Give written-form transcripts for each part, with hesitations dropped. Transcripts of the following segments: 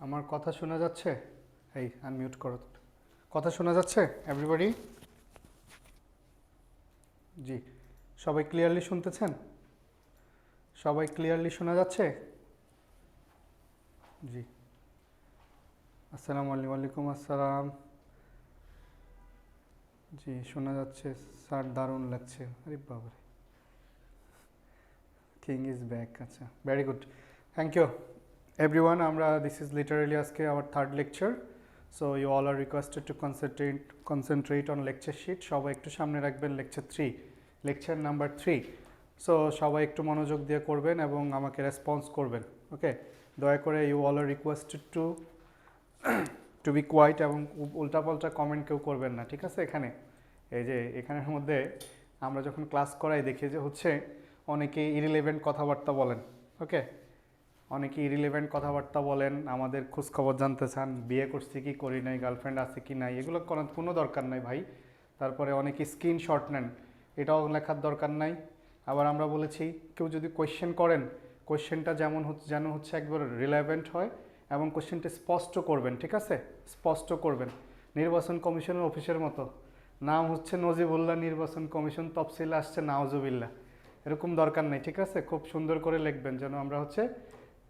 আমার কথা শোনা যাচ্ছে? এই আনমিউট করো তো। কথা শোনা যাচ্ছে এভরিবডি? জি, সবাই ক্লিয়ারলি শুনতেছেন? সবাই ক্লিয়ারলি শোনা যাচ্ছে? জি, আসসালামু আলাইকুম। ওয়ালাইকুম আসসালাম। জি, শোনা যাচ্ছে স্যার, দারুণ লাগছে। আরে বাবারে, কিং ইজ ব্যাক। আচ্ছা, very good, thank you everyone. আমরা দিস ইজ লিটারালি আজকে our third lecture. So you all are requested to concentrate on lecture sheet. সবাই একটু সামনে রাখবেন লেকচার 3, লেকচার নাম্বার 3। সো সবাই একটু মনোযোগ দিয়ে করবেন এবং আমাকে রেসপন্স করবেন। ওকে, দয়া করে you all are requested to be quiet এবং উল্টাপাল্টা কমেন্ট কেউ করবেন না, ঠিক আছে? এখানে এই যে এখানের মধ্যে আমরা যখন ক্লাস করাই দেখি যে হচ্ছে অনেকেই ইরিলেভেন্ট কথাবার্তা বলেন। ওকে, অনেকে ইরিলেভেন্ট কথাবার্তা বলেন, আমাদের খোঁজখবর জানতে চান, বিয়ে করছি কি করি নাই, গার্লফ্রেন্ড আছে কি নাই, এগুলো করার কোনো দরকার নাই ভাই। তারপরে অনেকে স্ক্রিনশট নেন, এটাও লেখার দরকার নাই। আবার আমরা বলেছি কেউ যদি কোয়েশ্চেন করেন, কোয়েশ্চেনটা যেন হচ্ছে একবার রিলেভেন্ট হয় এবং কোয়েশ্চেনটা স্পষ্ট করবেন, ঠিক আছে? স্পষ্ট করবেন। নির্বাচন কমিশনের অফিসের মতো নাম হচ্ছে নজিবুল্লাহ, নির্বাচন কমিশন তফসিলে আসছে নাওজুবিল্লাহ, এরকম দরকার নেই, ঠিক আছে? খুব সুন্দর করে লিখবেন যেন আমরা হচ্ছে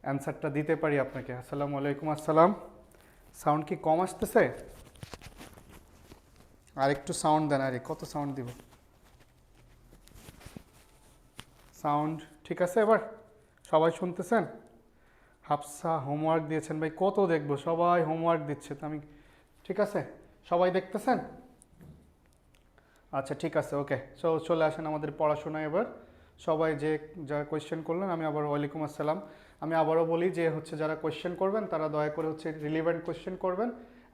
অ্যান্সারটা দিতে পারি আপনাকে। আসসালামু আলাইকুম। আসসালাম। সাউন্ড কি কম আসতেছে? আর একটু সাউন্ড দেন। আরে কত সাউন্ড দিব? সাউন্ড ঠিক আছে এবার? সবাই শুনতেছেন? হাফসা হোমওয়ার্ক দিয়েছেন ভাই, কত দেখবো? সবাই হোমওয়ার্ক দিচ্ছে তো আমি, ঠিক আছে? সবাই দেখতেছেন? আচ্ছা ঠিক আছে, ওকে। সো চলে আসেন আমাদের পড়াশোনায় এবার। সবাই যে যা কোয়েশ্চেন করলেন, আমি আবার ওয়ালাইকুম আসসালাম। আমি আবারও বলি যে হচ্ছে যারা কোয়েশ্চেন করবেন তারা দয়া করে হচ্ছে রিলিভেন্ট কোয়েশ্চেন করবেন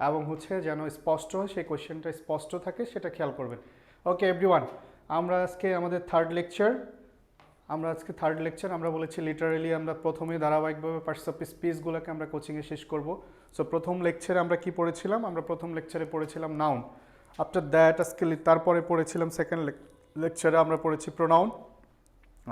এবং হচ্ছে যেন স্পষ্ট হয়, সেই কোয়েশ্চেনটা স্পষ্ট থাকে সেটা খেয়াল করবেন। ওকে এভরিওয়ান, আমরা আজকে আমাদের থার্ড লেকচার। আমরা বলেছি লিটারালি আমরা প্রথমে ধারাবাহিকভাবে পার্টস অফ স্পিচগুলোকে আমরা কোচিংয়ে শেষ করব। সো প্রথম লেকচারে আমরা কি পড়েছিলাম? আমরা প্রথম লেকচারে পড়েছিলাম নাউন। আফটার দ্যাট আজকে তারপরে পড়েছিলাম সেকেন্ড লেকচারে আমরা পড়েছি প্রোনাউন।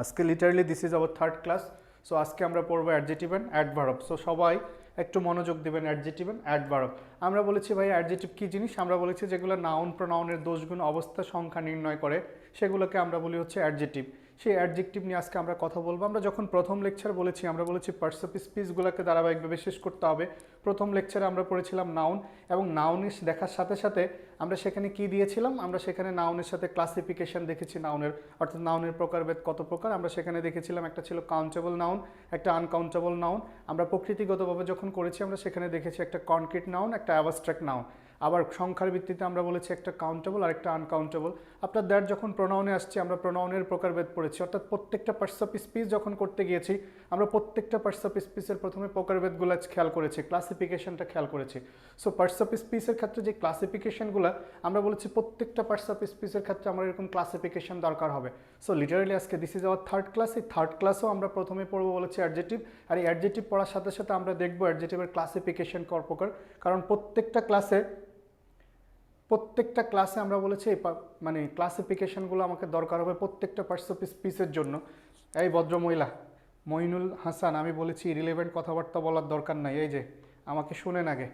আজকে literally this is our third class. So আজকে আমরা পড়বো অ্যাডজেটিভ অ্যান্ড অ্যাডভার্ব। সো সবাই একটু মনোযোগ দিবেন। অ্যাডজেটিভ অ্যান্ড অ্যাডভার্ব আমরা বলেছি ভাই অ্যাডজেটিভ কী জিনিস? আমরা বলেছি যেগুলো নাউন প্রোনাউনের দোষগুণ অবস্থা সংখ্যা নির্ণয় করে সেগুলোকে আমরা বলি হচ্ছে অ্যাডজেটিভ। সেই অ্যাডজেক্টিভ নিয়ে আজকে আমরা কথা বলবো। আমরা যখন প্রথম লেকচার বলেছি, আমরা বলেছি পার্টস অফ স্পিচগুলোকে ধারাবাহিকভাবে শেষ করতে হবে। প্রথম লেকচারে আমরা পড়েছিলাম নাউন এবং নাউনের দেখার সাথে সাথে আমরা সেখানে কি দিয়েছিলাম? আমরা সেখানে নাউনের সাথে ক্লাসিফিকেশন দেখেছি নাউনের, অর্থাৎ নাউনের প্রকারভেদ কত প্রকার আমরা সেখানে দেখেছিলাম। একটা ছিল কাউন্টেবল নাউন, একটা আনকাউন্টেবল নাউন। আমরা প্রকৃতিগতভাবে যখন করেছি আমরা সেখানে দেখেছি একটা কনক্রিট নাউন, একটা অ্যাবস্ট্রাক্ট নাউন। আবার সংখ্যার ভিত্তিতে আমরা বলেছি একটা কাউন্টেবল আর একটা আনকাউন্টেবল। আফটার দ্যাট যখন প্রোনাউনে আসছি আমরা প্রোনাউনের প্রকারভেদ পড়েছি, অর্থাৎ প্রত্যেকটা পার্টস অফ স্পিচ যখন করতে গিয়েছি আমরা প্রত্যেকটা পার্টস অফ স্পিচের প্রথমে প্রকারভেদগুলো খেয়াল করেছি, ক্লাসিফিকেশনটা খেয়াল করেছি। সো পার্টস অফ স্পিচের ক্ষেত্রে যে ক্লাসিফিকেশনগুলো আমরা বলেছি প্রত্যেকটা পার্টস অফ স্পিচের ক্ষেত্রে আমার এরকম ক্লাসিফিকেশন দরকার হবে। সো লিটারালি আজকে this is our third class. এই থার্ড ক্লাসও আমরা প্রথমে পড়বো বলেছি অ্যাডজেটিভ। আর এই অ্যাডজেটিভ পড়ার সাথে সাথে আমরা দেখবো অ্যাডজেটিভের ক্লাসিফিকেশন কর প্রকার, কারণ প্রত্যেকটা ক্লাসে আমরা বলেছি মানে ক্লাসিফিকেশনগুলো আমাকে দরকার হবে প্রত্যেকটা পার্টস অফ স্পিচের জন্য। এই ভদ্রমহিলা মইনুল হাসান, আমি বলেছি রিলেভেন্ট কথাবার্তা বলার দরকার নাই, এই যে আমাকে শুনেন আগে।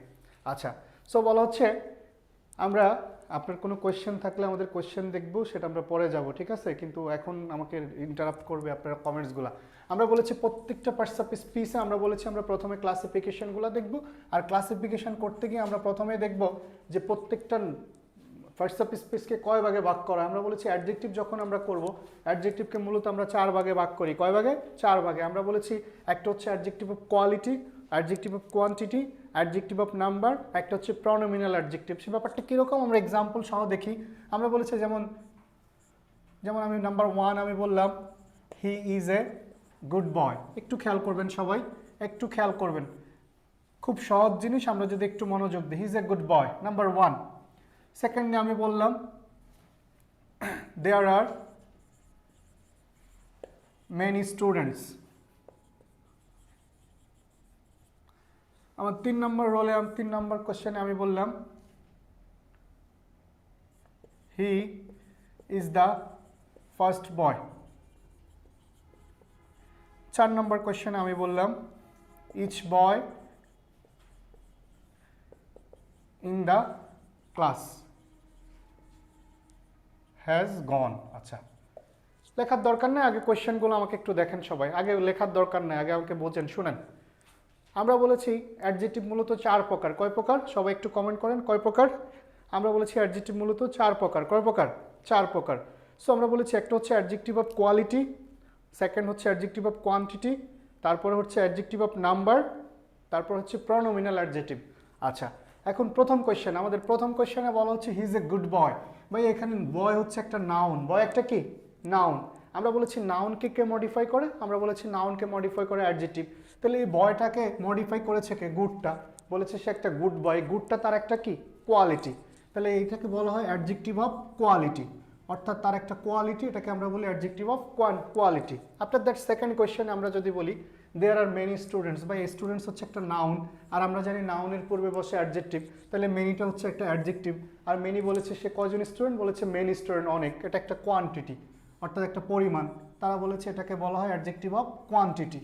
আচ্ছা, সো বলা হচ্ছে আমরা আপনার কোনো কোয়েশ্চেন থাকলে আমাদের কোয়েশ্চেন দেখবো, সেটা আমরা পরে যাব, ঠিক আছে? কিন্তু এখন আমাকে ইন্টারাপ্ট করবে আপনার কমেন্টসগুলো। আমরা বলেছি প্রত্যেকটা পার্টস অফ স্পিচে আমরা বলেছি আমরা প্রথমে ক্লাসিফিকেশনগুলো দেখব। আর ক্লাসিফিকেশন করতে গিয়ে আমরা প্রথমে দেখব যে প্রত্যেকটা ফার্স্ট অফ স্পিচকে কয় ভাগে ভাগ করা। আমরা বলেছি অ্যাডজেক্টিভ যখন আমরা করব, অ্যাডজেক্টিভকে মূলত আমরা 4 ভাগে ভাগ করি। কয় ভাগে? 4 ভাগে। আমরা বলেছি একটা হচ্ছে adjective of quality, adjective of quantity, adjective of number, একটা হচ্ছে প্রনোমিনাল অ্যাডজেক্টিভ। সে ব্যাপারটা কীরকম আমরা এক্সাম্পল সহ দেখি। আমরা বলেছি যেমন আমি নাম্বার 1 আমি বললাম হি ইজ এ গুড বয়। একটু খেয়াল করবেন সবাই, একটু খেয়াল করবেন, খুব সহজ জিনিস, আমরা যদি একটু মনোযোগ দিই। হি is a good boy, number 1। সেকেন্ডে আমি বললাম দেয়ার আর মেনি স্টুডেন্টস। আমার 3 নম্বর রোলে 3 নম্বর কোশ্চেনে আমি বললাম he is the first boy. 4 number কোশ্চেনে আমি বললাম each boy in the class, has gone. আচ্ছা, লেখার দরকার নেই, আগে কোয়েশ্চেনগুলো আমাকে একটু দেখেন সবাই, আগে লেখার দরকার নেই, আগে আমাকে বোঝেন, শুনেন। আমরা বলেছি অ্যাডজেক্টিভ মূলত 4 প্রকার। কয় প্রকার? সবাই একটু কমেন্ট করেন, কয় প্রকার? আমরা বলেছি অ্যাডজেক্টিভ মূলত 4 প্রকার। কয় প্রকার? 4 প্রকার। সো আমরা বলেছি একটা হচ্ছে অ্যাডজেক্টিভ অফ কোয়ালিটি, সেকেন্ড হচ্ছে অ্যাডজেক্টিভ অফ কোয়ান্টিটি, তারপরে হচ্ছে অ্যাডজেক্টিভ অফ নাম্বার, তারপর হচ্ছে প্রনোমিনাল অ্যাডজেক্টিভ। আচ্ছা, এখন প্রথম কোয়েশ্চেন, আমাদের প্রথম কোয়েশ্চেনে বলা হচ্ছে হি ইজ এ গুড বয়। ভাই এখানে বয় হচ্ছে একটা নাউন, বয় একটা কি নাউন। আমরা বলেছি নাউনকে কে মডিফাই করে? আমরা বলেছি নাউনকে মডিফাই করে অ্যাডজেক্টিভ। তাহলে এই বয়টাকে মডিফাই করেছে কে? গুডটা। বলেছে সে একটা গুড বয়, গুডটা তার একটা কি কোয়ালিটি, তাহলে এইটাকে বলা হয় অ্যাডজেক্টিভ অফ কোয়ালিটি, অর্থাৎ তার একটা কোয়ালিটি, এটাকে আমরা বলি adjective of quality. After that second question আমরা যদি বলি দেয়ার আর মেনি স্টুডেন্টস, বা স্টুডেন্টস হচ্ছে একটা নাউন, আর আমরা জানি নাউনের পূর্বে বসে অ্যাডজেক্টিভ, তাহলে মেনিটা হচ্ছে একটা অ্যাডজেক্টিভ। আর মেনি বলেছে সে কয়জন স্টুডেন্ট? বলেছে মেনি স্টুডেন্ট, অনেক, এটা একটা কোয়ান্টিটি, অর্থাৎ একটা পরিমাণ, তারা বলেছে এটাকে বলা হয় adjective of quantity.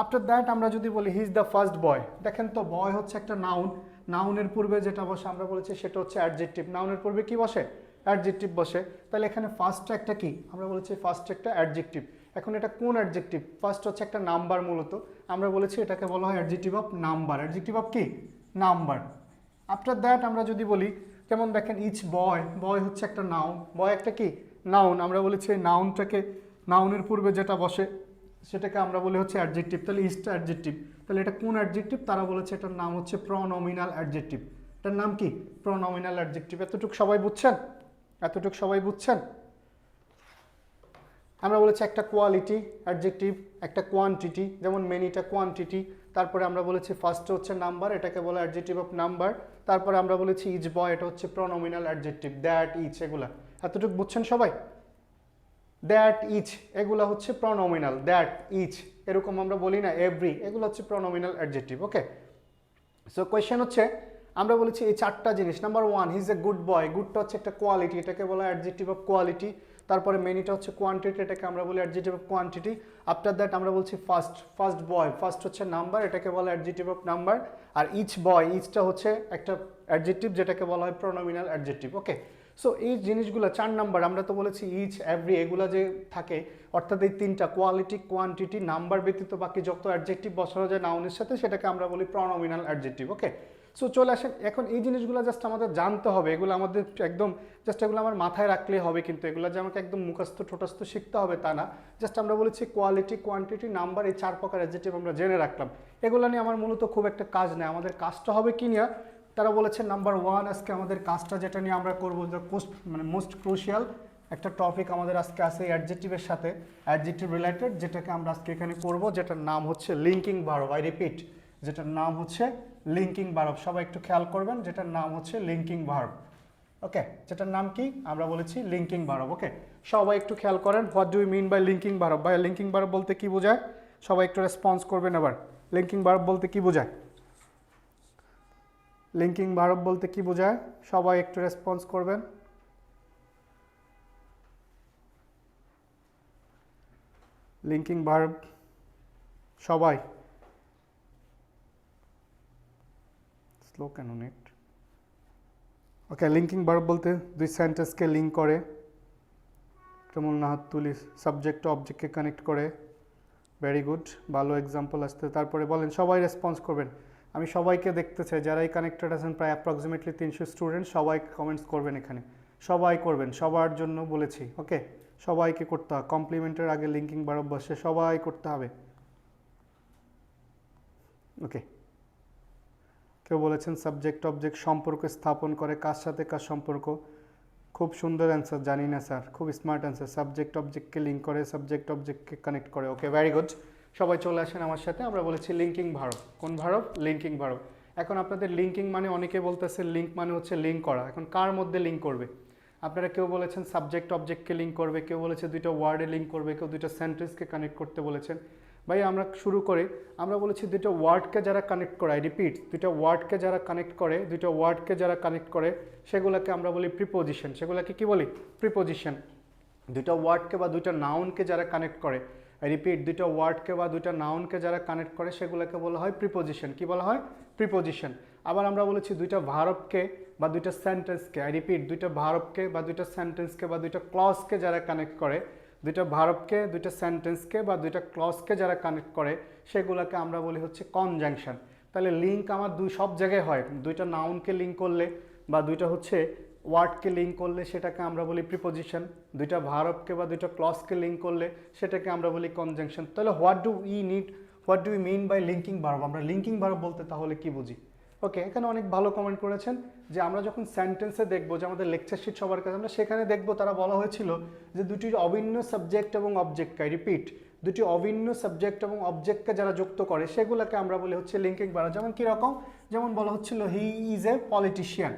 After that আমরা যদি বলি হি ইজ দ্য ফার্স্ট বয়, দেখেন তো বয় হচ্ছে একটা নাউন, নাউনের পূর্বে যেটা বসে আমরা বলেছি সেটা হচ্ছে অ্যাডজেক্টিভ, নাউনের পূর্বে কি বসে? অ্যাডজেক্টিভ বসে, তাহলে এখানে ফার্স্টটা একটা কি? আমরা বলেছি ফার্স্ট একটা অ্যাডজেক্টিভ। এখন এটা কোন অ্যাডজেক্টিভ? ফার্স্ট হচ্ছে একটা নাম্বার মূলত, আমরা বলেছি এটাকে বলা হয় adjective of number, adjective of কি নাম্বার। আফটার দ্যাট আমরা যদি বলি, যেমন দেখেন ইচ বয়, বয় হচ্ছে একটা নাউন, বয় একটা কি নাউন, আমরা বলেছি এই নাউনটাকে, নাউনের পূর্বে যেটা বসে সেটাকে আমরা বলি হচ্ছে অ্যাডজেক্টিভ, তাহলে ইজটা অ্যাডজেক্টিভ, তাহলে এটা কোন অ্যাডজেক্টিভ? তারা বলেছে এটার নাম হচ্ছে প্রনোমিনাল অ্যাডজেক্টিভ, এটার নাম কি প্রনোমিনাল অ্যাডজেক্টিভ। এতটুকু সবাই বুঝছেন? এতটুকু সবাই বুঝছেন? আমরা বলেছি একটা কোয়ালিটি অ্যাডজেক্টিভ, একটা কোয়ান্টিটি, যেমন মেনিটা কোয়ান্টিটি, তারপরে আমরা বলেছি ফার্স্ট হচ্ছে নাম্বার, এটাকে বলা অ্যাডজেক্টিভ অফ নাম্বার, তারপরে আমরা বলেছি ইচ বয়, এটা হচ্ছে প্রনোমিনাল অ্যাডজেক্টিভ, দ্যাট ইচ, এগুলা এতটুকু বুঝছেন সবাই? দ্যাট ইচ এগুলা হচ্ছে প্রনোমিনাল, দ্যাট ইচ এরকম আমরা বলি না, এভরি, এগুলো হচ্ছে pronominal adjective. Okay, so question হচ্ছে আমরা বলেছি এই 4টা জিনিস। Number 1 he is a good boy, গুডটা হচ্ছে একটা কোয়ালিটি, এটাকে বলা অ্যাডজেক্টিভ অফ কোয়ালিটি। তারপরে মেনিটা হচ্ছে কোয়ান্টিটি, এটাকে আমরা বলি adjective of quantity. After that আমরা বলছি ফার্স্ট বয়, ফার্স্ট হচ্ছে নাম্বার, এটাকে বলা অ্যাডজেক্টিভ অফ নাম্বার। আর ইচ বয়, ইচটা হচ্ছে একটা অ্যাডজেক্টিভ যেটাকে বলা হয় প্রনোমিনাল অ্যাডজেক্টিভ। ওকে, সো এই জিনিসগুলো 4 নাম্বার, আমরা তো বলেছি ইচ এভরি এগুলা যে থাকে, অর্থাৎ এই 3টা কোয়ালিটি কোয়ান্টিটি নাম্বার ব্যতীত বাকি যত অ্যাডজেক্টিভ বসানো যায় নাউনের সাথে সেটাকে আমরা বলি প্রনোমিনাল অ্যাডজেক্টিভ। ওকে, সো চলে আসেন, এখন এই জিনিসগুলো জাস্ট আমাদের জানতে হবে, এগুলো আমাদের একদম জাস্ট এগুলো আমার মাথায় রাখলেই হবে, কিন্তু এগুলো যে আমাকে একদম মুখস্থ ঠোঁটস্থ শিখতে হবে তা না। জাস্ট আমরা বলেছি কোয়ালিটি কোয়ান্টিটি নাম্বার, এই 4 প্রকার অ্যাডজেক্টিভ আমরা জেনে রাখলাম। এগুলো নিয়ে আমার মূলত খুব একটা কাজ নেই, আমাদের কাজটা হবে কি নিয়ে? তারা বলেছে নাম্বার 1 আজকে আমাদের কাজটা যেটা নিয়ে আমরা করবো, মানে মোস্ট ক্রুশিয়াল একটা টপিক আমাদের আজকে আছে অ্যাডজেক্টিভের সাথে, অ্যাডজেক্টিভ রিলেটেড, যেটাকে আমরা আজকে এখানে করব, যেটার নাম হচ্ছে লিঙ্কিং ভার্ব। আই রিপিট, যেটার নাম হচ্ছে লিঙ্কিং ভার্ব। সবাই একটু খেয়াল করবেন, যেটার নাম হচ্ছে লিঙ্কিং ভার্ব। ওকে, যেটার নাম কি? আমরা বলেছি লিঙ্কিং ভার্ব। ওকে, সবাই একটু খেয়াল করেন, what do you mean by linking verb? By linking verb বলতে কি বোঝায়? সবাই একটু রেসপন্স করবেন এবার। লিঙ্কিং ভার্ব বলতে কি বোঝায়? লিঙ্কিং ভার্ব বলতে কি বোঝায়? সবাই একটু রেসপন্স করবেন। লিঙ্কিং ভার্ব সবাই, স্লো কেন নেট? ওকে, লিঙ্কিং ভার্ব বলতে দুই সেন্টেন্সকে লিঙ্ক করে, যেমন না হাত তুলি, সাবজেক্ট অবজেক্টকে কানেক্ট করে। ভেরি গুড, ভালো এক্সাম্পল আসতে। তারপরে বলেন, সবাই রেসপন্স করবেন, আমি সবাইকে দেখতে চাই, যারা এই কানেক্টেড আছেন প্রায় অ্যাপ্রক্সিমেটলি 300 স্টুডেন্ট, সবাই কমেন্টস করবেন এখানে, সবাই করবেন, সবার জন্য বলেছি। ওকে, সবাইকে করতে হবে, কমপ্লিমেন্টের আগে লিঙ্কিং ভার্ব বসে সবাই করতে হবে। ওকে, কেউ বলেছেন সাবজেক্ট অবজেক্ট সম্পর্ক স্থাপন করে, কার সাথে কার সম্পর্ক? খুব সুন্দর অ্যান্সার, জানি না স্যার, খুব স্মার্ট অ্যান্সার। সাবজেক্ট অবজেক্টকে লিঙ্ক করে, সাবজেক্ট অবজেক্টকে কানেক্ট করে। ওকে, ভেরি গুড, সবাই চলে আসেন আমার সাথে। আমরা বলেছি লিঙ্কিং ভার্ব। কোন ভার্ব? Linking verb. এখন আপনাদের লিঙ্কিং মানে অনেকে বলতেছে লিঙ্ক মানে হচ্ছে লিঙ্ক করা। এখন কার মধ্যে লিঙ্ক করবে? আপনারা কেউ বলেছেন সাবজেক্ট অবজেক্টকে লিঙ্ক করবে, কেউ বলেছে দুইটা ওয়ার্ডে লিঙ্ক করবে, কেউ দুইটা সেন্টেন্সকে কানেক্ট করতে বলেছেন। ভাই আমরা শুরু করি, আমরা বলেছি দুইটা ওয়ার্ডকে যারা কানেক্ট করে, আই রিপিট, দুইটা ওয়ার্ডকে যারা কানেক্ট করে, দুইটা ওয়ার্ডকে যারা কানেক্ট করে সেগুলোকে আমরা বলি প্রিপোজিশন। সেগুলোকে কি বলি? প্রিপোজিশন। দুইটা ওয়ার্ডকে বা দুইটা নাউনকে যারা কানেক্ট করে, আই রিপিট, দুইটা ওয়ার্ডকে বা দুইটা নাউনকে যারা কানেক্ট করে সেগুলোকে বলা হয় প্রিপোজিশন। কি বলা হয়? প্রিপোজিশন। আবার আমরা বলেছি দুইটা ভার্বকে বা দুইটা সেন্টেন্সকে, আই রিপিট, দুইটা ভার্বকে বা দুইটা সেন্টেন্সকে বা দুইটা ক্লজকে যারা কানেক্ট করে, দুইটা ভার্বকে, দুইটা সেন্টেন্সকে বা দুইটা ক্লজকে যারা কানেক্ট করে সেগুলোকে আমরা বলি হচ্ছে কনজাংশন। তাহলে লিঙ্ক আমার সব জায়গায় হয়, দুইটা নাউনকে লিঙ্ক করলে বা দুইটা হচ্ছে ওয়ার্ডকে লিঙ্ক করলে সেটাকে আমরা বলি প্রিপোজিশন, দুইটা ভার্বকে বা দুইটা ক্লজকে লিঙ্ক করলে সেটাকে আমরা বলি কনজাংশন। তাহলে what do we mean by linking verb, আমরা লিঙ্কিং ভার্ব বলতে তাহলে কি বুঝি? ওকে, এখানে অনেক ভালো কমেন্ট করেছেন যে আমরা যখন সেন্টেন্সে দেখবো, যে আমাদের লেকচার শিট সবার কাছে, আমরা সেখানে দেখবো তারা বলা হয়েছিল যে দুটি অভিন্ন সাবজেক্ট এবং অবজেক্টকে, রিপিট, দুটি অভিন্ন সাবজেক্ট এবং অবজেক্টকে যারা যুক্ত করে সেগুলোকে আমরা বলি হচ্ছে লিঙ্কিং ভার্ব। যেমন কীরকম? যেমন বলা হচ্ছিল হি is A politician,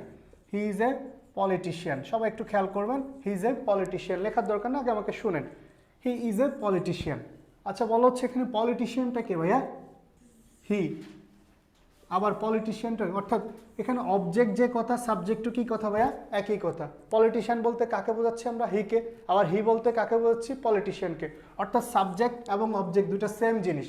he is A politician. সবাই একটু খেয়াল করবেন, হি ইজ এ পলিটিশিয়ান, লেখার দরকার না, আগে আমাকে শুনেন, হি ইজ এ পলিটিশিয়ান। আচ্ছা, বলা হচ্ছে এখানে পলিটিশিয়ানটা কে ভাইয়া? হি। আবার পলিটিশিয়ানটা, অর্থাৎ এখানে অবজেক্ট যে কথা, সাবজেক্টও কি কথা ভাইয়া? একই কথা। পলিটিশিয়ান বলতে কাকে বোঝাচ্ছি আমরা? হিকে। আবার হি বলতে কাকে বোঝাচ্ছি? পলিটিশিয়ানকে। অর্থাৎ সাবজেক্ট এবং অবজেক্ট দুটো সেম জিনিস।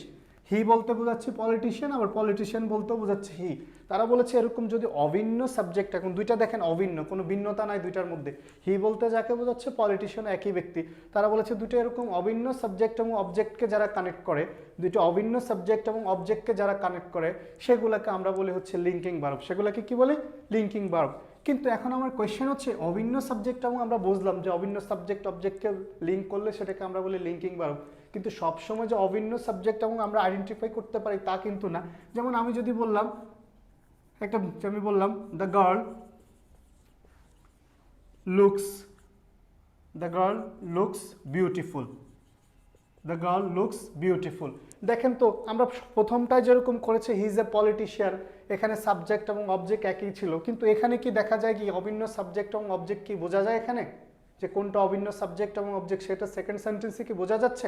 হি বলতে বোঝাচ্ছি পলিটিশিয়ান, আবার পলিটিশিয়ান বলতেও বোঝাচ্ছে হি। তারা বলেছে এরকম যদি অভিন্ন সাবজেক্ট, এখন দুইটা দেখেন অভিন্ন, কোনো ভিন্নতা নাই দুইটার মধ্যে, হি বলতে যাকে বোঝাচ্ছে পলিটিশিয়ান একই ব্যক্তি। তারা বলেছে দুটো এরকম অভিন্ন সাবজেক্ট এবং অবজেক্টকে যারা কানেক্ট করে, দুটো অভিন্ন সাবজেক্ট এবং অবজেক্টকে যারা কানেক্ট করে সেগুলোকে আমরা বলি হচ্ছে লিঙ্কিং ভার্ব। সেগুলোকে কি বলি? Linking verb. কিন্তু এখন আমার কোয়েশ্চেন হচ্ছে অভিন্ন সাবজেক্ট, এবং আমরা বুঝলাম যে অভিন্ন সাবজেক্ট অবজেক্টকে লিঙ্ক করলে সেটাকে আমরা বলি লিঙ্কিং ভার্ব, কিন্তু সবসময় যে অভিন্ন সাবজেক্ট এবং আমরা আইডেন্টিফাই করতে পারি তা কিন্তু না। যেমন আমি যদি বললাম আমি বললাম the girl looks beautiful, the girl looks beautiful. দেখেন তো, আমরা প্রথমটায় যেরকম করেছে হি ইজ এ পলিটিশিয়ান, এখানে সাবজেক্ট এবং অবজেক্ট একই ছিল, কিন্তু এখানে কি দেখা যায় কি অভিন্ন সাবজেক্ট এবং অবজেক্ট কি বোঝা যায় এখানে যে কোনটা অভিন্ন সাবজেক্ট এবং অবজেক্ট? সেটা সেকেন্ড সেন্টেন্সে কি বোঝা যাচ্ছে?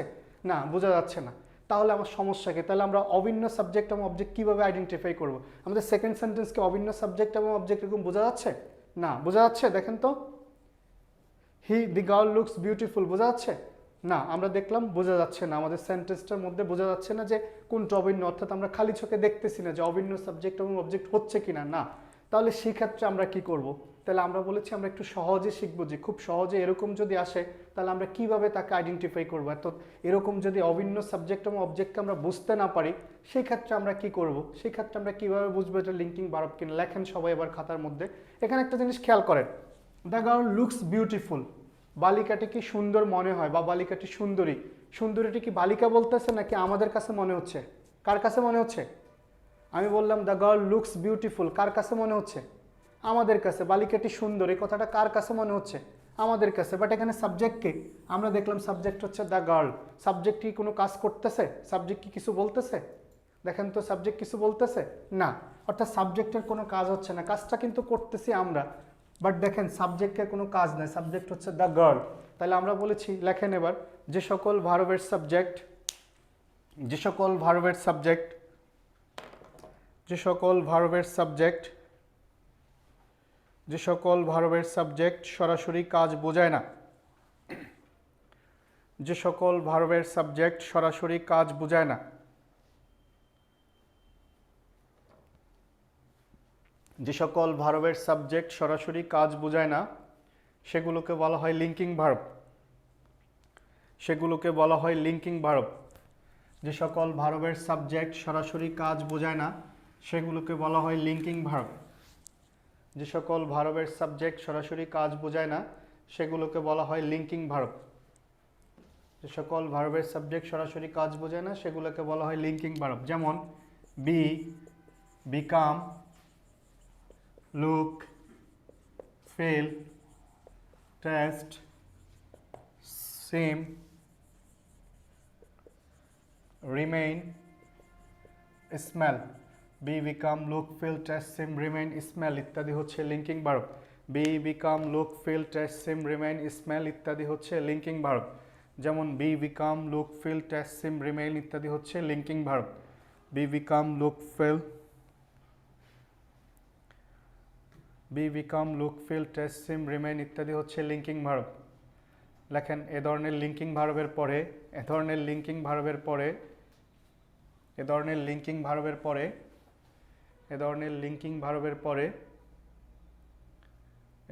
না, বোঝা যাচ্ছে না। তাহলে আমার সমস্যা কি? তাহলে আমরা অভিন্ন সাবজেক্ট এবং অবজেক্ট কীভাবে আইডেন্টিফাই করব? আমাদের সেকেন্ড সেন্টেন্সকে অভিন্ন সাবজেক্ট এবং অবজেক্ট এরকম বোঝা যাচ্ছে? না, বোঝা যাচ্ছে? দেখেন তো, দি গার্ল লুকস বিউটিফুল বোঝা যাচ্ছে? না, আমরা দেখলাম বোঝা যাচ্ছে না, আমাদের সেন্টেন্সটার মধ্যে বোঝা যাচ্ছে না যে কোনটা অভিন্ন, অর্থাৎ আমরা খালি চোখে দেখতেছি না যে অভিন্ন সাবজেক্ট এবং অবজেক্ট হচ্ছে কিনা। না, তাহলে সেই ক্ষেত্রে আমরা কি করব? তাহলে আমরা বলেছি আমরা একটু সহজে শিখবো যে খুব সহজে এরকম যদি আসে তাহলে আমরা কিভাবে তাকে আইডেন্টিফাই করবো। অর্থাৎ এরকম যদি অভিন্ন সাবজেক্ট এবং অবজেক্টকে আমরা বুঝতে না পারি সেই ক্ষেত্রে আমরা কি করব? সেই ক্ষেত্রে আমরা কিভাবে বুঝবো এটা লিঙ্কিং ভার্ব কিনা? লেখেন সবাই এবার খাতার মধ্যে। এখানে একটা জিনিস খেয়াল করেন, দ্য গার্ল লুকস বিউটিফুল, বালিকাটি কি সুন্দর মনে হয় বা বালিকাটি সুন্দরী। সুন্দরীটি কি বালিকা বলতেছে নাকি আমাদের কাছে মনে হচ্ছে? কার কাছে মনে হচ্ছে? আমি বললাম দ্য গার্ল লুকস বিউটিফুল, কার কাছে মনে হচ্ছে? আমাদের কাছে। বালিকাটি সুন্দর, এই কথাটা কার কাছে মনে হচ্ছে? আমাদের কাছে। বাট এখানে সাবজেক্টকে আমরা দেখলাম সাবজেক্ট হচ্ছে দ্য গার্ল। সাবজেক্ট কি কোনো কাজ করতেছে? সাবজেক্ট কি কিছু বলতেছে? দেখেন তো, সাবজেক্ট কিছু বলতেছে না, অর্থাৎ সাবজেক্টের কোনো কাজ হচ্ছে না, কাজটা কিন্তু করতেছি আমরা। বাট দেখেন সাবজেক্টের কোনো কাজ নাই, সাবজেক্ট হচ্ছে দ্য গার্ল। তাহলে আমরা বলেছি, লেখেন এবার, যে সকল ভার্বের সাবজেক্ট সরাসরি কাজ বোঝায় না, যে সকল ভার্বের সাবজেক্ট সরাসরি কাজ বোঝায় না, যে সকল ভার্বের সাবজেক্ট সরাসরি কাজ বোঝায় না সেগুলোকে বলা হয় লিঙ্কিং ভার্ব। সেগুলোকে বলা হয় লিঙ্কিং ভার্ব। যে সকল ভার্বের সাবজেক্ট সরাসরি কাজ বোঝায় না সেগুলোকে বলা হয় লিঙ্কিং ভার্ব। যে সকল ভার্বের সাবজেক্ট সরাসরি কাজ বোঝায় না সেগুলোকে বলা হয় লিঙ্কিং ভার্ব। যে সকল ভার্বের সাবজেক্ট সরাসরি কাজ বোঝায় না সেগুলোকে বলা হয় লিঙ্কিং ভার্ব। যেমন be, become, look, feel, taste, seem, remain, smell. Be, become, look, feel, taste, seem, remain, smell ইত্যাদি হচ্ছে linking verb. Be, become, look, feel, taste, seem, remain, smell ইত্যাদি হচ্ছে লিঙ্কিং ভার্ব। যেমন be, become, look, feel, taste, seem, remain ইত্যাদি হচ্ছে linking verb. Be, become, look, feel, taste, seem, remain ইত্যাদি হচ্ছে linking verb. লেখেন, এ ধরনের লিঙ্কিং ভার্বের পরে এ ধরনের লিঙ্কিং ভার্বের পরে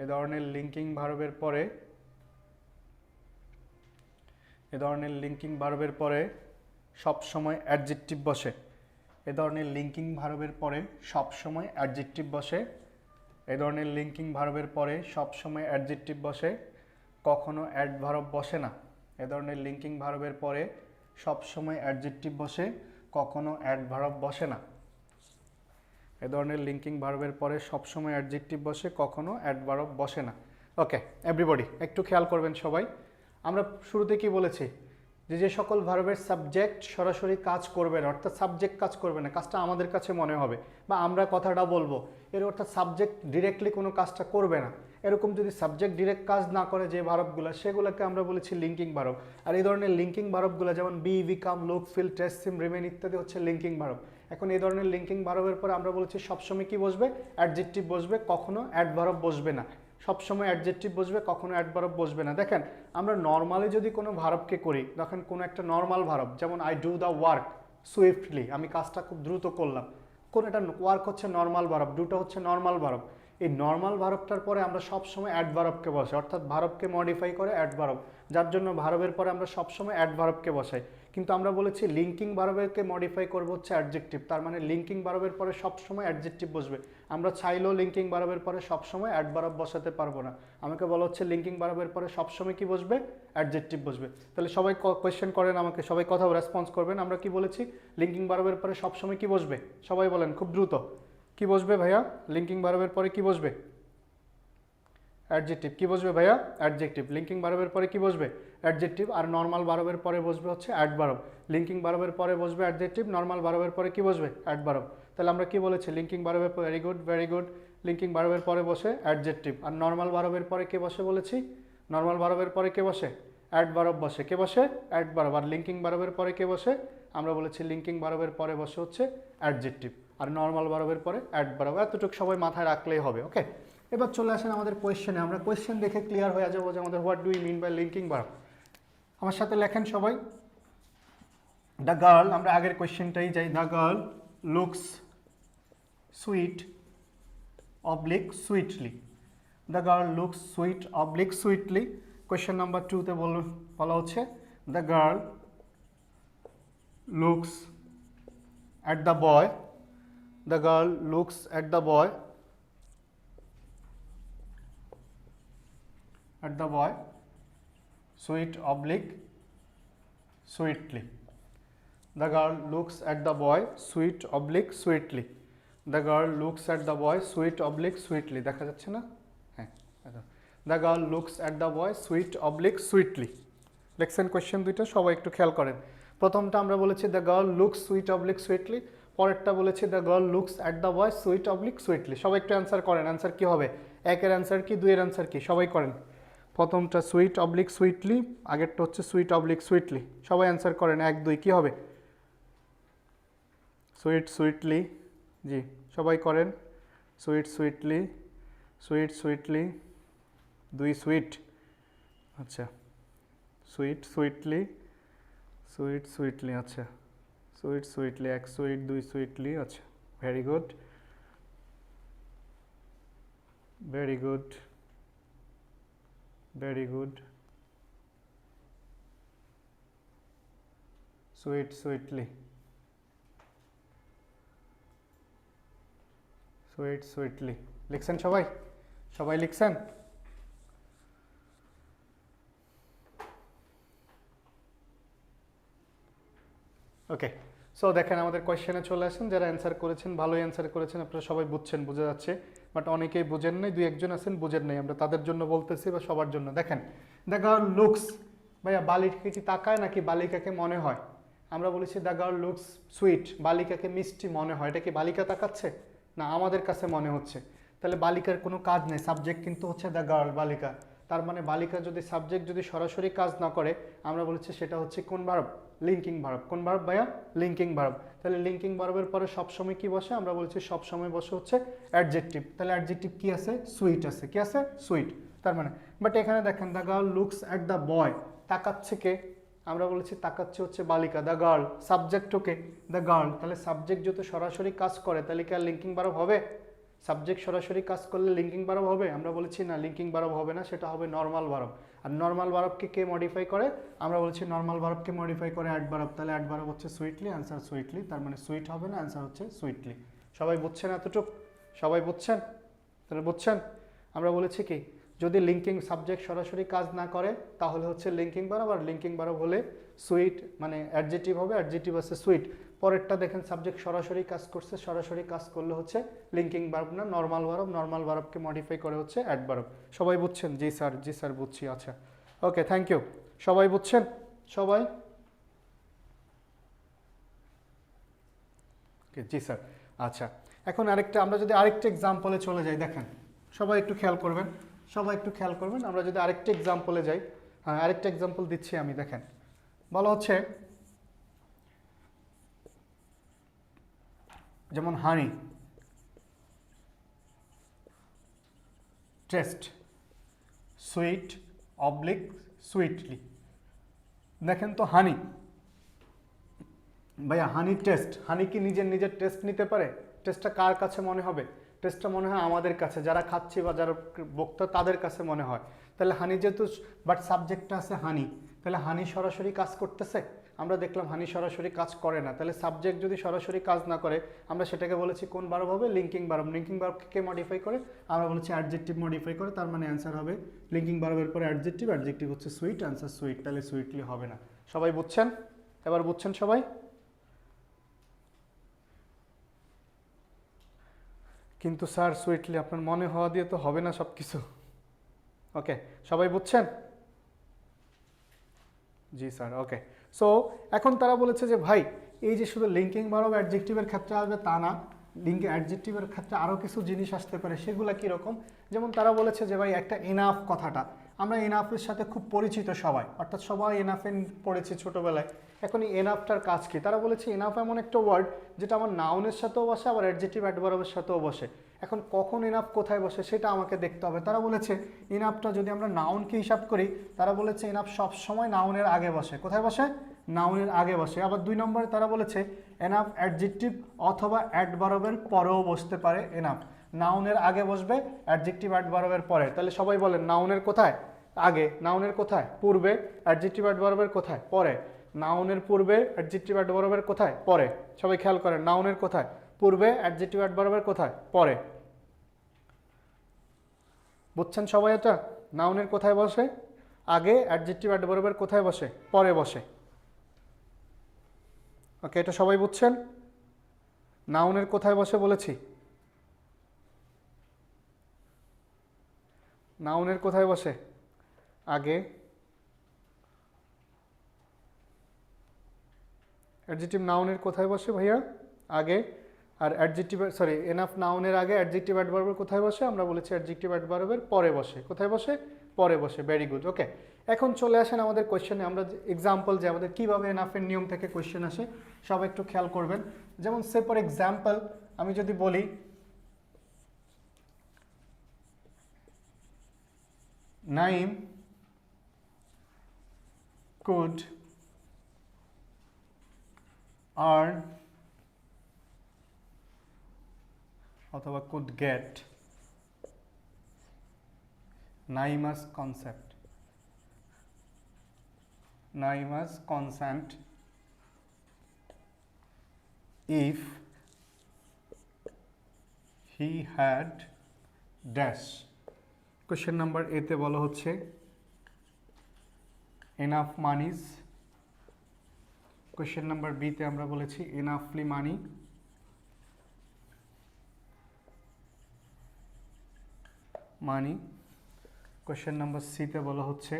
এ ধরনের লিঙ্কিং ভার্বের পরে এ ধরনের লিঙ্কিং ভার্বের পরে সব সময় অ্যাডজেক্টিভ বসে। এ ধরনের লিঙ্কিং ভার্বের পরে সব সময় অ্যাডজেক্টিভ বসে। এ ধরনের লিঙ্কিং ভার্বের পরে সব সময় অ্যাডজেক্টিভ বসে, কখনো অ্যাডভার্ব বসে না। এ ধরনের লিঙ্কিং ভার্বের পরে সব সময় অ্যাডজেক্টিভ বসে, কখনো অ্যাডভার্ব বসে না। এ ধরনের লিঙ্কিং ভার্বের পরে সব সময় অ্যাডজেক্টিভ বসে, কখনো অ্যাডভার্ব বসে না। ওকে এভরিবডি একটু খেয়াল করবেন সবাই। আমরা শুরুতে কি বলেছি যে যে সকল ভার্বের সাবজেক্ট সরাসরি কাজ করবে না, অর্থাৎ সাবজেক্ট কাজ করবে না, কাজটা আমাদের কাছে মনে হবে বা আমরা কথাটা বলবো, এর অর্থাৎ সাবজেক্ট ডিরেক্টলি কোনো কাজটা করবে না। এরকম যদি সাবজেক্ট ডিরেক্ট কাজ না করে যে ভার্বগুলো, সেগুলোকে আমরা বলেছি লিঙ্কিং ভার্ব। আর এই ধরনের লিঙ্কিং ভার্বগুলো যেমন be, become, look, feel, taste, seem, remain ইত্যাদি হচ্ছে লিঙ্কিং ভার্ব। এখন এই ধরনের লিঙ্কিং ভার্বের পরে আমরা বলেছি সবসময় কি বসবে? অ্যাডজেক্টিভ বসবে, কখনো অ্যাডভার্ব বসবে না। সবসময় অ্যাডজেক্টিভ বসবে, কখনো অ্যাডভার্ব বসবে না। দেখেন আমরা নর্মালি যদি কোনো ভার্বকে করি, দেখেন কোনো একটা নর্মাল ভার্ব, যেমন I do the work swiftly, আমি কাজটা খুব দ্রুত করলাম, কোন এটা ওয়ার্ক হচ্ছে নর্মাল ভার্ব, ডুটা হচ্ছে নর্মাল ভার্ব। এই নর্মাল ভার্বটার পরে আমরা সবসময় অ্যাডভার্বকে বসাই, অর্থাৎ ভার্বকে মডিফাই করে অ্যাডভার্ব, যার জন্য ভার্বের পরে আমরা সবসময় অ্যাডভার্বকে বসাই। কিন্তু আমরা বলেছি লিঙ্কিং ভার্বকে মডিফাই করবো হচ্ছে অ্যাডজেক্টিভ, তার মানে লিঙ্কিং ভার্বের পরে সবসময় অ্যাডজেক্টিভ বসবে। আমরা চাইলেও লিঙ্কিং ভার্বের পরে সবসময় অ্যাডভার্ব বসাতে পারবো না। আমাকে বলা হচ্ছে লিঙ্কিং ভার্বের পরে সবসময় কি বসবে? অ্যাডজেক্টিভ বসবে। তাহলে সবাই কোয়েশ্চেন করেন আমাকে, সবাই কথা রেসপন্স করবেন। আমরা কি বলেছি? লিঙ্কিং ভার্বের পরে সবসময় কি বসবে? সবাই বলেন খুব দ্রুত, কি বসবে ভাইয়া? লিঙ্কিং ভার্বের পরে কি বসবে? অ্যাডজেক্টিভ। কি বসবে ভাইয়া? অ্যাডজেক্টিভ। লিঙ্কিং ভার্বের পরে কি বসবে? অ্যাডজেক্টিভ। আর নর্মাল ভার্বের পরে বসবে হচ্ছে অ্যাডভার্ব। লিঙ্কিং ভার্বের পরে বসবে অ্যাডজেক্টিভ, নর্মাল ভার্বের পরে কি বসবে? অ্যাডভার্ব। তাহলে আমরা কি বলেছি? লিঙ্কিং ভার্বের পরে very good, very good. Linking ভার্বের পরে বসে অ্যাডজেক্টিভ। আর নর্মাল ভার্বের পরে কে বসে বলেছি? নর্মাল ভার্বের পরে কে বসে? অ্যাডভার্ব বসে। কে বসে? অ্যাডভার্ব। আর লিঙ্কিং ভার্বের পরে কে বসে? আমরা বলেছি লিঙ্কিং ভার্বের পরে বসে হচ্ছে অ্যাডজেক্টিভ, আর নর্মাল ভার্বের পরে অ্যাডভার্ব। এতটুকু সবাই মাথায় রাখলেই হবে। ওকে, এবার চলে আসেন আমাদের কোয়েশ্চেনে। আমরা কোয়েশ্চেন দেখে ক্লিয়ার হয়ে যাবো যে আমাদের what do you mean by linking verb. আমার সাথে লেখেন সবাই। দ্য গার্ল, আমরা আগের কোয়েশ্চেনটাই যাই। The girl looks sweet oblique sweetly. The girl looks sweet oblique sweetly. Question number 2-তে বলা হচ্ছে the girl looks at the boy. The girl looks at the boy at the boy sweet oblique sweetly. The girl looks at the boy sweet oblique sweetly. The girl looks at the boy sweet oblique sweetly. দেখা যাচ্ছে না? হ্যাঁ। The girl looks at the boy sweet oblique sweetly. লেখছেন question দুইটা, সবাই একটু খেয়াল করেন। প্রথমটা আমরা বলেছি the girl looks sweet oblique sweetly, পরেরটা বলেছি the girl looks at the boy sweet oblique sweetly. সবাই একটু অ্যান্সার করেন। অ্যান্সার কি হবে? একের অ্যান্সার কি? দুইয়ের অ্যান্সার কি? সবাই করেন। প্রথমটা সুইট অবলিক সুইটলি, আগেরটা হচ্ছে সুইট অবলিক সুইটলি। সবাই অ্যান্সার করেন। 1 2 কি হবে? Sweet sweetly. জি সবাই করেন। Sweet sweetly, sweet sweetly, 2 sweet. আচ্ছা, সুইট সুইটলি, সুইট সুইটলি। আচ্ছা, সুইট সুইটলি, 1 সুইট, 2 সুইটলি। আচ্ছা, very good, very good, very good. Sweet sweetly, sweet sweetly। লিখছেন সবাই? সবাই লিখছেন? ওকে, সো দেখেন আমাদের কোয়েশ্চেনে চলে আসেন। যারা অ্যান্সার করেছেন ভালোই অ্যান্সার করেছেন, আপনারা সবাই বুঝছেন, বোঝা যাচ্ছে। বাট অনেকেই বুঝেন নাই, 2-1 জন আছেন বুঝেন নাই। আমরা তাদের জন্য বলতেছি বা সবার জন্য। দেখেন দ্য গার্ল লুকস, ভাইয়া বালিকাকে কি তাকায় নাকি বালিকাকে মনে হয়? আমরা বলেছি দ্য গার্ল লুকস সুইট, বালিকাকে মিষ্টি মনে হয়। এটা কি বালিকা তাকাচ্ছে? না, আমাদের কাছে মনে হচ্ছে। তাহলে বালিকার কোনো কাজ নেই, সাবজেক্ট কিন্তু হচ্ছে দ্য গার্ল, বালিকা। তার মানে বালিকা যদি সাবজেক্ট যদি সরাসরি কাজ না করে, আমরা বলেছি সেটা হচ্ছে কোন ভার্ব? Linking verb. কোন ভার্ব ভাইয়া? Linking verb. তাহলে লিঙ্কিং ভার্বের পরে সবসময় কি বসে? আমরা বলছি সবসময় বসে হচ্ছে অ্যাডজেক্টিভ। তাহলে অ্যাডজেক্টিভ কি আছে? সুইট আছে। কি আছে? সুইট। তার মানে বাট এখানে দেখেন the girl looks at the বয়, তাকাচ্ছে কে? আমরা বলেছি তাকাচ্ছে হচ্ছে বালিকা, the girl. Subject okay, the girl. তাহলে সাবজেক্ট যত সরাসরি কাজ করে তাহলে কি আর লিঙ্কিং ভার্ব হবে? সাবজেক্ট সরাসরি কাজ করলে লিঙ্কিং ভার্ব হবে? আমরা বলেছি না, লিঙ্কিং ভার্ব হবে না, সেটা হবে নর্মাল ভার্ব। আর নর্মাল ভার্বকে কে মডিফাই করে? আমরা বলছি নর্মাল ভার্বকে মডিফাই করে অ্যাডভার্ব। তাহলে অ্যাডভার্ব হচ্ছে সুইটলি, অ্যান্সার সুইটলি। তার মানে সুইট হবে না, অ্যান্সার হচ্ছে সুইটলি। সবাই বুঝছেন এতটুক? সবাই বুঝছেন? তাহলে বুঝছেন? আমরা বলেছি কি, যদি লিঙ্কিং সাবজেক্ট সরাসরি কাজ না করে তাহলে হচ্ছে লিঙ্কিং ভার্ব, আর লিঙ্কিং ভার্ব হলে সুইট মানে অ্যাডজেক্টিভ হবে, অ্যাডজেক্টিভ আছে সুইট। পরেরটা দেখেন সাবজেক্ট সরাসরি কাজ করছে, সরাসরি কাজ করলে হচ্ছে লিঙ্কিং ভার্ব না নর্মাল ভার্ব, নর্মাল ভার্বকে মডিফাই করে হচ্ছে অ্যাডভার্ব। সবাই বুঝছেন? জি স্যার, জি স্যার বুঝছি। আচ্ছা ওকে, থ্যাংক ইউ। সবাই বুঝছেন? সবাই ওকে, জি স্যার। আচ্ছা, এখন আরেকটা, আমরা যদি আরেকটা এক্সাম্পলে চলে যাই, দেখেন সবাই একটু খেয়াল করবেন, সবাই একটু খেয়াল করবেন। আমরা যদি আরেকটা এক্সাম্পলে যাই, হ্যাঁ আরেকটা এক্সাম্পল দিচ্ছি আমি। দেখেন বলা হচ্ছে যেমন honey taste sweet oblique sweetly. দেখেন তো হানি, ভাইয়া হানি টেস্ট, হানি কি নিজের নিজের টেস্ট নিতে পারে? টেস্টটা কার কাছে মনে হবে? টেস্টটা মনে হয় আমাদের কাছে, যারা খাচ্ছি বা যারা বক্তা তাদের কাছে মনে হয়। তাহলে হানি যেহেতু, বাট সাবজেক্টটা আছে হানি, তাহলে হানি সরাসরি কাজ করতেছে? আমরা দেখলাম হানি সরাসরি কাজ করে না। তাহলে সাবজেক্ট যদি সরাসরি কাজ না করে, আমরা সেটাকে বলেছি কোন ভার্ব হবে? Linking verb. লিঙ্কিং ভার্বকে কে মডিফাই করে? আমরা বলেছি অ্যাডজেক্টিভ মডিফাই করে। তার মানে অ্যান্সার হবে লিঙ্কিং ভার্বের পরে অ্যাডজেক্টিভ, অ্যাডজেক্টিভ হচ্ছে সুইট, অ্যান্সার সুইট। তাহলে সুইটলি হবে না। সবাই বুঝছেন? এবার বুঝছেন সবাই? কিন্তু স্যার সুইটলি আপনার মনে হওয়া দিয়ে তো হবে না সব কিছু। ওকে, সবাই বুঝছেন? জি স্যার, ওকে। সো এখন তারা বলেছে যে ভাই এই যে শুধু লিঙ্কিং ভার্ব অ্যাডজেক্টিভের ক্ষেত্রে আসবে তা না, লিঙ্ক অ্যাডজেক্টিভের ক্ষেত্রে আরও কিছু জিনিস আসতে পারে। সেগুলো কীরকম? যেমন তারা বলেছে যে ভাই একটা এনাফ কথাটা, আমরা এনাফের সাথে খুব পরিচিত সবাই, অর্থাৎ সবাই এনাফে পড়েছি ছোটোবেলায়। এখন এই এনাফটার কাজ কি? তারা বলেছে এনাফ এমন একটা ওয়ার্ড যেটা আমার নাউনের সাথেও বসে, আবার অ্যাডজেক্টিভ অ্যাডভার্বের সাথেও বসে। এখন কখন এনাফ কোথায় বসে সেটা আমাকে দেখতে হবে। তারা বলেছে এনাফটা যদি আমরা নাউনকে হিসাব করি, তারা বলেছে এনাফ সবসময় নাউনের আগে বসে। কোথায় বসে? নাউনের আগে বসে। আবার 2 নম্বরে তারা বলেছে এনাফ অ্যাডজেক্টিভ অথবা অ্যাডভার্বের পরেও বসতে পারে। এনাফ নাউনের আগে বসবে, অ্যাডজেক্টিভ অ্যাডভার্বের পরে। তাহলে সবাই বলেন নাউনের কোথায়? আগে। নাউনের কোথায়? পূর্বে। অ্যাডজেক্টিভ অ্যাডভার্বের কোথায়? পরে। নাউনের পূর্বে, অ্যাডজেক্টিভ অ্যাডভার্বের কোথায়? পরে। সবাই খেয়াল করেন, নাউনের কোথায়? পূর্বে, অ্যাডজেক্টিভ অ্যাডভার্বের কোথায়? পরে। বুঝছেন সবাই এটা? নাউনের কোথায় বসে? আগে। অ্যাডজেক্টিভ অ্যাডভার্বের কোথায় বসে? পরে বসে। ওকে, এটা সবাই বুঝছেন? নাউনের কোথায় বসে বলেছি? নাউনের কোথায় বসে? আগে। অ্যাডজেক্টিভ নাউনের কোথায় বসে ভাইয়া? আগে। আর অ্যাডজেক্টিভ, সরি, এনাফ নাউনের আগে, অ্যাডজেক্টিভ অ্যাডভার্বের কোথায় বসে? আমরা বলেছি অ্যাডজেক্টিভ অ্যাডভার্বের পরে বসে। কোথায় বসে? পরে বসে। ভেরি গুড, ওকে। এখন চলে আসেন আমাদের কোয়েশ্চেনে। আমরা এক্সাম্পল যে আমাদের কীভাবে এনাফের নিয়ম থেকে কোয়েশ্চেন আসে সব একটু খেয়াল করবেন। যেমন সে ফর এক্সাম্পল আমি যদি বলি নাইম কুড earn অথবা could get Naima's concept, Naima's consent if he had dash. Question number A তে বলা হচ্ছে enough monies, question number B তে আমরা বলেছি enoughly money, money. Question number C তে বলা হচ্ছে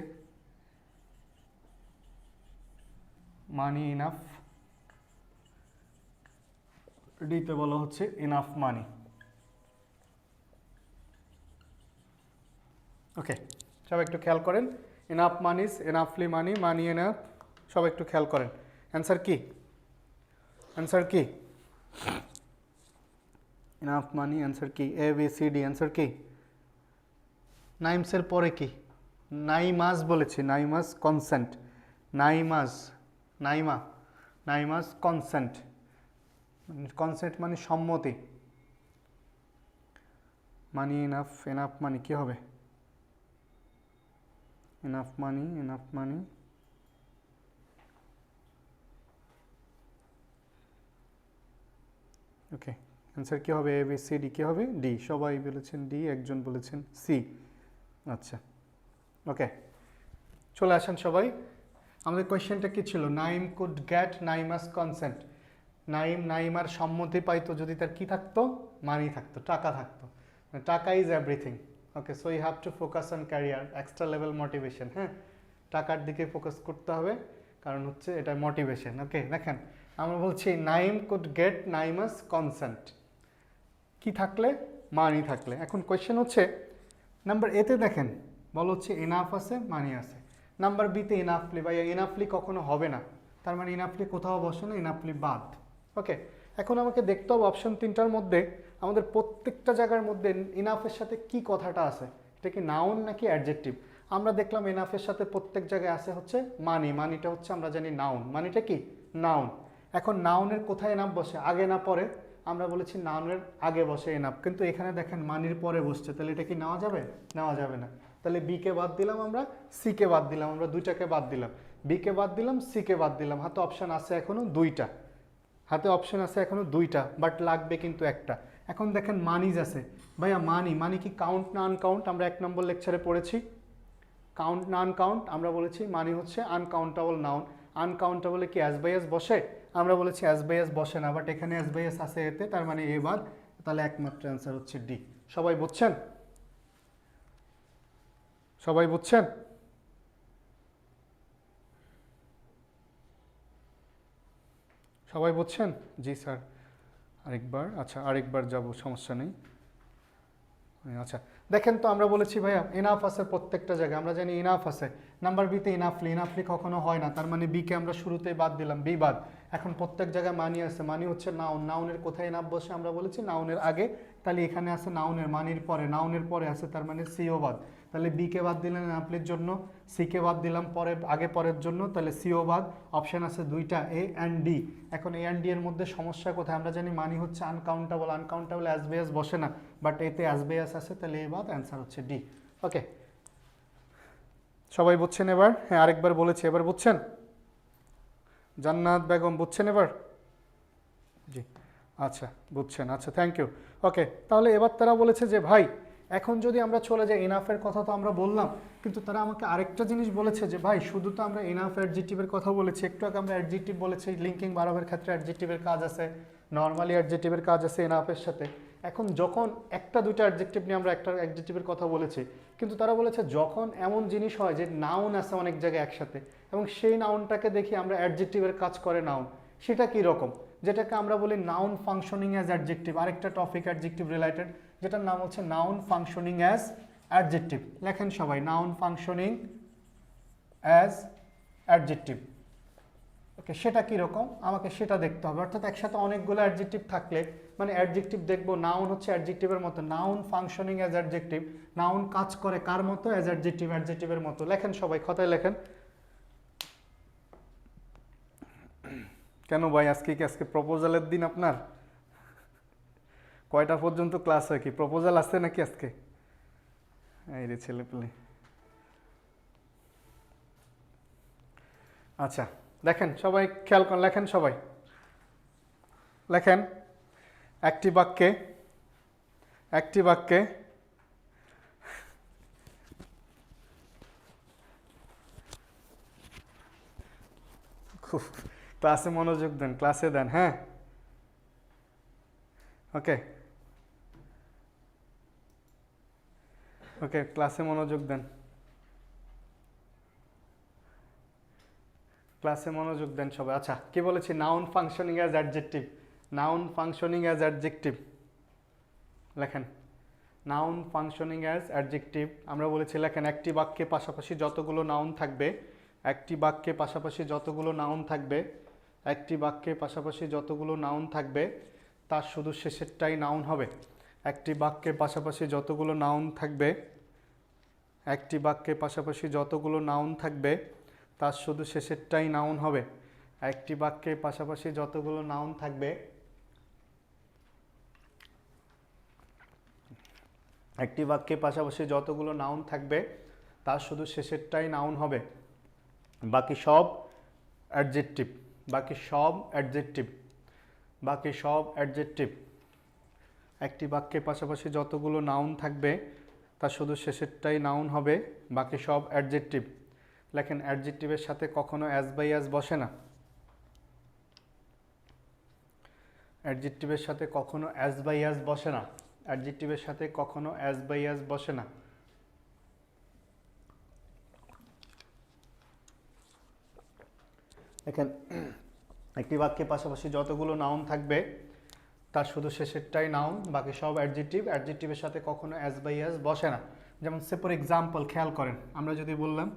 মানি ইনাফ, ডি তে বলা হচ্ছে ইনাফ মানি। ওকে, সব একটু খেয়াল করেন। ইনাফ মানিস, এনাফলি মানি, মানি এনাফ, সব একটু খেয়াল করেন। অ্যান্সার কি? অ্যান্সার কি? ইনাফ মানি, অ্যান্সার কি? A B C D. Answer কি? নাইমসের পরে কি? নাইমাস বলেছি, নাইমাস কনসেন্ট। নাইমাজ, নাইমা, নাইমাজ কনসেন্ট, কনসেন্ট মানে সম্মতি, মানি এনাফ, এনাফ মানে কি হবে, এনাফ মানি, এনাফ মানি ওকে, অ্যান্সার কী হবে, এ বি সি ডি, কী হবে ডি, সবাই বলেছেন ডি, একজন বলেছেন সি। আচ্ছা ওকে, চলে আসেন সবাই। আমাদের কোয়েশ্চেনটা কী ছিল, Naim could get Naima's consent, Naim নাইমার সম্মতি পাইতো যদি তার কি থাকতো, মানি থাকতো, টাকা থাকতো, টাকা is everything. Okay, so you have to focus on career, extra level motivation. হ্যাঁ, টাকার দিকে ফোকাস করতে হবে, কারণ হচ্ছে এটা মোটিভেশন। ওকে দেখেন, আমরা বলছি Naim could get Naima's consent, কি থাকলে, মানি থাকলে। এখন কোয়েশ্চেন হচ্ছে নাম্বার এতে দেখেন বলা হচ্ছে এনাফ আছে, মানি আছে। নাম্বার বিতে ইনাফলি, বা ইনাফলি কখনো হবে না, তার মানে ইনাফলি কোথাও বসে না, ইনাফলি বাদ। ওকে, এখন আমাকে দেখতে হবে অপশন তিনটার মধ্যে আমাদের প্রত্যেকটা জায়গার মধ্যে ইনাফের সাথে কি কথাটা আছে, এটা কি নাউন নাকি অ্যাডজেক্টিভ। আমরা দেখলাম ইনাফের সাথে প্রত্যেক জায়গায় আছে হচ্ছে মানি, মানিটা হচ্ছে আমরা জানি নাউন, মানিটা কি নাউন। এখন নাউনের কোথায় এনাফ বসে, আগে না পরে, আমরা বলেছি নাউনের আগে বসে এনাফ, কিন্তু এখানে দেখেন মানির পরে বসছে, তাহলে এটা কি নেওয়া যাবে, নেওয়া যাবে না। তাহলে বিকে বাদ দিলাম আমরা, সিকে বাদ দিলাম, আমরা দুইটাকে বাদ দিলাম, বিকে বাদ দিলাম, সিকে বাদ দিলাম, হাতে অপশান আছে এখনও দুইটা, হাতে অপশন আছে এখনও দুইটা, বাট লাগবে কিন্তু একটা। এখন দেখেন মানিজ আছে, ভাইয়া মানি, মানি কি কাউন্ট না আনকাউন্ট, আমরা 1 নম্বর লেকচারে পড়েছি, কাউন্ট না আনকাউন্ট, আমরা বলেছি মানি হচ্ছে আনকাউন্টেবল নাউন। আনকাউন্টেবলে কি অ্যাজ বাই অ্যাজ বসে, আমরা বলেছি অ্যাজ বাই অ্যাজ বসে না, বাট এখানে অ্যাজ বাই অ্যাজ আছে এতে, তার মানে এ বাদ, তাহলে একমাত্র অ্যান্সার হচ্ছে ডি। সবাই বুঝছেন, সবাই বুঝছেন? সবাই বুঝছেন? জি স্যার, আরেকবার, আচ্ছা আরেকবার যাব, সমস্যা নেই। আচ্ছা দেখেন তো, আমরা বলেছি ভাইয়া ইনাফ আছে প্রত্যেকটা জায়গায়, আমরা জানি ইনাফ আছে। নাম্বার বিতে ইনাফলি, ইনাফলি কখনো হয় না, তার মানে বিকে আমরা শুরুতেই বাদ দিলাম, বি বাদ। এখন প্রত্যেক জায়গায় মানি আছে, মানি হচ্ছে নাউন, নাউনের কোথায় ইনাফ বসে, আমরা বলেছি নাউনের আগে, তাহলে এখানে আছে নাউনের, মানির পরে, নাউনের পরে আছে, তার মানে সিও বাদ। তাহলে বিকে বাদ দিলেন ইনাফলির জন্য, সিকে বাদ দিলাম পরে আগে পরের জন্য, তাহলে সিও বাদ। অপশান আছে দুইটা, এ অ্যান্ড ডি। এখন এ অ্যান্ড ডি এর মধ্যে সমস্যা কোথায়, আমরা জানি মানি হচ্ছে uncountable, uncountable as by as বসে না, বাট এতে অ্যাজ বাই অ্যাজ আছে, তাহলে এ বাদ, অ্যান্সার হচ্ছে ডি। ওকে, সবাই বুঝছেন এবার? হ্যাঁ আরেকবার বলেছি, এবার বুঝছেন? জান্নাত বেগম বুঝছেন এবার? জি আচ্ছা, বুঝছেন, আচ্ছা থ্যাংক ইউ। ওকে, তাহলে এবার তারা বলেছে যে ভাই এখন যদি আমরা চলে যাই, ইনাফের কথা তো আমরা বললাম, কিন্তু তারা আমাকে আরেকটা জিনিস বলেছে যে ভাই শুধু তো আমরা ইনাফ অ্যাডজেক্টিভের কথা বলেছি, একটু আগে আমরা অ্যাডজেক্টিভ বলেছি, লিঙ্কিং বাড়াবের ক্ষেত্রে অ্যাডজেক্টিভের কাজ আছে, নর্মালি অ্যাডজেক্টিভের কাজ আছে ইনাফের সাথে। এখন যখন একটা দুইটা অ্যাডজেক্টিভ নিয়ে আমরা একটা অ্যাডজেক্টিভের কথা বলেছি, কিন্তু তারা বলেছে যখন এমন জিনিস হয় যে নাউন আছে অনেক জায়গায় একসাথে, এবং সেই নাউনটাকে দেখি আমরা অ্যাডজেক্টিভের কাজ করে নাউন, সেটা কী রকম, যেটাকে আমরা বলি নাউন ফাংশনিং অ্যাজ অ্যাডজেক্টিভ। আরেকটা টপিক অ্যাডজেক্টিভ রিলেটেড, যেটার নাম হচ্ছে নাউন ফাংশনিং অ্যাজ অ্যাডজেক্টিভ। লেখেন সবাই, নাউন ফাংশনিং অ্যাজ অ্যাডজেক্টিভ। ওকে, সেটা কীরকম আমাকে সেটা দেখতে হবে, অর্থাৎ একসাথে অনেকগুলো অ্যাডজেক্টিভ থাকলে মানে অ্যাডজেক্টিভ দেখবো, নাউন হচ্ছে অ্যাডজেক্টিভের মতো, noun functioning as adjective, noun কাজ করে কার মতো, অ্যাজ অ্যাডজেক্টিভ, অ্যাডজেক্টিভের মতো। লেখেন সবাই, খাতায় লেখেন। কেন ভাই আজকে কি আজকে প্রপোজালের দিন আপনার? কয়টা পর্যন্ত ক্লাস হয়, কি প্রপোজাল আছে নাকি আজকে? এই রে ছেলে পেলে। আচ্ছা দেখেন সবাই, খেয়াল করেন, লেখেন সবাই, লেখেন একটি বাক্যে, একটি বাক্যে খুব ক্লাসে মনোযোগ দেন, ক্লাসে দেন, হ্যাঁ ওকে ওকে, ক্লাসে মনোযোগ দেন, ক্লাসে মনোযোগ দেন সবাই। আচ্ছা কি বলেছি, noun functioning as adjective, noun functioning as adjective, লেখেন নাউন ফাংশনিং অ্যাজ অ্যাডজেক্টিভ। আমরা বলেছি লেখেন একটি বাক্যে পাশাপাশি যতগুলো নাউন থাকবে, একটি বাক্যে পাশাপাশি যতগুলো নাউন থাকবে, একটি বাক্যে পাশাপাশি যতগুলো নাউন থাকবে তার শুধু শেষেরটাই নাউন হবে। একটি বাক্যে পাশাপাশি যতগুলো নাউন থাকবে, একটি বাক্যে পাশাপাশি যতগুলো নাউন থাকবে তার শুধু শেষেরটাই নাউন হবে। একটি বাক্যে পাশাপাশি যতগুলো নাউন থাকবে, একটি বাক্যে পাশাপাশি যতগুলো নাউন থাকবে তার শুধু শেষেরটাই নাউন হবে, বাকি সব অ্যাডজেক্টিভ। বাকি সব অ্যাডজেক্টিভ। বাকি সব অ্যাডজেক্টিভ। একটি বাক্যে পাশাপাশি যতগুলো নাউন থাকবে তার শুধু শেষেরটাই নাউন হবে, বাকি সব অ্যাডজেক্টিভ। লেখেন অ্যাডজেক্টিভের সাথে কখনো অ্যাজ বাই অ্যাজ বসে না। অ্যাডজেক্টিভের সাথে কখনো অ্যাজ বাই অ্যাজ বসে না। অ্যাডজেক্টিভের সাথে কখনো অ্যাজ বাই অ্যাজ বসে না। দেখেন একটি বাক্যে পাশাপাশি যতগুলো নাউন থাকবে তার শুধু শেষেরটাই নাউন, বাকি সব অ্যাডজেক্টিভ। অ্যাডজেক্টিভের সাথে কখনো অ্যাজ বাই অ্যাজ বসে না। যেমন সে ফর এক্সাম্পল খেয়াল করেন, আমরা যদি বললাম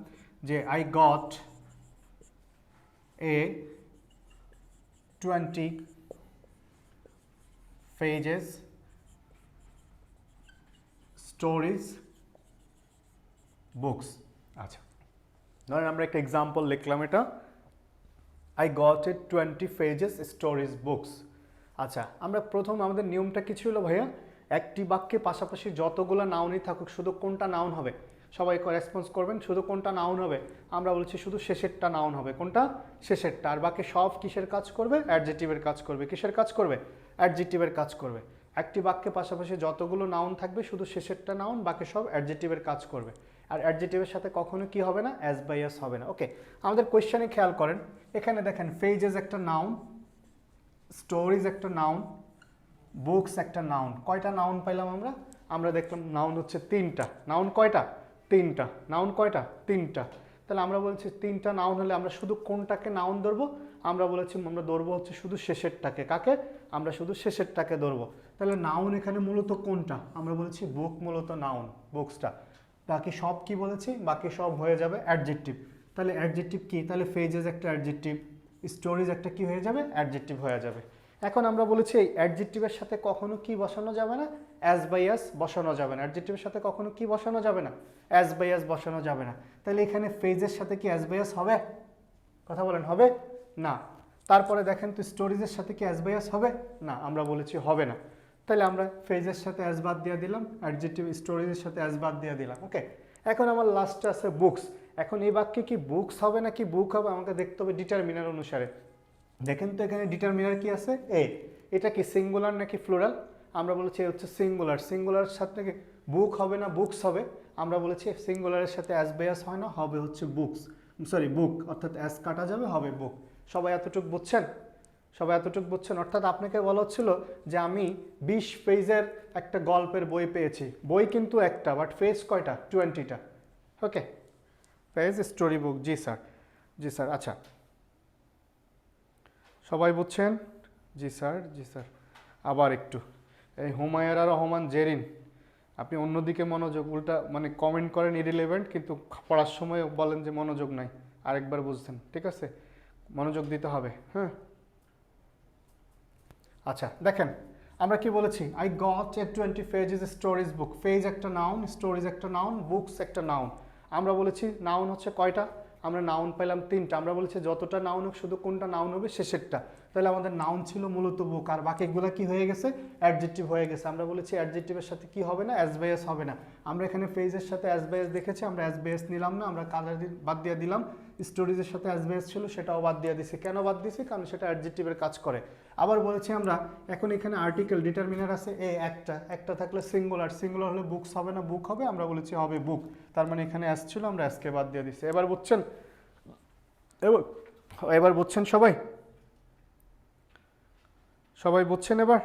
যে I got a 20 pages stories books. আচ্ছা, ধরেন আমরা একটা এক্সাম্পল লিখলাম, এটা I got a 20 pages stories books. আচ্ছা, আমরা প্রথম আমাদের নিয়মটা কি ছিল ভাইয়া? একটি বাক্যে পাশাপাশি যতগুলো নাউনই থাকুক শুধু কোনটা নাউন হবে? সবাই রেসপন্স করবেন, শুধু কোনটা নাউন হবে? আমরা বলছি শুধু শেষেরটা নাউন হবে। কোনটা? শেষেরটা। আর বাকি সব কিসের কাজ করবে? অ্যাডজেক্টিভের কাজ করবে। কিসের কাজ করবে? অ্যাডজেক্টিভের কাজ করবে। একটি বাক্যে পাশাপাশি যতগুলো নাউন থাকবে শুধু শেষেরটা নাউন, বাকি সব অ্যাডজেক্টিভের কাজ করবে। আর অ্যাডজেক্টিভের সাথে কখনো কি হবে না? অ্যাজ বাই অ্যাজ হবে না। ওকে, আমাদের কোয়েশ্চেনে খেয়াল করেন, এখানে দেখেন পেজেস একটা নাউন, স্টোরিজ একটা নাউন, বুকস একটা নাউন। কয়টা নাউন পাইলাম আমরা? আমরা দেখলাম নাউন হচ্ছে তিনটা। নাউন কয়টা? তিনটা। নাউন কয়টা? তিনটা। তাহলে আমরা বলছি তিনটা নাউন হলে আমরা শুধু কোনটাকে নাউন ধরবো? আমরা বলেছি আমরা ধরবো হচ্ছে শুধু শেষেরটাকে। কাকে? আমরা শুধু শেষেরটাকে ধরবো। তাহলে নাউন এখানে মূলত কোনটা? আমরা বলেছি বুক মূলত নাউন, বুকসটা। বাকি সব কি বলেছি? বাকি সব হয়ে যাবে অ্যাডজেক্টিভ। তাহলে অ্যাডজেক্টিভ কি? তাহলে পেজেস একটা অ্যাডজেক্টিভ, স্টোরিজ একটা কি হয়ে যাবে? অ্যাডজেক্টিভ হয়ে যাবে। এখন আমরা বলেছি এই অ্যাডজেক্টিভের সাথে কখনো কি বসানো যাবে না? অ্যাজ বাই অ্যাজ বসানো যাবে না। অ্যাডজেক্টিভের সাথে কখনো কি বসানো যাবে না? অ্যাজ বাই অ্যাজ বসানো যাবে না। তাহলে এখানে ফ্রেজের সাথে কি অ্যাজ বাই অ্যাজ হবে? কথা বলেন, হবে না। তারপরে দেখেন তো স্টোরিজের সাথে কি অ্যাজ বাই অ্যাজ হবে? না, আমরা বলেছি হবে না। তাহলে আমরা ফ্রেজের সাথে অ্যাজ বাদ দিয়ে দিলাম, অ্যাডজেক্টিভ স্টোরিজের সাথে অ্যাজ বাদ দিয়ে দিলাম। ওকে, এখন আমার লাস্টে আছে বুকস। এখন এই বাক্যে কি বুকস হবে নাকি বুক হবে আমাকে দেখতে হবে ডিটারমিনার অনুসারে। দেখেন তো এখানে ডিটারমিনার কি আছে? এ। এটা কি সিঙ্গুলার নাকি প্লুরাল? আমরা বলেছি হচ্ছে সিঙ্গুলার। সিঙ্গুলার সাথে কি বুক হবে না বুকস হবে? আমরা বলেছি সিঙ্গুলারের সাথে অ্যাজ বাই অ্যাজ হয় না, হবে হচ্ছে বুকস, সরি বুক, অর্থাৎ অ্যাজ কাটা যাবে, হবে বুক। সবাই এতটুকু বুঝছেন? সবাই এতটুকু বুঝছেন? অর্থাৎ আপনাকে বলা হচ্ছিল যে আমি 20 পেজের একটা গল্পের বই পেয়েছি। বই কিন্তু একটা, বাট পেজ কয়টা? 20টা। ওকে, পেজ স্টোরি বুক। জি স্যার, জি স্যার। আচ্ছা, সবাই বুঝছেন? জি স্যার, জি স্যার। আবার একটু এই হুমায়ুন আর রহমান জেরিন, আপনি অন্যদিকে মনোযোগ, উল্টা মানে কমেন্ট করেন ইরিলেভেন্ট, কিন্তু পড়ার সময় বলেন যে মনোযোগ নাই। আরেকবার বুঝছেন? ঠিক আছে, মনোযোগ দিতে হবে। হ্যাঁ, আচ্ছা দেখেন আমরা কি বলেছি? I got a 20 pages stories book. Page একটা নাউন, স্টোরিজ একটা নাউন, বুকস একটা নাউন। আমরা বলেছি নাউন হচ্ছে কয়টা? আমরা নাউন পেলাম তিনটা। আমরা বলেছি যতটা নাউন হোক শুধু কোনটা নাউন হবে? শেষেরটা। তাহলে আমাদের নাউন ছিল মূলত বুক, আর বাকিগুলো কি হয়ে গেছে? অ্যাডজেক্টিভ হয়ে গেছে। আমরা বলেছি অ্যাডজেক্টিভের সাথে কি হবে না? অ্যাজ বাই অ্যাজ হবে না। আমরা এখানে পেজের সাথে অ্যাজ বাই অ্যাজ দেখেছি, আমরা অ্যাজ বাই অ্যাজ নিলাম না, আমরা কালার বাদ দিয়ে দিলাম। স্টোরিজের সাথে অ্যাজ বাই অ্যাজ ছিল, সেটাও বাদ দিয়ে দিছি। কেন বাদ দিছি? কারণ সেটা অ্যাডজেক্টিভের কাজ করে। আবার বলেছি আমরা এখন এখানে আর্টিকেল ডিটারমিনার আছে এ একটা, একটা থাকলে সিঙ্গুলার, সিঙ্গুলার হলে বুকস হবে না বুক হবে? আমরা বলেছি হবে বুক। তার মানে এখানে অ্যাজ ছিল, আমরা অ্যাজকে বাদ দিয়ে দিছি। এবার বুঝছেন? এবার বুঝছেন সবাই? সবাই বুঝছেন এবার?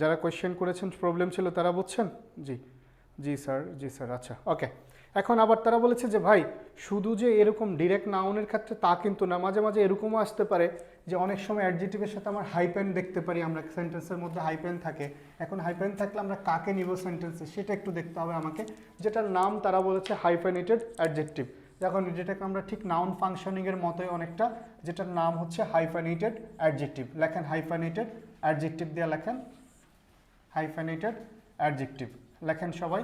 যারা কোয়েশ্চেন করেছেন প্রবলেম ছিল তারা বুঝছেন? জি, জি স্যার, জি স্যার। আচ্ছা ওকে, এখন আবার তারা বলেছে যে ভাই শুধু যে এরকম ডিরেক্ট নাউনের ক্ষেত্রে তা কিন্তু না, মাঝে মাঝে এরকমও আসতে পারে যে অনেক সময় অ্যাডজেক্টিভের সাথে আমার হাইপেন দেখতে পারি আমরা, সেন্টেন্সের মধ্যে হাইপেন থাকে। এখন হাইপেন থাকলে আমরা কাকে নিব সেন্টেন্সে সেটা একটু দেখতে হবে আমাকে। যেটার নাম তারা বলেছে হাইফেনেটেড অ্যাডজেক্টিভ। এখন যেটাকে আমরা ঠিক নাউন ফাংশনিংয়ের মতোই অনেকটা, যেটার নাম হচ্ছে হাইফেনেটেড অ্যাডজেক্টিভ। লেখেন হাইফেনেটেড অ্যাডজেক্টিভ দিয়ে লেখেন, হাইফেনেটেড অ্যাডজেক্টিভ লেখেন সবাই,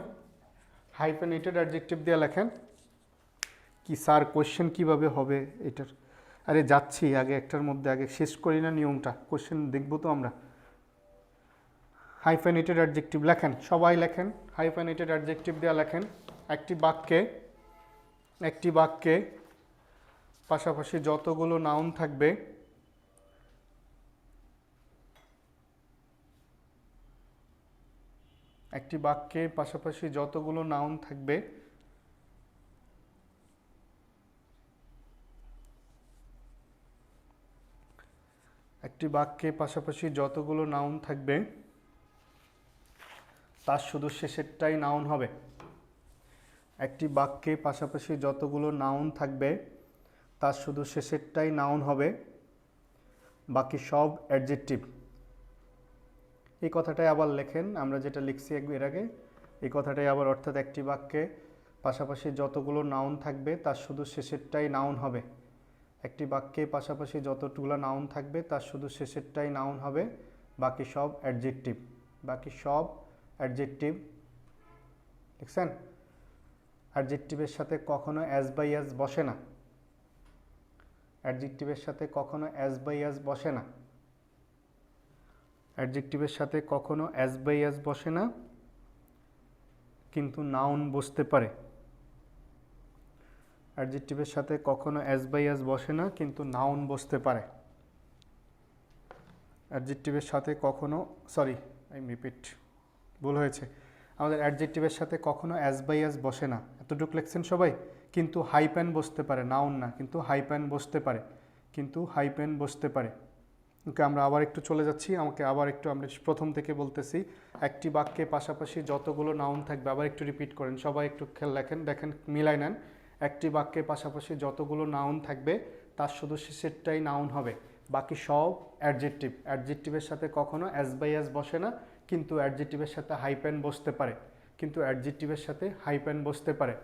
হাইফেনেটেড অ্যাডজেক্টিভ দিয়ে লেখেন। কি স্যার কোশ্চেন কিভাবে হবে এটার? আরে যাচ্ছি, আগে একটার মধ্যে আগে শেষ করি না নিয়মটা, কোশ্চেন দেখবো তো আমরা। হাইফেনেটেড অ্যাডজেক্টিভ লেখেন, সবাই লেখেন, হাইফেনেটেড অ্যাডজেক্টিভ দেওয়া লেখেন। একটি বাক্যে পাশাপাশি যতগুলো নাউন থাকবে একটি বাক্যে পাশাপাশি যতগুলো নাউন থাকবে একটি বাক্যে পাশাপাশি যতগুলো নাউন থাকবে তার শুধু শেষেরটাই নাউন হবে। একটি বাক্যে পাশাপাশি যতগুলো নাউন থাকবে তার শুধু শেষেরটাই নাউন হবে, বাকি সব অ্যাডজেক্টিভ। এই কথাটাই আবার লেখেন, আমরা যেটা লিখছি এর আগে, এই কথাটাই আবার, অর্থাৎ একটি বাক্যে পাশাপাশি যতগুলো নাউন থাকবে তার শুধু শেষেরটাই নাউন হবে। একটি বাক্যে পাশাপাশি যতগুলো নাউন থাকবে তার শুধু শেষেরটাই নাউন হবে, বাকি সব অ্যাডজেক্টিভ। বাকি সব অ্যাডজেক্টিভ। দেখছেন? অ্যাডজেক্টিভের সাথে কখনো অ্যাজ বাই অ্যাজ বসে না। অ্যাডজেক্টিভের সাথে কখনো অ্যাজ বাই অ্যাজ বসে না। অ্যাডজেক্টিভের সাথে কখনো অ্যাজ বাই অ্যাজ বসে না, কিন্তু নাউন বসতে পারে। অ্যাডজেক্টিভের সাথে কখনো অ্যাজ বাই অ্যাজ বসে না, কিন্তু নাউন বসতে পারে। অ্যাডজেক্টিভের সাথে কখনো, সরি আই রিপিট, ভুল হয়েছে, আমাদের অ্যাডজেক্টিভের সাথে কখনো অ্যাজ বাই অ্যাজ বসে না, এতটুকু লিখছেন সবাই। কিন্তু হাইপেন বসতে পারে, নাউন না, কিন্তু হাইপেন বসতে পারে, কিন্তু হাইপেন বসতে পারে। ওকে, আমরা আবার একটু চলে যাচ্ছি, আমাকে আবার একটু, আমরা প্রথম থেকে বলতেছি। একটি বাক্যে পাশাপাশি যতগুলো নাউন থাকবে, আবার একটু রিপিট করেন সবাই, একটু খেয়াল লেখেন, দেখেন মিলাই নেন। একটি বাক্যে পাশাপাশি যতগুলো নাউন থাকবে তার শুধু শেষেরটাই নাউন হবে, বাকি সব অ্যাডজেক্টিভ। অ্যাডজেক্টিভের সাথে কখনো অ্যাজ বাই অ্যাজ বসে না, কিন্তু অ্যাডজেক্টিভের সাথে হাইপেন বসতে পারে, কিন্তু অ্যাডজেক্টিভের সাথে হাইপেন বসতে পারে,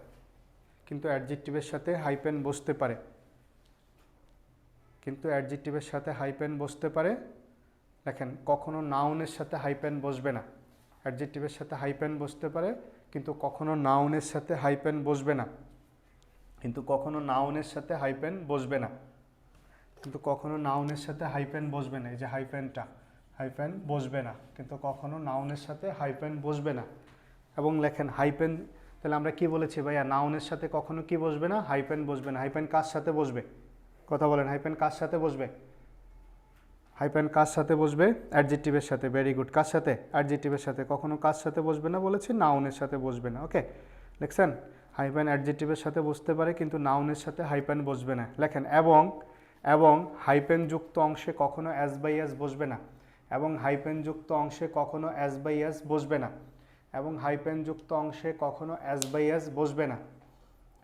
কিন্তু অ্যাডজেক্টিভের সাথে হাইপেন বসতে পারে, কিন্তু অ্যাডজেক্টিভের সাথে হাইপেন বসতে পারে। দেখেন, কখনো নাউনের সাথে হাইপেন বসবে না। অ্যাডজেক্টিভের সাথে হাইপেন বসতে পারে, কিন্তু কখনো নাউনের সাথে হাইপেন বসবে না, কিন্তু কখনো নাউনের সাথে হাইপেন বসবে না, কিন্তু কখনো নাউনের সাথে হাইপেন বসবে না। এই যে হাইপেনটা, হাইপেন বসবে না, কিন্তু কখনো নাউনের সাথে হাইপেন বসবে না। এবং লেখেন হাইপেন, তাহলে আমরা কি বলেছি ভাইয়া? নাউনের সাথে কখনো কি বসবে না? হাইপেন বসবে না। হাইপেন কার সাথে বসবে? কথা বলেন, হাইপেন কার সাথে বসবে? হাইপেন কার সাথে বসবে? অ্যাডজেক্টিভের সাথে। Very good. কার সাথে? অ্যাডজেক্টিভের সাথে। কখনো কার সাথে বসবে না বলেছি? নাউনের সাথে বসবে না। ওকে, লিখছেন? হাইপেন অ্যাডজেক্টিভের সাথে বসতে পারে, কিন্তু নাউনের সাথে হাইপেন বসবে না। লেখেন এবং হাইপেন যুক্ত অংশে কখনো অ্যাজ বাই অ্যাজ বসবে না, এবং হাইপেন যুক্ত অংশে কখনো অ্যাজ বাই অ্যাজ বসবে না, এবং হাইপেন যুক্ত অংশে কখনো অ্যাজ বাই অ্যাজ বসবে না,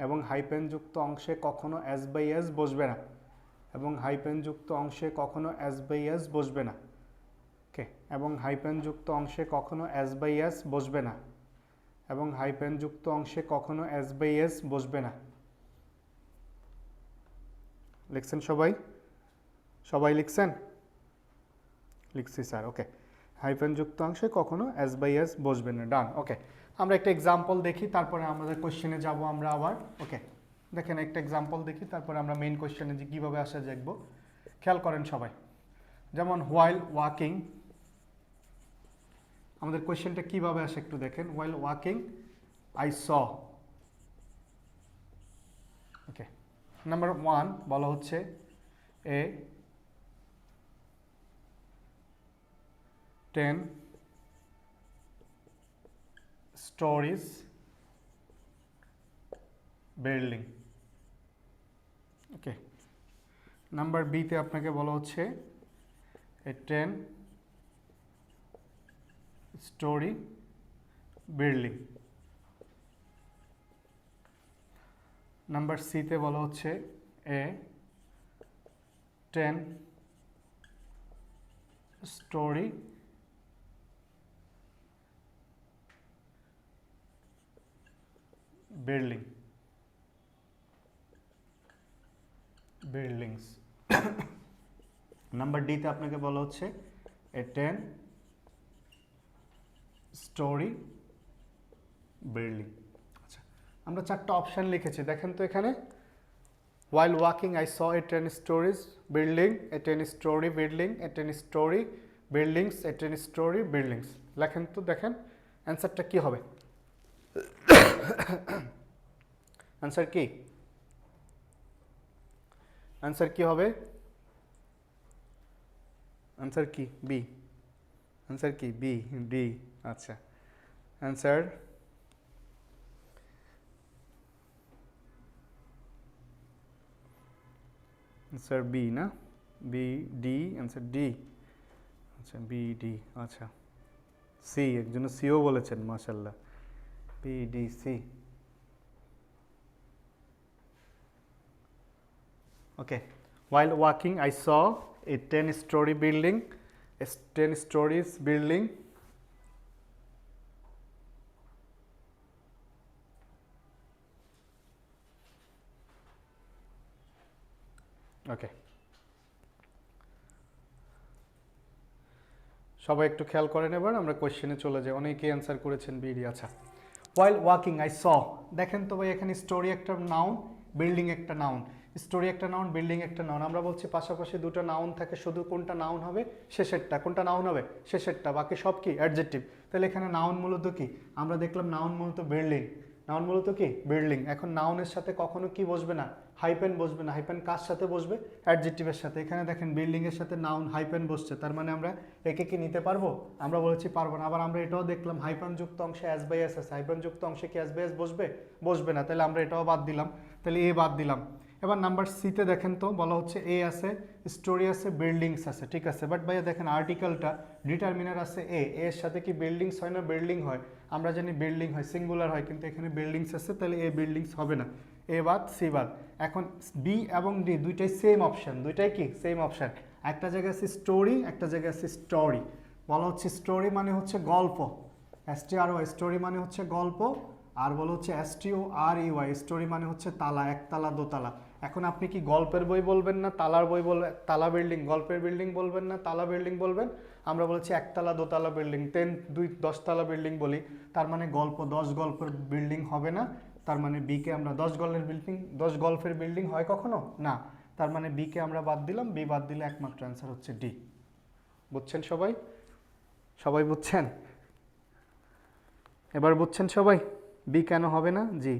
এবং হাইপেন যুক্ত অংশে কখনো অ্যাজ বাই অ্যাজ বসবে না, এবং হাইপেন যুক্ত অংশে কখনো অ্যাজ বাই অ্যাজ বসবে না। ওকে, এবং হাইপেন যুক্ত অংশে কখনো অ্যাজ বাই অ্যাজ বসবে না, এবং হাইপেন যুক্ত অংশে কখনো অ্যাজ বাই অ্যাজ বসবে না। লিখছেন সবাই? সবাই লিখছেন? লিখছি স্যার। ওকে, হাইপেন যুক্ত অংশে কখনো অ্যাজ বাই অ্যাজ বসবে না। ডান। ওকে, আমরা একটা এক্সাম্পল দেখি, তারপরে আমাদের কোশ্চেনে যাব আমরা আবার। ওকে, দেখেন একটা এক্সাম্পল দেখি, তারপরে আমরা মেইন কোশ্চেনে যে কীভাবে আসা দেখব। খেয়াল করেন সবাই। যেমন হোয়াইল ওয়াকিং, আমাদের কোশ্চেনটা কীভাবে আসে একটু দেখেন। While walking I saw. Okay, number 1 বলা হচ্ছে এ 10 stories building। ওকে, নাম্বার বিতে আপনাকে বলা হচ্ছে এ 10 story building। নাম্বার সিতে বলা হচ্ছে এ 10 story buildings। নাম্বার ডিতে আপনাকে বলা হচ্ছে এ 10 story building। আচ্ছা, আমরা চারটা অপশান লিখেছি, দেখেন তো এখানে while walking I saw a 10 stories building, a 10 story building, a 10 story buildings, a 10 story buildings. লেখেন তো, দেখেন অ্যান্সারটা কি হবে? অ্যান্সার কি? অ্যান্সার কি হবে? অ্যান্সার কি? বি। অ্যান্সার কি? B, D. আচ্ছা, অ্যান্সার অ্যান্সার বি না? B, D, answer D. আচ্ছা, বি, ডি। আচ্ছা, সি, একজন সিও বলেছেন, মাশাল্লাহ। B, D, C. Okay, while walking I saw a 10-story building, a 10 stories building. ওকে, সবাই একটু খেয়াল করেন, এবার আমরা কোয়েশ্চেনে চলে যাই। অনেকেই অ্যান্সার করেছেন বিডি। আচ্ছা, while walking I saw, দেখেন তো ভাই এখানে স্টোরি একটা নাউন, বিল্ডিং একটা নাউন। স্টোরি একটা নাউন, বিল্ডিং একটা নাউন। আমরা বলছি পাশাপাশি দুটো নাউন থাকে, শুধু কোনটা নাউন হবে? শেষেরটা। কোনটা নাউন হবে? শেষেরটা। বাকি সব কি? অ্যাডজেক্টিভ। তাহলে এখানে নাউন মূলত কি? আমরা দেখলাম নাউন মূলত বিল্ডিং। নাউন মূলত কি? বিল্ডিং। এখন নাউনের সাথে কখনো কি বসবে না? হাইপেন বসবে না। হাইপেন কার সাথে বসবে? অ্যাডজেক্টিভের সাথে। এখানে দেখেন বিল্ডিং এর সাথে নাউন হাইপেন বসছে, তার মানে আমরা একে কি নিতে পারবো? আমরা বলেছি পারবো না। আবার আমরা এটাও দেখলাম হাইপেন যুক্ত অংশে এস বাই এস আছে। হাইপেন যুক্ত অংশে কি এস বাই এস বসবে? বসবে না। তাহলে আমরা এটাও বাদ দিলাম। তাহলে এ বাদ দিলাম। এবার নাম্বার সিতে দেখেন তো, বলা হচ্ছে এ আছে, স্টোরি আছে, বিল্ডিংস আছে, ঠিক আছে। বাট ভাইয়া দেখেন আর্টিকেলটা ডিটারমিনার আছে এ, এর সাথে কি বিল্ডিংস হয় না বিল্ডিং হয়? আমরা জানি বিল্ডিং হয়, সিঙ্গুলার হয়, কিন্তু এখানে বিল্ডিংস আছে, তাহলে এ বিল্ডিংস হবে না। এ বাদ, সি বাদ। এখন বি এবং ডি দুইটাই সেম অপশান। দুইটাই কি? Same option. একটা জায়গায় আছে স্টোরি, একটা জায়গায় আছে স্টোরি। বলা হচ্ছে স্টোরি মানে হচ্ছে গল্প, STRY, স্টোরি মানে হচ্ছে গল্প। আর বলা হচ্ছে STOREY, স্টোরি মানে হচ্ছে তালা, একতলা, দোতলা। এখন আপনি কি গল্পের বই বলবেন না তালার বই বলবেন? তালা বিল্ডিং, গল্পের বিল্ডিং বলবেন না তালা বিল্ডিং বলবেন? আমরা বলেছি একতলা, দোতলা বিল্ডিং। 10 তলা বিল্ডিং বলি, তার মানে গল্প 10 গল্পের বিল্ডিং হবে না। তার মানে বিকে আমরা 10 গল্পের বিল্ডিং, 10 গল্পের বিল্ডিং হয় কখনো না। তার মানে বিকে আমরা বাদ দিলাম। বি বাদ দিলে একমাত্র অ্যান্সার হচ্ছে ডি। বুঝছেন সবাই? সবাই বুঝছেন? এবার বুঝছেন সবাই বি কেন হবে না? জি।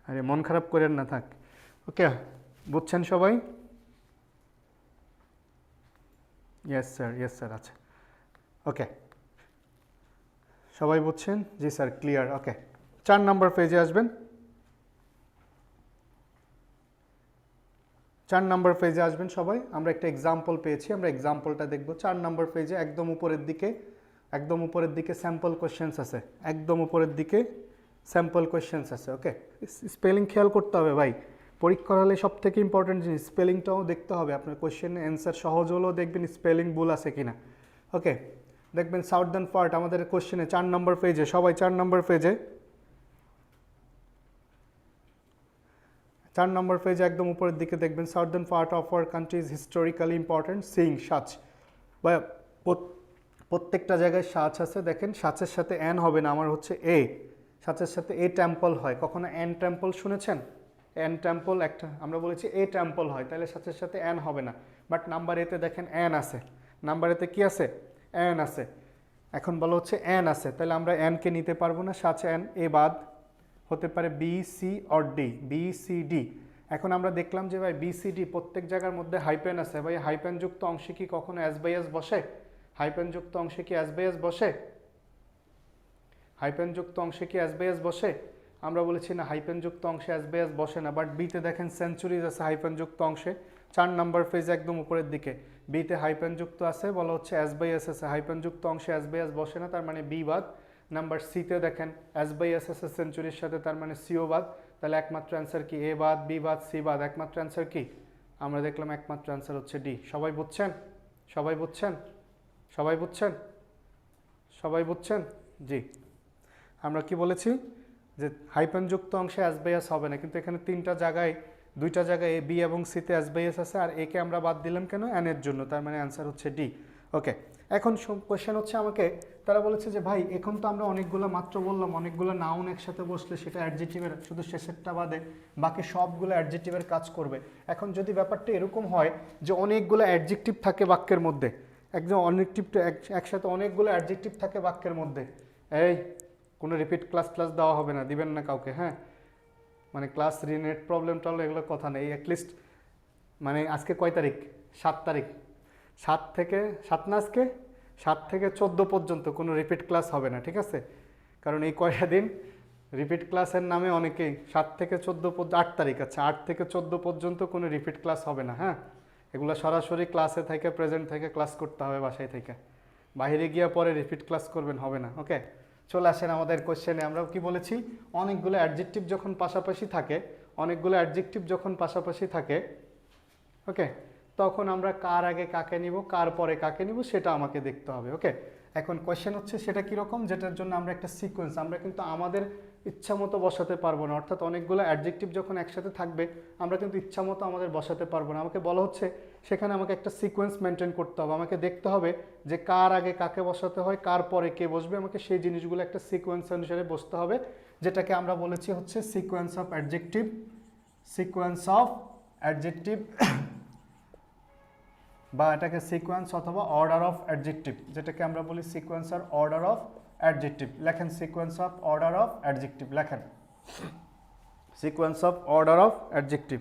আরে মন খারাপ করেন না, থাক। ওকে, বুঝছেন সবাই? Yes sir, yes sir. আচ্ছা, ওকে, সবাই বুঝছেন? জি স্যার, ক্লিয়ার। ওকে, 4 নম্বর পেজে আসবেন। 4 নম্বর পেজে আসবেন সবাই। আমরা একটা এক্সাম্পল পেয়েছি, আমরা এক্সাম্পলটা দেখব। 4 নম্বর পেজে একদম উপরের দিকে, একদম উপরের দিকে স্যাম্পল কোয়েশ্চেন্স আছে। একদম উপরের দিকে স্যাম্পল কোয়েশ্চেন্স আছে। ওকে, স্পেলিং খেয়াল করতে হবে ভাই। পরীক্ষার হলে সব থেকে ইম্পর্টেন্ট জিনিস স্পেলিংটাও দেখতে হবে। আপনার কোয়েশ্চেনের অ্যান্সার সহজ হলেও দেখবেন স্পেলিং ভুল আছে কিনা। ওকে, দেখবেন সাউদার্ন পার্ট আমাদের কোয়েশ্চেনে 4 নম্বর পেজে, সবাই 4 নম্বর পেজে, 4 নম্বর পেজে একদম উপরের দিকে দেখবেন southern part of our country is historically important, seeing such. বা প্রত্যেকটা জায়গায় সাচ আছে। দেখেন সাচের সাথে অ্যান হবে না, আমার হচ্ছে এ। সাচের সাথে এ টেম্পল হয়, কখনো অ্যান টেম্পল শুনেছেন? অ্যান টেম্পল একটা, আমরা বলেছি এ টেম্পল হয়, তাহলে সাচের সাথে অ্যান হবে না। বাট নাম্বার এতে দেখেন অ্যান আছে। নাম্বার এতে কি আছে? অ্যান আছে। এখন বলা হচ্ছে অ্যান আছে, তাহলে আমরা অ্যানকে নিতে পারবো না। সাচ অ্যান, এ বাদ। হতে পারে B, C or D. B, C, D. এখন আমরা দেখলাম যে ভাই বি, সি, ডি প্রত্যেক জায়গার মধ্যে হাইপেন আছে। ভাই হাইপেন যুক্ত অংশে কি কখনো এস বাই এস বসে? হাইপেন যুক্ত অংশে কি এস বাই এস বসে? হাইপেন যুক্ত অংশে কি এস বাই এস বসে? আমরা বলেছি না, হাইপেন যুক্ত অংশে এস বাই এস বসে না। বাট বিতে দেখেন সেঞ্চুরিজ আছে হাইপেন যুক্ত অংশে। 4 নম্বর পেজ একদম উপরের দিকে বিতে হাইপেন যুক্ত আছে, বলা হচ্ছে এস বাই এস আছে। হাইপেন যুক্ত অংশে এস বাই এস বসে না, তার মানে বি বাদ। নাম্বার সিতে দেখেন এস বাই এস আছে সেঞ্চুরির সাথে, তার মানে সিও বাদ। তাহলে একমাত্র অ্যান্সার কি? এ বাদ, বি বাদ, সি বাদ। একমাত্র অ্যান্সার কি? আমরা দেখলাম একমাত্র অ্যান্সার হচ্ছে ডি। সবাই বুঝছেন? সবাই বুঝছেন? সবাই বুঝছেন? সবাই বুঝছেন? জি। আমরা কি বলেছি যে হাইপেন যুক্ত অংশে এস বাই এস হবে না, কিন্তু এখানে 3টা জায়গায়, 2টা জায়গায় এ, বি এবং সিতে এস বাই এস আছে। আর একে আমরা বাদ দিলাম কেন? এন এর জন্য, তার মানে অ্যান্সার হচ্ছে ডি। ওকে, এখন কোয়েশ্চেন হচ্ছে আমাকে, তারা বলেছে যে ভাই এখন তো আমরা অনেকগুলো মাত্র বললাম অনেকগুলো নাউন একসাথে বসলে সেটা অ্যাডজেক্টিভের শুধু শেষেরটা বাদে বাকি সবগুলো অ্যাডজেক্টিভের কাজ করবে। এখন যদি ব্যাপারটা এরকম হয় যে অনেকগুলো অ্যাডজেক্টিভ থাকে বাক্যের মধ্যে, একদম অনেকটিভটা একসাথে অনেকগুলো অ্যাডজেক্টিভ থাকে বাক্যের মধ্যে, এই কোনো রিপিট ক্লাস দেওয়া হবে না, দিবেন না কাউকে, হ্যাঁ? মানে ক্লাস রিনেট প্রবলেম টবলেম এগুলো কথা নেই, অ্যাটলিস্ট মানে আজকে কয় তারিখ? 7 তারিখ, 7 থেকে 7 না, আজকে 7 থেকে 14 পর্যন্ত কোনো রিপিট ক্লাস হবে না, ঠিক আছে? কারণ এই কয়টা দিন রিপিট ক্লাসের নামে অনেকেই 7 থেকে 14 8 তারিখ, আচ্ছা 8 থেকে 14 পর্যন্ত কোনো রিপিট ক্লাস হবে না, হ্যাঁ? এগুলো সরাসরি ক্লাসে থেকে প্রেজেন্ট থেকে ক্লাস করতে হবে, বাসায় থেকে। বাইরে গিয়ে পরে রিপিট ক্লাস করবেন, হবে না, ওকে? চলে আসেন আমাদের কোশ্চেনে। আমরা কি বলেছি? অনেকগুলো অ্যাডজেক্টিভ যখন পাশাপাশি থাকে, অনেকগুলো অ্যাডজেক্টিভ যখন পাশাপাশি থাকে, ওকে, তখন আমরা কার আগে কাকে নিব, কার পরে কাকে নিব সেটা আমাকে দেখতে হবে, ওকে? এখন কোয়েশ্চেন হচ্ছে সেটা কীরকম, যেটার জন্য আমরা একটা সিকোয়েন্স আমরা কিন্তু আমাদের ইচ্ছা মতো বসাতে পারবো না, অর্থাৎ অনেকগুলো অ্যাডজেক্টিভ যখন একসাথে থাকবে আমরা কিন্তু ইচ্ছা মতো আমাদের বসাতে পারবো না। আমাকে বলা হচ্ছে সেখানে আমাকে একটা সিকোয়েন্স মেনটেন করতে হবে, আমাকে দেখতে হবে যে কার আগে কাকে বসাতে হয়, কার পরে কে বসবে, আমাকে সেই জিনিসগুলো একটা সিকোয়েন্স অনুসারে বসতে হবে, যেটাকে আমরা বলেছি হচ্ছে sequence of adjective, sequence of adjective বা এটাকে সিকোয়েন্স অথবা অর্ডার অফ অ্যাডজেক্টিভ, যেটাকে আমরা বলি সিকোয়েন্স আর অর্ডার অফ অ্যাডজেক্টিভ। লেখেন sequence of order of adjective, লেখেন sequence of order of adjective.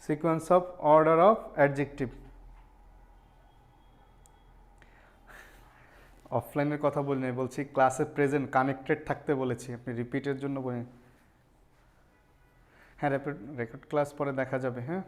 Sequence of order of adjective. অফলাইনের কথা বলি নাই, বলছি ক্লাসে প্রেজেন্ট কানেক্টেড থাকতে বলেছি, আপনি রিপিটের জন্য বলেন। হ্যাঁ, রেকর্ড ক্লাস পরে দেখা যাবে, হ্যাঁ?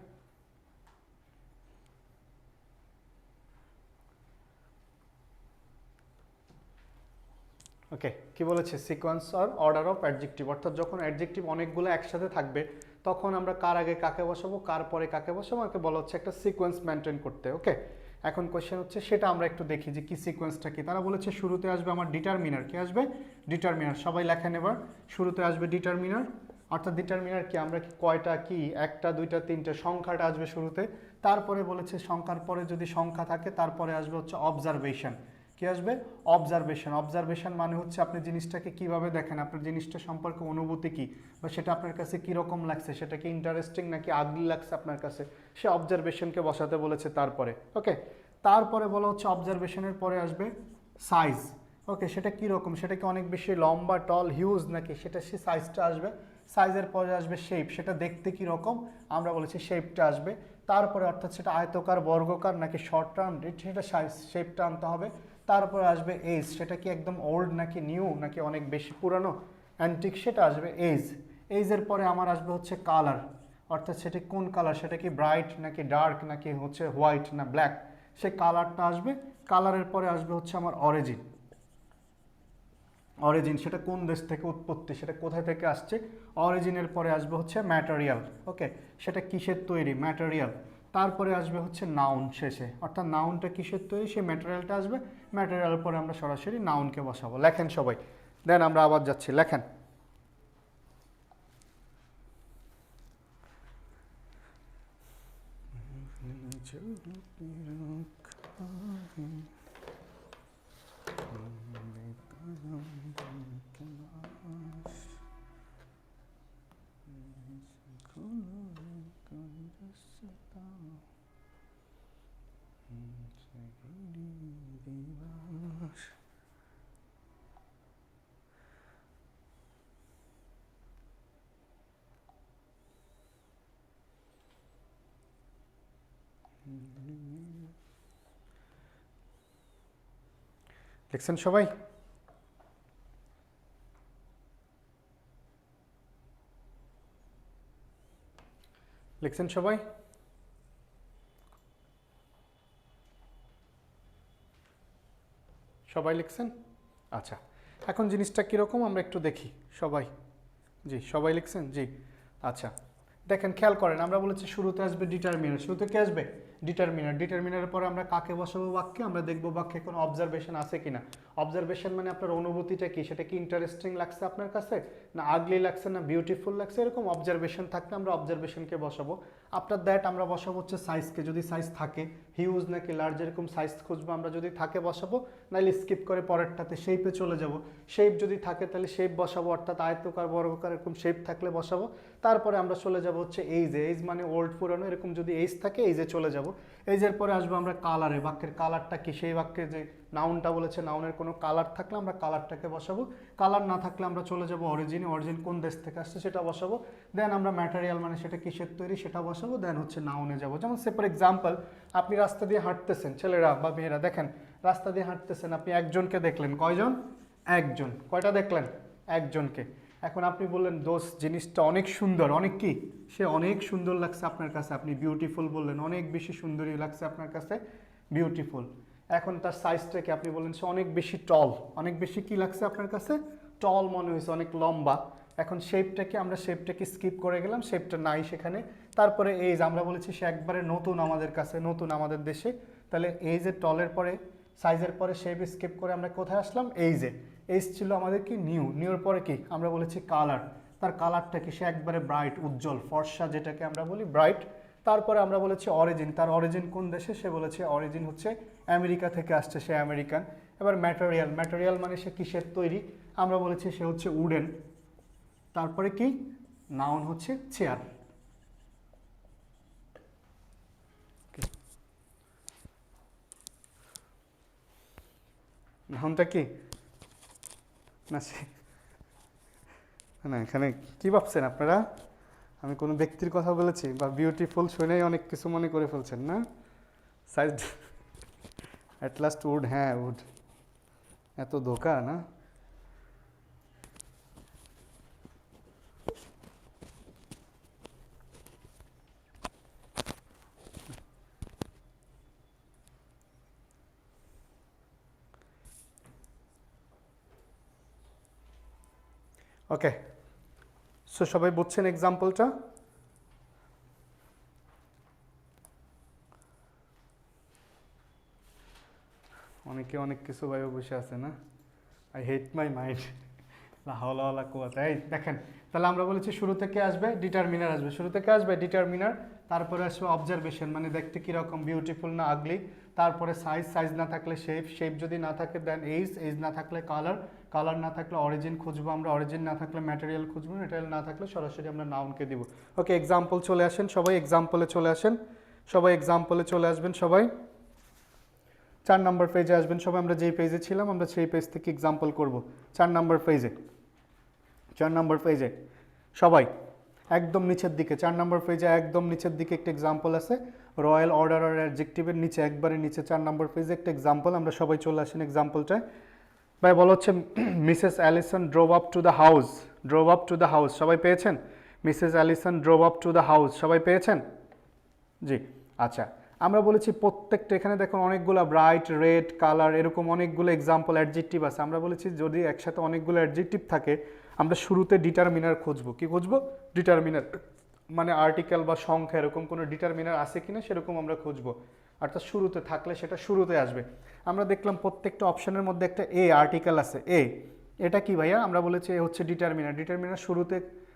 ওকে, কি বলেছে? সিকোয়েন্স আর অর্ডার অফ অ্যাডজেক্টিভ, অর্থাৎ যখন অ্যাডজেক্টিভ অনেকগুলো একসাথে থাকবে তখন আমরা কার আগে কাকে বসাবো, কার পরে কাকে বসাবো, আমাকে বলা হচ্ছে একটা সিকোয়েন্স মেনটেন করতে, ওকে? এখন কোয়েশ্চেন হচ্ছে সেটা আমরা একটু দেখি যে কি সিকোয়েন্সটা কি। তারা বলেছে শুরুতে আসবে আমার ডিটারমিনার, কি আসবে? ডিটারমিনার। সবাই লেখেন এবার, শুরুতে আসবে ডিটারমিনার, অর্থাৎ ডিটারমিনার কি, আমরা কি কয়টা, কি একটা দুইটা তিনটে সংখ্যাটা আসবে শুরুতে। তারপরে বলেছে সংখ্যার পরে যদি সংখ্যা থাকে তারপরে আসবে হচ্ছে অবজারভেশন, কি আসবে? অবজারভেশন। অবজারভেশন মানে হচ্ছে আপনি জিনিসটাকে কিভাবে দেখেন, আপনার জিনিসটা সম্পর্কে অনুভূতি কি, বা সেটা আপনার কাছে কীরকম লাগছে, সেটা কি ইন্টারেস্টিং নাকি আগলি লাগছে আপনার কাছে, সে অবজারভেশনকে বসাতে বলেছে তারপরে, ওকে? তারপরে বলা হচ্ছে অবজারভেশনের পরে আসবে সাইজ, ওকে? সেটা কীরকম, সেটা কি অনেক বেশি লম্বা, টল, হিউজ নাকি, সেটা সে সাইজটা আসবে। সাইজের পরে আসবে শেপ, সেটা দেখতে কীরকম, আমরা বলেছি শেপটা আসবে। তারপরে অর্থাৎ সেটা আয়তকার, বর্গকার নাকি শর্ট টার্ম, সেটা সাইজ শেপটা আনতে হবে। তারপরে আসবে এজ, সেটা কি একদম ওল্ড নাকি নিউ নাকি অনেক বেশি পুরানো, অ্যান্টিক, সেটা আসবে এজ। এজের পরে আমার আসবে হচ্ছে কালার, অর্থাৎ সেটা কোন কালার, সেটা কি ব্রাইট নাকি ডার্ক নাকি হচ্ছে হোয়াইট না ব্ল্যাক, সে কালারটা আসবে। কালারের পরে আসবে হচ্ছে আমার অরিজিন, অরিজিন সেটা কোন দেশ থেকে উৎপত্তি, সেটা কোথায় থেকে আসছে। অরিজিনের পরে আসবে হচ্ছে ম্যাটেরিয়াল, ওকে? সেটা কিসের তৈরি, ম্যাটেরিয়াল। তারপরে আসবে হচ্ছে নাউন শেষে, অর্থাৎ নাউনটা কিসের তৈরি, সেই ম্যাটেরিয়ালটা আসবে। ম্যাটেরিয়ালের পরে আমরা সরাসরি নাউনকে বসাবো। লেখেন সবাই, দেন আমরা আবার যাচ্ছি, লেখেন। লিখছেন সবাই? লিখছেন সবাই? সবাই লিখছেন? আচ্ছা, এখন জিনিসটা কীরকম আমরা একটু দেখি। সবাই, জি সবাই লিখছেন? জি আচ্ছা, দেখেন খেয়াল করেন, আমরা বলেছি শুরুতে আসবে ডিটারমিনার। শুরুতে কে আসবে? ডিটারমিনার। ডিটারমিনারের পরে আমরা কাকে বসাবো বাক্যে, আমরা দেখবো বাক্যে কোনো অবজারভেশন আছে কিনা। অবজারভেশন মানে আপনার অনুভূতিটা কি, সেটা কি ইন্টারেস্টিং লাগছে আপনার কাছে, না আগলি লাগছে, না বিউটিফুল লাগছে, এরকম অবজারভেশন থাকলে আমরা অবজারভেশনকে বসাবো। আফটার দ্যাট আমরা বসাবো হচ্ছে সাইজকে, যদি সাইজ থাকে হিউজ নাকি লার্জ এরকম সাইজ খুঁজবো আমরা, যদি থাকে বসাবো, নাহলে স্কিপ করে পরেরটাতে শেপে চলে যাব। শেপ যদি থাকে তাহলে শেপ বসাবো, অর্থাৎ আয়তকার বর্গাকার এরকম শেপ থাকলে বসাবো। তারপরে আমরা চলে যাব হচ্ছে এইজে, এইজ মানে ওল্ড পুরানো, এরকম যদি এইজ থাকে এইজে চলে যাব। এইজের পরে আসবো আমরা কালারে, বাক্যের কালারটা কি, সেই বাক্যে যে নাউনটা বলেছে নাউনের কোনো কালার থাকলে আমরা কালারটাকে বসাবো, কালার না থাকলে আমরা চলে যাব অরিজিনে, অরিজিন কোন দেশ থেকে আসছে সেটা বসাবো। দেন আমরা ম্যাটেরিয়াল মানে সেটা কিসের তৈরি সেটা বসাবো। দেন হচ্ছে নাউনে যাব। যেমন সে ফর এক্সাম্পল আপনি রাস্তা দিয়ে হাঁটতেছেন, ছেলেরা বা মেয়েরা দেখেন রাস্তা দিয়ে হাঁটতেছেন, আপনি একজনকে দেখলেন, কয়জন? একজন। কয়টা দেখলেন? একজনকে। এখন আপনি বললেন দোস্ত জিনিসটা অনেক সুন্দর, অনেক কি, সে অনেক সুন্দর লাগছে আপনার কাছে, আপনি বিউটিফুল বললেন, অনেক বেশি সুন্দরী লাগছে আপনার কাছে, বিউটিফুল। এখন তার সাইজটাকে আপনি বললেন সে অনেক বেশি টল, অনেক বেশি কি লাগছে আপনার কাছে, টল মনে হয়েছে, অনেক লম্বা। এখন শেপটাকে আমরা শেপটাকে স্কিপ করে গেলাম, শেপটা নাই সেখানে। তারপরে এইজ আমরা বলেছি সে একবারে নতুন আমাদের কাছে, নতুন আমাদের দেশে, তাহলে এইজের টলের পরে সাইজের পরে শেপ স্কিপ করে আমরা কোথায় আসলাম? এইজে। এইজ ছিল আমাদের কি নিউ, নিউর পরে কি আমরা বলেছি কালার, তার কালারটা কি, সে একবারে ব্রাইট, উজ্জ্বল, ফর্সা যেটাকে আমরা বলি ব্রাইট। তারপরে আমরা বলেছি অরিজিন, তার অরিজিন কোন দেশে, সে বলেছে অরিজিন হচ্ছে আমেরিকা থেকে আসছে, সে আমেরিকান। এবার ম্যাটেরিয়াল, ম্যাটেরিয়াল মানে সে কিসের তৈরি, আমরা বলেছি সে হচ্ছে উডেন। তারপরে কি নাউন হচ্ছে চেয়ার। নাউনটা কি না, না এখানে কি ভাবছেন আপনারা, আমি কোনো ব্যক্তির কথা বলেছি? বা বিউটিফুল শুনেই অনেক কিছু মনে করে ফেলছেন না? সাইজ অ্যাট লাস্ট উড, হ্যাঁ উড, এত ধোকা না। ওকে, সো সবাই বুঝছেন এক্সাম্পলটা? অনেকে অনেক কিছু ভাবে বসে আছে না, আই হেট মাই মাইন্ড, লাহাওলা কুয়াতা। এই দেখেন, তাহলে আমরা বলেছি শুরু থেকে আসবে ডিটারমিনার, আসবে শুরু থেকে আসবে ডিটারমিনার, তারপরে আসবে অবজারভেশন মানে দেখতে কীরকম, বিউটিফুল না আগলি, তারপরে সাইজ, সাইজ না থাকলে শেপ, শেপ যদি না থাকে দেন এইজ, এইজ না থাকলে কালার, কালার না থাকলে অরিজিন খুঁজবো আমরা, অরিজিন না থাকলে ম্যাটেরিয়াল খুঁজবো, ম্যাটেরিয়াল না থাকলে সরাসরি আমরা নাউনকে দিব। ওকে, এক্সাম্পল চলে আসেন সবাই, এক্সাম্পলে চলে আসেন সবাই, এক্সাম্পলে চলে আসবেন সবাই। 4 নম্বর পেজে আসবেন সবাই, আমরা যেই পেজে ছিলাম আমরা সেই পেজ থেকে এক্সাম্পল করব। 4 নম্বর পেজে, 4 নম্বর পেজে সবাই একদম নিচের দিকে, 4 নম্বর পেজে একদম নিচের দিকে একটা এক্সাম্পল আছে, রয়্যাল অর্ডার আর অ্যাডজেক্টিভের নিচে, একবারে নিচে 4 নম্বর পেজে একটা এক্সাম্পল, আমরা সবাই চলে আসেন এক্সাম্পলটায়। ভাই বলা হচ্ছে Mrs Allison drove up to the house, drove up to the house, সবাই পেয়েছেন? Mrs Allison drove up to the house, সবাই পেয়েছেন? জি, আচ্ছা। আমরা বলেছি প্রত্যেকটা, এখানে দেখুন অনেকগুলো ব্রাইট, রেড, কালার, এরকম অনেকগুলো এক্সাম্পল অ্যাডজেক্টিভ আছে। আমরা বলেছি যদি একসাথে অনেকগুলো অ্যাডজেক্টিভ থাকে আমরা শুরুতে ডিটারমিনার খুঁজবো। কি খুঁজবো? ডিটারমিনার মানে আর্টিকেল বা সংখ্যা, এরকম কোনো ডিটারমিনার আছে কিনা সেরকম আমরা খুঁজবো, অর্থাৎ শুরুতে থাকলে সেটা শুরুতে আসবে। আমরা দেখলাম প্রত্যেকটা অপশনের মধ্যে একটা এ আর্টিকেল আছে, এ, এটা কি ভাইয়া? আমরা বলেছি এ হচ্ছে ডিটারমিনার, ডিটারমিনার শুরুতে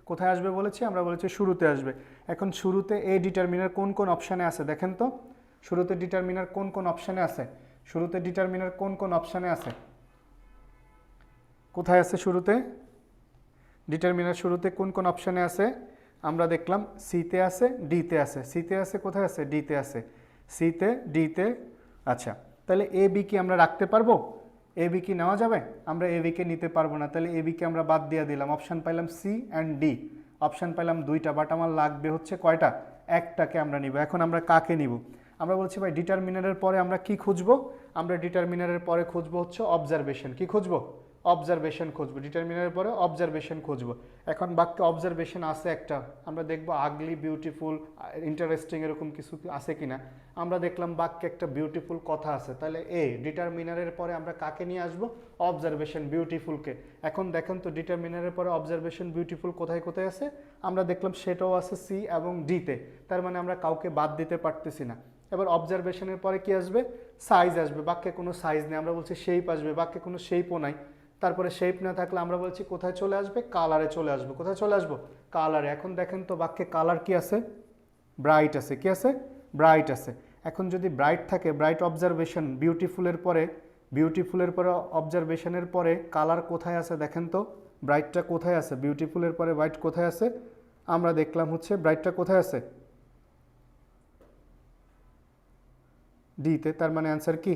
কোথায় আসবে বলেছি? আমরা বলেছি শুরুতে আসবে। এখন শুরুতে এ ডিটারমিনার কোন কোন অপশানে আছে দেখেন তো, শুরুতে ডিটারমিনার কোন কোন অপশানে আছে? শুরুতে ডিটারমিনার কোন কোন অপশানে আছে? কোথায় আছে শুরুতে ডিটারমিনার? শুরুতে কোন কোন অপশানে আছে? আমরা দেখলাম সিতে আছে, ডিতে আছে। সিতে আছে, কোথায় আছে? ডিতে আছে। সিতে, ডিতে। আচ্ছা, তাহলে এ বি কি আমরা রাখতে পারবো? এ বি কি নেওয়া যাবে? আমরা এ বিকে নিতে পারবো না, তাহলে এ বিকে আমরা বাদ দিয়ে দিলাম। অপশান পাইলাম সি অ্যান্ড ডি, অপশান পাইলাম 2টা, বাট আমার লাগবে হচ্ছে কয়টা? একটাকে আমরা নিব। এখন আমরা কাকে নিব? আমরা বলছি ভাই ডিটারমিনারের পরে আমরা কি খুঁজবো? আমরা ডিটারমিনারের পরে খুঁজবো হচ্ছে অবজারভেশন। কি খুঁজবো? অবজারভেশন খুঁজবো। ডিটারমিনারের পরে অবজারভেশন খুঁজবো। এখন বাক্যে অবজারভেশন আছে একটা, আমরা দেখবো আগলি, বিউটিফুল, ইন্টারেস্টিং এরকম কিছু আছে কিনা। আমরা দেখলাম বাক্যে একটা বিউটিফুল কথা আছে, তাহলে এ ডিটারমিনারের পরে আমরা কাকে নিয়ে আসবো? অবজারভেশন, বিউটিফুলকে। এখন দেখেন তো ডিটারমিনারের পরে অবজারভেশন, বিউটিফুল কোথায় কোথায় আছে? আমরা দেখলাম সেটাও আছে সি এবং ডিতে, তার মানে আমরা কাউকে বাদ দিতে পারতেছি না। এবার অবজারভেশনের পরে কি আসবে? সাইজ আসবে। বাক্যে কোনো সাইজ নেই, আমরা বলছি শেপ আসবে। বাক্যে কোনো শেপও নাই, তারপরে শেপ না থাকলে আমরা বলছি কোথায় চলে আসবে? কালারে চলে আসবে। কোথায় চলে আসবো? কালারে। এখন দেখেন তো বাক্যে কালার কি আছে? ব্রাইট আছে, কি আছে? ব্রাইট আছে। এখন যদি ব্রাইট থাকে, ব্রাইট অবজারভেশন, বিউটিফুলের পরে অবজারভেশনের পরে কালার কোথায় আছে দেখেন তো, ব্রাইটটা কোথায় আছে? বিউটিফুলের পরে ব্রাইট কোথায় আছে? আমরা দেখলাম হচ্ছে ব্রাইটটা কোথায় আছে? ডিতে, তার মানে অ্যান্সার কি?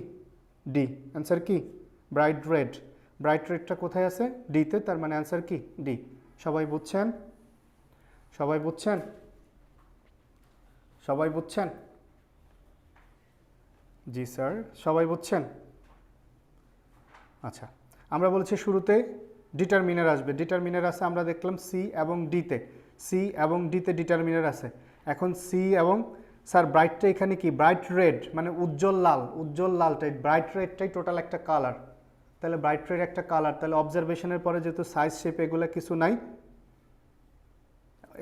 ডি। অ্যান্সার কি? Bright red. ব্রাইট রেডটা কোথায় আছে? ডিতে, তার মানে অ্যান্সার কি? ডি। সবাই বুঝছেন? সবাই বুঝছেন? সবাই বুঝছেন? জি স্যার, সবাই বুঝছেন? আচ্ছা, আমরা বলছি শুরুতে ডিটারমিনার আসবে। ডিটারমিনার আছে আমরা দেখলাম সি এবং ডিতে, সি এবং ডিতে ডিটারমিনার আছে। এখন সি এবং স্যার ব্রাইটটা এখানে কি? ব্রাইট রেড মানে উজ্জ্বল লাল, উজ্জ্বল লালটাই, ব্রাইট রেডটাই টোটাল একটা কালার। তাহলে ব্রাইট রেড একটা কালার, তাহলে অবজারভেশনের পরে যেহেতু সাইজ শেপ এগুলো কিছু নাই,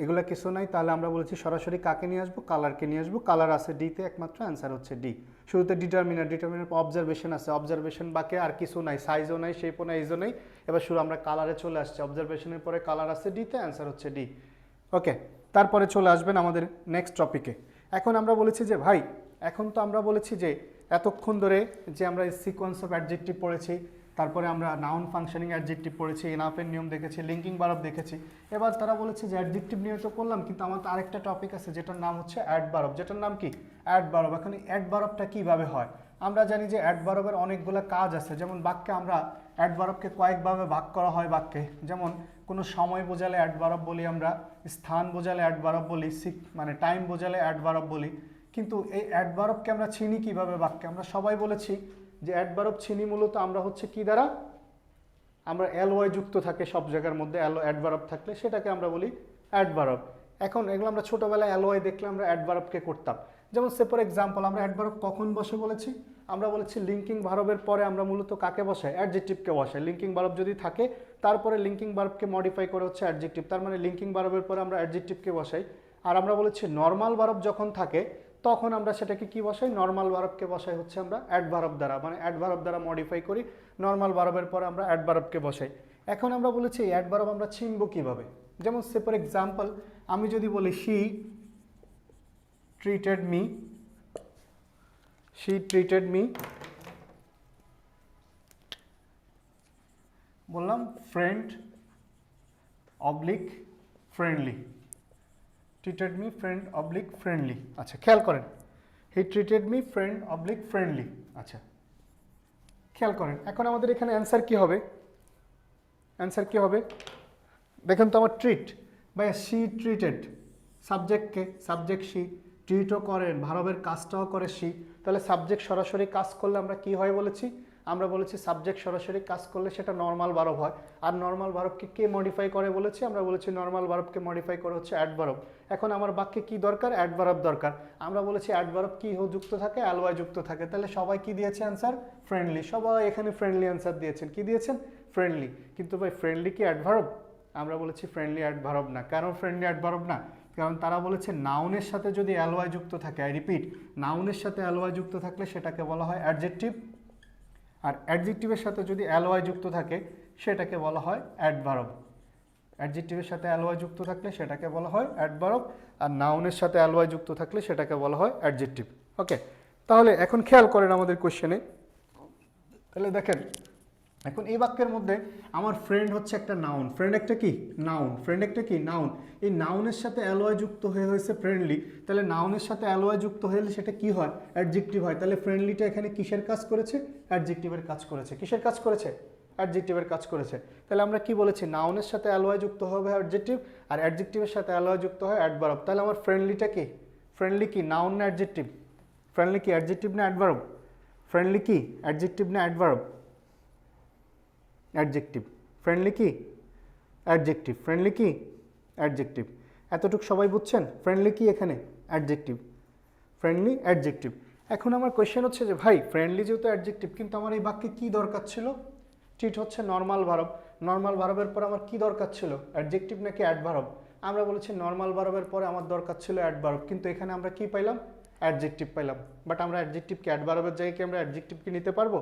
এগুলো কিছু নাই, তাহলে আমরা বলছি সরাসরি কাকে নিয়ে আসবো? কালারকে নিয়ে আসবো। কালার আছে ডিতে, একমাত্র অ্যান্সার হচ্ছে ডি। শুরুতে ডিটারমিনার, ডিটারমিনার অবজারভেশন আছে, অবজারভেশন বাকি আর কিছু নাই, সাইজও নাই, শেপও নাই, এজও নাই। এবার শুরু আমরা কালারে চলে আসছি, অবজারভেশনের পরে কালার আছে ডিতে, অ্যান্সার হচ্ছে ডি। ওকে, তারপরে চলে আসবেন আমাদের নেক্সট টপিকে। এখন আমরা বলেছি যে ভাই, এখন তো আমরা বলেছি যে এতক্ষণ ধরে যে আমরা সিকোয়েন্স অফ অ্যাডজেক্টিভ পড়েছি, তারপরে আমরা নাউন ফাংশনিং অ্যাডজেক্টিভ পড়েছি, এনাফের নিয়ম দেখেছি, লিঙ্কিং ভার্ব দেখেছি। এবার তারা বলেছে যে অ্যাডজেক্টিভ নিয়ে তো করলাম, কিন্তু আমার তো আরেকটা টপিক আছে যেটার নাম হচ্ছে অ্যাডভার্ব, যেটার নাম কি? অ্যাডভার্ব। এখন এই অ্যাডভার্বটা কীভাবে হয়? আমরা জানি যে অ্যাডভার্বের অনেকগুলো কাজ আছে, যেমন বাক্যে আমরা অ্যাডভার্বকে কয়েকভাবে ভাগ করা হয় বাক্যে। যেমন কোনো সময় বোঝালে অ্যাডভার্ব বলি আমরা, স্থান বোঝালে অ্যাডভার্ব বলি, মানে টাইম বোঝালে অ্যাডভার্ব বলি। কিন্তু এই অ্যাডভার্বকে আমরা চিনি কিভাবে বাক্যে? আমরা সবাই বলেছি যে অ্যাডভার্ব চিনি মূলত আমরা হচ্ছে কি দ্বারা? আমরা এলওয়াই যুক্ত থাকে সব জায়গার মধ্যে, অ্যাডভার্ব থাকলে সেটাকে আমরা বলি অ্যাডভার্ব। এখন এগুলো আমরা ছোটোবেলায় এলওয়াই দেখলে আমরা অ্যাডভার্বকে করতাম। যেমন সে ফর এক্সাম্পল, আমরা অ্যাডভার্ব কখন বসে বলেছি? আমরা বলেছি লিঙ্কিং ভার্বের পরে আমরা মূলত কাকে বসাই? অ্যাডজেক্টিভকে বসাই। লিঙ্কিং ভার্ব যদি থাকে তারপরে লিঙ্কিং ভার্বকে মডিফাই করে হচ্ছে অ্যাডজেক্টিভ, তার মানে লিঙ্কিং ভার্বের পরে আমরা অ্যাডজেক্টিভকে বসাই। আর আমরা বলেছি নর্মাল ভার্ব যখন থাকে তখন আমরা সেটাকে কি বসাই? নর্মাল ভার্বকে বসাই হচ্ছে আমরা অ্যাডভার্ব দ্বারা, মানে অ্যাডভার্ব দ্বারা মডিফাই করি, নর্মাল ভার্বের পরে আমরা অ্যাডভার্বকে বসাই। এখন আমরা বলেছি অ্যাডভার্ব আমরা চিনব কিভাবে? যেমন সে ফর এক্সাম্পল, আমি যদি বলি she treated me, she treated me, বললাম friend oblique friendly, treated me friend oblique friendly. আচ্ছা, খেয়াল করেন, he treated me friend oblique friendly. আচ্ছা, খেয়াল করেন, এখন আমাদের এখানে অ্যান্সার কি হবে? অ্যান্সার কি হবে দেখেন তো আমার? ট্রিট বা শি ট্রিটেড, সাবজেক্টকে, সাবজেক্ট শি, ট্রিটও করেন, ভার্বের কাজটাও করে শি, তাহলে সাবজেক্ট সরাসরি কাজ করলে আমরা কি হয় বলেছি? আমরা বলেছি সাবজেক্ট সরাসরি কাজ করলে সেটা নর্মাল ভার্ব হয়। আর নর্মাল ভার্বকে কে মডিফাই করে বলেছি? আমরা বলেছি নর্মাল ভার্বকে মডিফাই করে হচ্ছে অ্যাডভার্ব। এখন আমার বাক্যে কি দরকার? অ্যাডভার্ব দরকার। আমরা বলেছি অ্যাডভার্ব কি যুক্ত থাকে? অ্যালওয়াই যুক্ত থাকে। তাহলে সবাই কি দিয়েছে অ্যান্সার? ফ্রেন্ডলি। সবাই এখানে ফ্রেন্ডলি অ্যান্সার দিয়েছেন। কি দিয়েছেন? ফ্রেন্ডলি। কিন্তু ভাই ফ্রেন্ডলি কি অ্যাডভার্ব? আমরা বলেছি ফ্রেন্ডলি অ্যাডভার্ব না। কেন ফ্রেন্ডলি অ্যাডভার্ব না? কারণ তারা বলেছে নাউনের সাথে যদি অ্যালওয়াই যুক্ত থাকে, আই রিপিট, নাউনের সাথে অ্যালওয়াই যুক্ত থাকলে সেটাকে বলা হয় অ্যাডজেক্টিভ, আর অ্যাডজেক্টিভের সাথে যদি অ্যালওয়াই যুক্ত থাকে সেটাকে বলা হয় অ্যাডভার্ব। অ্যাডজেক্টিভের সাথে অ্যালওয়াই যুক্ত থাকলে সেটাকে বলা হয় অ্যাডভার্ব, আর নাউনের সাথে অ্যালওয়াই যুক্ত থাকলে সেটাকে বলা হয় অ্যাডজেক্টিভ। ওকে, তাহলে এখন খেয়াল করেন আমাদের কোশ্চেনে, তাহলে দেখেন এখন এই বাক্যের মধ্যে আমার ফ্রেন্ড হচ্ছে একটা নাউন, ফ্রেন্ড একটা কি? নাউন, ফ্রেন্ড একটা কি? নাউন। এই নাউনের সাথে অ্যালওয়াই যুক্ত হয়ে হয়েছে ফ্রেন্ডলি, তাহলে নাউনের সাথে অ্যালওয়াই যুক্ত হলে সেটা কি হয়? অ্যাডজেক্টিভ হয়। তাহলে ফ্রেন্ডলিটা এখানে কিসের কাজ করেছে? অ্যাডজেক্টিভের কাজ করেছে। কিসের কাজ করেছে? অ্যাডজেক্টিভের কাজ করেছে। তাহলে আমরা কি বলেছি? নাউনের সাথে অ্যালওয়াই যুক্ত হবে অ্যাডজেক্টিভ, আর অ্যাডজেক্টিভের সাথে অ্যালওয়াই যুক্ত হয় অ্যাডভার্ব। তাহলে আমার ফ্রেন্ডলিটা কি? ফ্রেন্ডলি কি নাউন না অ্যাডজেক্টিভ? ফ্রেন্ডলি কি অ্যাডজেক্টিভ না অ্যাডভার্ব? ফ্রেন্ডলি কি অ্যাডজেক্টিভ না অ্যাডভার্ব? অ্যাডজেক্টিভ। ফ্রেন্ডলি কি? অ্যাডজেক্টিভ। ফ্রেন্ডলি কি? অ্যাডজেক্টিভ। এতটুকু সবাই বুঝছেন? ফ্রেন্ডলি কি এখানে? অ্যাডজেক্টিভ। Friendly adjective. এখন আমার কোয়েশ্চেন হচ্ছে যে ভাই ফ্রেন্ডলি যেহেতু অ্যাডজেক্টিভ, কিন্তু আমার এই বাক্যে কি দরকার ছিল? ট্রিট হচ্ছে নর্মাল ভার্ব, নর্মাল ভার্বের পর আমার কি দরকার ছিল? অ্যাডজেক্টিভ নাকি অ্যাডভার্ব? আমরা বলেছি নর্মাল ভার্বের পরে আমার দরকার ছিল অ্যাডভার্ব, কিন্তু এখানে আমরা কি পাইলাম? অ্যাডজেক্টিভ পাইলাম। বাট আমরা অ্যাডজেক্টিভকে অ্যাডভার্বের জায়গায় কি আমরা অ্যাডজেক্টিভকে নিতে পারবো?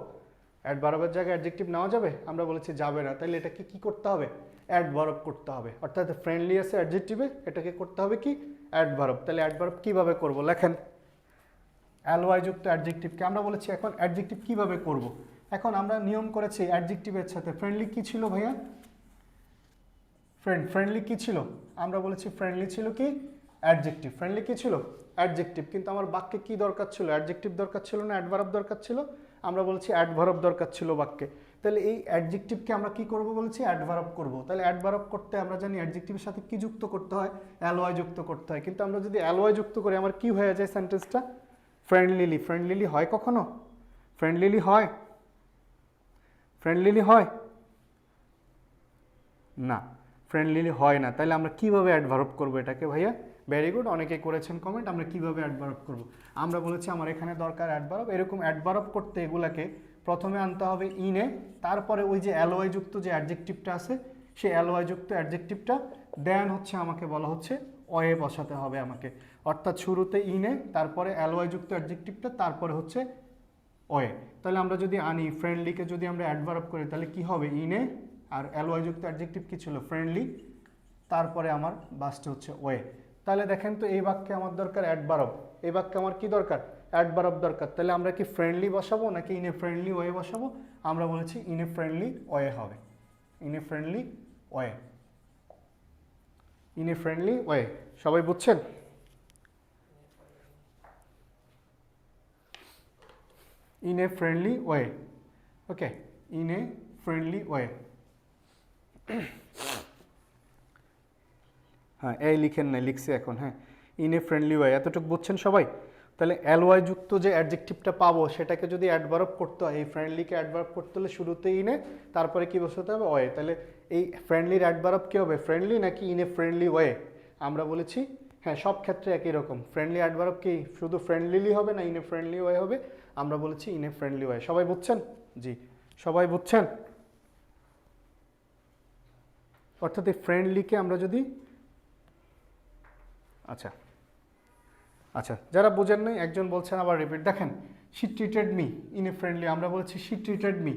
অ্যাডভার্বের জায়গায় অ্যাডজেক্টিভ নেওয়া যাবে? আমরা বলেছি যাবে না। তাহলে এটাকে কি করতে হবে? অ্যাডভার্ব করতে হবে। অর্থাৎ ফ্রেন্ডলি আছে অ্যাডজেক্টিভে, এটাকে করতে হবে কি? অ্যাডভার্ব। তাহলে অ্যাডভার্ব কিভাবে করব লেখেন, অ্যালওয়াই যুক্ত অ্যাডজেক্টিভকে আমরা বলেছি এখন অ্যাডজেক্টিভ কিভাবে করব। এখন আমরা নিয়ম করেছি অ্যাডজেক্টিভের সাথে ফ্রেন্ডলি কি ছিল ভাইয়া, ফ্রেন্ডলি কি ছিল, আমরা বলেছি ফ্রেন্ডলি ছিল কি অ্যাডজেক্টিভ, ফ্রেন্ডলি কি ছিল অ্যাডজেক্টিভ, কিন্তু আমার বাক্যে কি দরকার ছিল, অ্যাডজেক্টিভ দরকার ছিল না অ্যাডভার্ব দরকার ছিল, আমরা বলেছি অ্যাডভার্ব দরকার ছিল বাক্যে। তাহলে এই অ্যাডজেক্টিভকে আমরা কি করব বলেছি অ্যাডভার্ব করব। তাহলে অ্যাডভার্ব করতে আমরা জানি অ্যাডজেক্টিভের সাথে কি যুক্ত করতে হয়, অ্যালওয়াই যুক্ত করতে হয়, কিন্তু আমরা যদি অ্যালওয়াই যুক্ত করি আমার কি হয়ে যায় সেন্টেন্সটা, ফ্রেন্ডলিলি। ফ্রেন্ডলিলি হয় কখনো, ফ্রেন্ডলিলি হয়, ফ্রেন্ডলিলি হয় না, ফ্রেন্ডলিলি হয় না। তাহলে আমরা কিভাবে অ্যাডভার্ব করব এটাকে ভাইয়া, ভেরি গুড, অনেকে করেছেন কমেন্ট, আমরা কিভাবে অ্যাডভার্ব করব। আমরা বলেছি আমার এখানে দরকার অ্যাডভার্ব। এরকম অ্যাডভার্ব করতে এগুলাকে প্রথমে আনতে হবে ইনে, তারপরে ওই যে অ্যালওয়াই যুক্ত যে অ্যাডজেক্টিভটা আছে সেই অ্যালওয়াই যুক্ত অ্যাডজেক্টিভটা দেন হচ্ছে আমাকে বলা হচ্ছে ওয়ে বসাতে হবে আমাকে, অর্থাৎ শুরুতে ইনে, তারপরে অ্যালওয়াই যুক্ত অ্যাডজেক্টিভটা, তারপরে হচ্ছে ওয়ে। তাহলে আমরা যদি আনি ফ্রেন্ডলিকে যদি আমরা অ্যাডভার্ব করি তাহলে কি হবে, ইনে আর অ্যালওয়াই যুক্ত অ্যাডজেক্টিভ কি ছিল ফ্রেন্ডলি, তারপরে আমার বাসটা হচ্ছে ওয়ে। তাহলে দেখেন তো এই বাক্যে আমার দরকার অ্যাডভার্ব, এই বাক্যে আমার কি দরকার অ্যাডভার্ব দরকার। তাহলে আমরা কি ফ্রেন্ডলি বসাবো নাকি ইন এ ফ্রেন্ডলি ওয়ে বসাবো, আমরা বলেছি ইন এ ফ্রেন্ডলি ওয়ে হবে, in a friendly way, in a friendly way. সবাই বুঝছেন, in a friendly way, okay, in a friendly way. হ্যাঁ এই লিখেন না, লিখছি এখন, হ্যাঁ ইন এ ফ্রেন্ডলি ওয়ে, এতটুকু বুঝছেন সবাই। তাহলে অ্যালওয়াই যুক্ত যে অ্যাডজেক্টিভটা পাবো সেটাকে যদি অ্যাডভার্ব করতে হয়, এই ফ্রেন্ডলিকে অ্যাডভার্ব করতে হলে শুরুতে ইনে, তারপরে কি বসাতে হবে ওয়ে। তাহলে এই ফ্রেন্ডলির অ্যাডভার্ব কী হবে, ফ্রেন্ডলি নাকি ইন এ ফ্রেন্ডলি ওয়ে, আমরা বলেছি হ্যাঁ সব ক্ষেত্রে একই রকম, ফ্রেন্ডলি অ্যাডভার্ব কি শুধু ফ্রেন্ডলিলি হবে না ইন এ ফ্রেন্ডলি ওয়ে হবে, আমরা বলেছি ইন এ ফ্রেন্ডলি ওয়ে। সবাই বুঝছেন, জি সবাই বুঝছেন। অর্থাৎ এই ফ্রেন্ডলিকে আমরা যদি, আচ্ছা আচ্ছা যারা বোঝেন নাই একজন বলছেন আবার রিপিট, দেখেন she treated me in a friendly, আমরা বলেছি শি ট্রিটেড মি,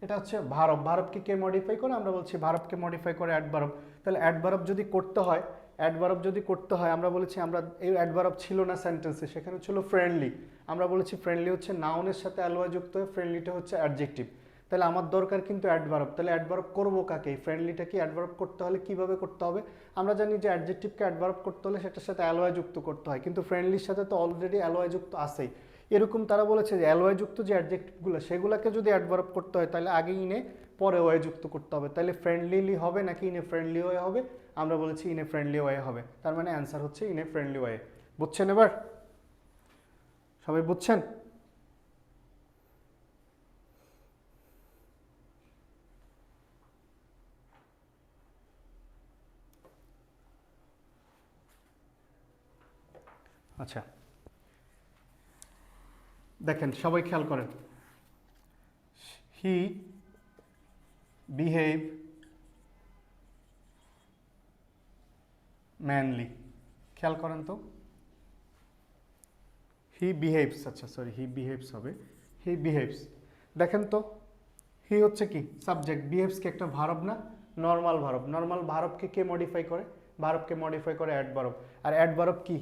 এটা হচ্ছে ভারব, ভারবকে কে মডিফাই করে, আমরা বলছি ভারবকে মডিফাই করে অ্যাডভার্ব। তাহলে অ্যাডভার্ব যদি করতে হয়, অ্যাডভার্ব যদি করতে হয় আমরা বলেছি, আমরা এই অ্যাডভার্ব ছিল না সেন্টেন্সে, সেখানে ছিল ফ্রেন্ডলি, আমরা বলেছি ফ্রেন্ডলি হচ্ছে নাউনের সাথে অ্যালওয়াই যুক্ত হয়ে ফ্রেন্ডলিটা হচ্ছে অ্যাডজেক্টিভ। তাহলে আমার দরকার কিন্তু অ্যাডভার্ব, তাহলে অ্যাডভার্ব করবো কাকে, ফ্রেন্ডলিটাকে অ্যাডভার্ব করতে হলে কিভাবে করতে হবে, আমরা জানি যে অ্যাডজেক্টিভকে অ্যাডভার্ব করতে হলে সেটার সাথে অ্যালওয়াই যুক্ত করতে হয়, কিন্তু ফ্রেন্ডলির সাথে তো অলরেডি অ্যালওয়াই যুক্ত আছেই। এরকম তারা বলেছে যে অ্যালওয়াই যুক্ত যে অ্যাডজেক্টিভগুলো সেগুলোকে যদি অ্যাডভার্ব করতে হয় তাহলে আগে ইনে পরে ওয়ে যুক্ত করতে হবে। তাহলে ফ্রেন্ডলিলি হবে নাকি ইনে ফ্রেন্ডলি ওয়ে হবে, আমরা বলেছি ইনে ফ্রেন্ডলি ওয়ে হবে, তার মানে অ্যান্সার হচ্ছে ইনে ফ্রেন্ডলি ওয়ে। বুঝছেন এবার, সবাই বুঝছেন। আচ্ছা দেখেন সবাই খেয়াল করেন, হি বিহেভ ম্যানলি, খেয়াল করেন তো, হি বিহেভস, আচ্ছা সরি হি বিহেভস হবে, হি বিহেভস। দেখেন তো হি হচ্ছে কি সাবজেক্ট, বিহেভস কি একটা ভার্ব না, নর্মাল ভার্ব, নর্মাল ভার্বকে কে মডিফাই করে, ভার্বকে মডিফাই করে অ্যাডভার্ব। আর অ্যাডভার্ব কি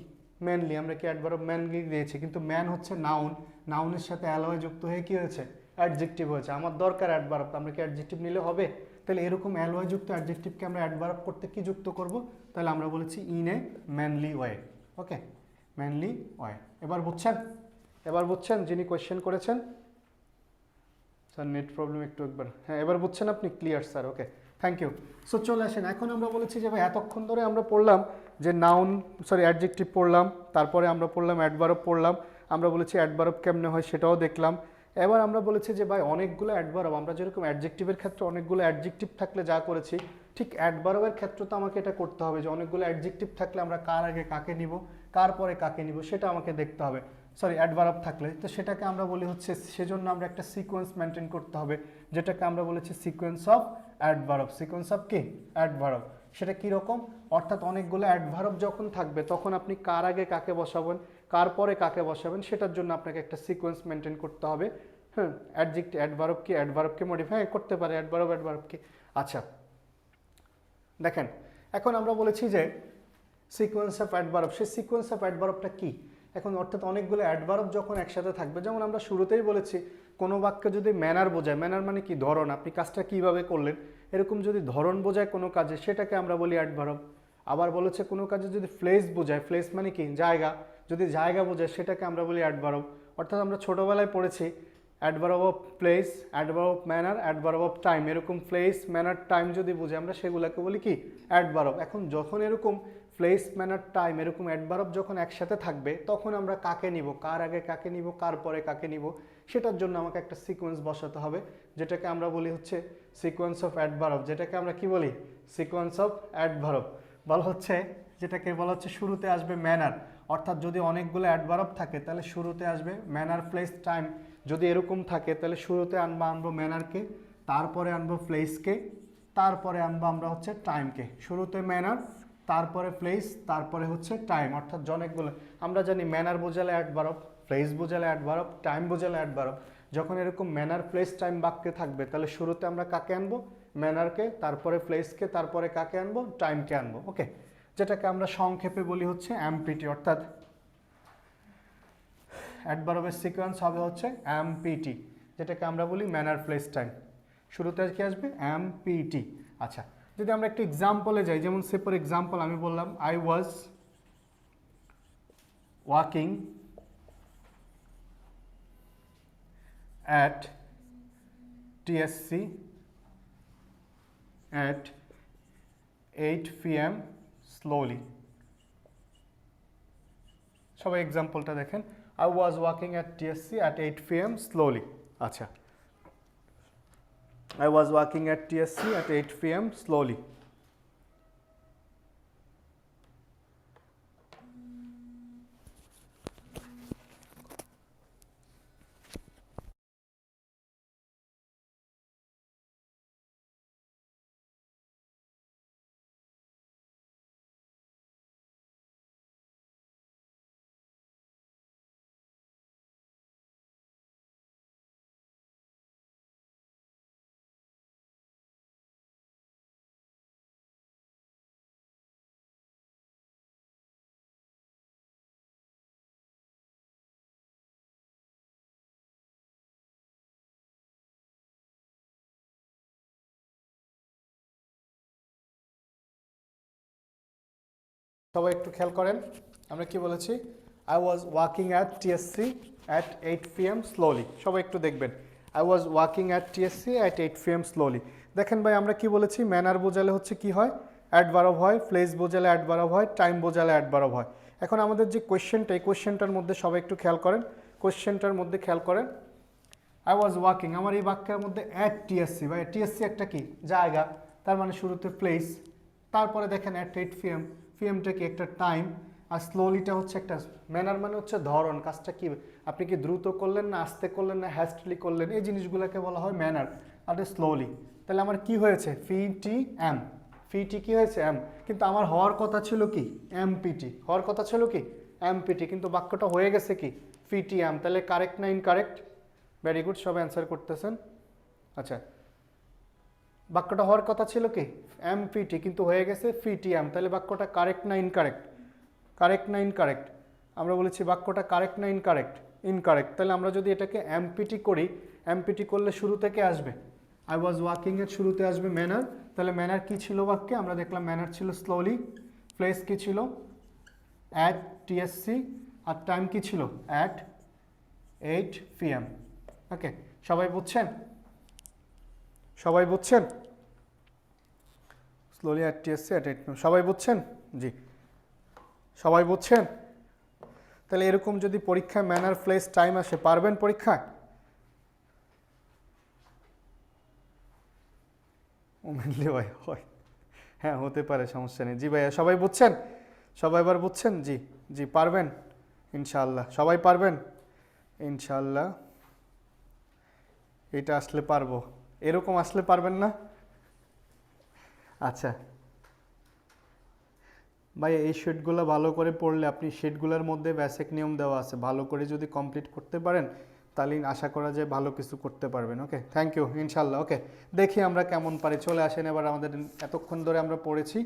ম্যানলি, আমরা কি অ্যাডভার্ব ম্যানলি দিয়েছি, কিন্তু ম্যান হচ্ছে নাউন, নাউনের সাথে অ্যালওয়াই যুক্ত হয়ে কি হয়েছে অ্যাডজেক্টিভ হয়েছে, আমার দরকার অ্যাডভার্ব, আমরা কি অ্যাডজেক্টিভ নিলে হবে, তাহলে এরকম অ্যালওয়াই যুক্ত অ্যাডজেক্টিভকে আমরা অ্যাডভার্ব করতে কি যুক্ত করব, তাহলে আমরা বলেছি in a manly way, okay manly way. এবার বুঝছেন, এবার বুঝছেন যিনি কোয়েশ্চেন করেছেন, স্যার নেট প্রবলেম একটু একবার, হ্যাঁ এবার বুঝছেন আপনি, clear sir, okay thank you. So চলে আসেন, এখন আমরা বলেছি যে ভাই এতক্ষণ ধরে আমরা পড়লাম যে নাউন সরি অ্যাডজেক্টিভ পড়লাম, তারপরে আমরা পড়লাম অ্যাডভার্ব পড়লাম, আমরা বলেছি অ্যাডভার্ব কেমনে হয় সেটাও দেখলাম। এবার আমরা বলেছি যে ভাই অনেকগুলো অ্যাডভার্ব, আমরা যেরকম অ্যাডজেক্টিভের ক্ষেত্রে অনেকগুলো অ্যাডজেক্টিভ থাকলে যা করেছি, ঠিক অ্যাডভার্বের ক্ষেত্রে তো আমাকে এটা করতে হবে যে অনেকগুলো অ্যাডজেক্টিভ থাকলে আমরা কার আগে কাকে নিব, কার পরে কাকে নিব সেটা আমাকে দেখতে হবে, সরি অ্যাডভার্ব থাকলে, তো সেটাকে আমরা বলি হচ্ছে, সেজন্য আমরা একটা সিকোয়েন্স মেনটেন করতে হবে, যেটাকে আমরা বলেছি sequence of adverb, sequence of কি অ্যাডভার্ব। সেটা কীরকম, অর্থাৎ অনেকগুলো অ্যাডভার্ব যখন থাকবে তখন আপনি কার আগে কাকে বসাবেন, কার পরে কাকে বসাবেন, সেটার জন্য আপনাকে একটা সিকোয়েন্স মেনটেন করতে হবে। হ্যাঁ অ্যাডভার্বকে মডিফাই করতে পারে, অ্যাডভার্বকে। আচ্ছা দেখেন এখন আমরা বলেছি যে সিকোয়েন্স অফ অ্যাডভার্ব, সেই সিকোয়েন্স অফ অ্যাডভার্বটা কি? এখন অর্থাৎ অনেকগুলো অ্যাডভার্ব যখন একসাথে থাকবে, যেমন আমরা শুরুতেই বলেছি কোনো বাক্যে যদি ম্যানার বোঝায়, ম্যানার মানে কি ধরন, আপনি কাজটা কিভাবে করলেন, এরকম যদি ধরন বোঝায় কোনো কাজে সেটাকে আমরা বলি অ্যাডভার্ব। আবার বলেছে কোনো কাজে যদি প্লেস বোঝায়, প্লেস মানে কি জায়গা, যদি জায়গা বোঝায় সেটাকে আমরা বলি অ্যাডভার্ব। অর্থাৎ আমরা ছোটোবেলায় পড়েছি adverb of place, adverb of manner, adverb of time, এরকম প্লেস ম্যানার টাইম যদি বুঝে আমরা সেগুলোকে বলি কি অ্যাডভার্ব। এখন যখন এরকম প্লেস ম্যানার টাইম এরকম অ্যাডভার্ব যখন একসাথে থাকবে তখন আমরা কাকে নিব, কার আগে কাকে নিব, কার পরে কাকে নিব, সেটার জন্য আমাকে একটা সিকোয়েন্স বসাতে হবে, যেটাকে আমরা বলি হচ্ছে সিকোয়েন্স অফ অ্যাডভার্ব, যেটাকে আমরা কি বলি সিকোয়েন্স অফ অ্যাডভার্ব বলা হচ্ছে। যেটাকে বলা হচ্ছে শুরুতে আসবে ম্যানার, অর্থাৎ যদি অনেকগুলো অ্যাডভার্ব থাকে তাহলে শুরুতে আসবে ম্যানার প্লেস টাইম, যদি এরকম থাকে তাহলে শুরুতে আনবো ম্যানারকে, তারপরে আনবো প্লেসকে, তারপরে আনবো আমরা হচ্ছে টাইমকে। শুরুতে ম্যানার, তারপরে প্লেস, তারপরে হচ্ছে টাইম। অর্থাৎ অনেকগুলো আমরা জানি ম্যানার বোঝালে অ্যাডভার্ব, প্লেস বোঝালে অ্যাডভার্ব, টাইম বোঝালে অ্যাডভার্ব। যখন এরকম ম্যানার প্লেস টাইম বাক্যে থাকবে তাহলে শুরুতে আমরা কাকে আনবো ম্যানারকে, তারপরে প্লেসকে, তারপরে কাকে আনবো টাইমকে আনবো। ওকে, যেটাকে আমরা সংক্ষেপে বলি হচ্ছে এমপিটি, অর্থাৎ অ্যাডভার্বের সিকোয়েন্স হবে হচ্ছে এমপিটি, যেটাকে আমরা বলি ম্যানার প্লেস টাইম। শুরুতে কি আসবে এমপিটি। আচ্ছা, যদি আমরা একটা এক্সাম্পলে যাই, যেমন সে ফর এক্সাম্পল আমি বললাম I was walking at TSC at 8 p.m. slowly. সবাই এক্সাম্পলটা দেখেন, I was walking at TSC at 8 p.m. slowly. আচ্ছা, I was walking at TSC at 8 p.m. slowly. সবাই একটু খেয়াল করেন, আমরা কি বলেছি I was walking at TSC at 8 p.m. Slowly. সবাই একটু দেখবেন, I was walking at TSC at 8 p.m. Slowly. দেখেন ভাই আমরা কি বলেছি, ম্যানার বোঝালে হচ্ছে কি হয় অ্যাডভার্ব হয়, প্লেস বোঝালে অ্যাডভার্ব হয়, টাইম বোঝালে অ্যাডভার্ব হয়। এখন আমাদের যে কোয়েশ্চেনটা, এই কোয়েশ্চেনটার মধ্যে সবাই একটু খেয়াল করেন, কোয়েশ্চেনটার মধ্যে খেয়াল করেন আই ওয়াজ ওয়াকিং, আমার এই বাক্যের মধ্যে অ্যাট টিএসসি, বা টিএসসি একটা কি জায়গা, তার মানে শুরুতে প্লেস, তারপরে দেখেন অ্যাট 8 p.m. পিএমটা কি একটা টাইম, আর স্লোলিটা হচ্ছে একটা ম্যানার মানে হচ্ছে ধরন, কাজটা কি আপনি কি দ্রুত করলেন না আস্তে করলেন না হ্যাস্টলি করলেন, এই জিনিসগুলোকে বলা হয় ম্যানার, আর স্লোলি। তাহলে আমার কি হয়েছে ফিটি এম, ফিটি কি হয়েছে এম, কিন্তু আমার হওয়ার কথা ছিল কি এমপিটি, হওয়ার কথা ছিল কি এমপিটি, কিন্তু বাক্যটা হয়ে গেছে কি ফিটি এম। তাহলে কারেক্ট না ইনকারেক্ট? ভেরি গুড, সব অ্যান্সার করতেছেন। আচ্ছা, বাক্যটা হওয়ার কথা ছিল কি এমপিটি, কিন্তু হয়ে গেছে ফিটিএম, তাহলে বাক্যটা কারেক্ট না ইনকারেক্ট? কারেক্ট না ইনকারেক্ট? আমরা বলেছি বাক্যটা কারেক্ট না ইনকারেক্ট? ইনকারেক্ট। তাহলে আমরা যদি এটাকে এমপিটি করি, এমপিটি করলে শুরু থেকে আসবে আই ওয়াজ ওয়াকিং এর শুরুতে আসবে ম্যানার, তাহলে ম্যানার কি ছিল বাক্যে, আমরা দেখলাম ম্যানার ছিল স্লোলি, প্লেস কি ছিল অ্যাট টিএসসি, আর টাইম কি ছিল অ্যাট 8 p.m. ওকে, সবাই বুঝছেন? সবাই বুঝছেন? Slowly at TSC at 8 p.m. সবাই বুঝছেন? জি, সবাই বুঝছেন? তাহলে এরকম যদি পরীক্ষায় ম্যানার প্লেস টাইম আসে, পারবেন পরীক্ষায়? ও মেনলি ভাই হয়, হ্যাঁ হতে পারে, সমস্যা নেই। জি ভাইয়া, সবাই বুঝছেন? সবাই এবার বুঝছেন? জি জি, পারবেন ইনশাআল্লাহ, সবাই পারবেন ইনশাআল্লাহ। এটা আসলে পারবো, এরকম আসলে পারবেন না? আচ্ছা ভাই, এই শিটগুলো ভালো করে পড়লে, আপনি শিটগুলোর মধ্যে বেসিক নিয়ম দেওয়া আছে, ভালো করে যদি কমপ্লিট করতে পারেন তাহলে আশা করা যায় ভালো কিছু করতে পারবেন। ওকে, থ্যাংক ইউ, ইনশাল্লাহ। ওকে, দেখি আমরা কেমন পারি। চলে আসেন এবার, আমাদের এতক্ষণ ধরে আমরা পড়েছি,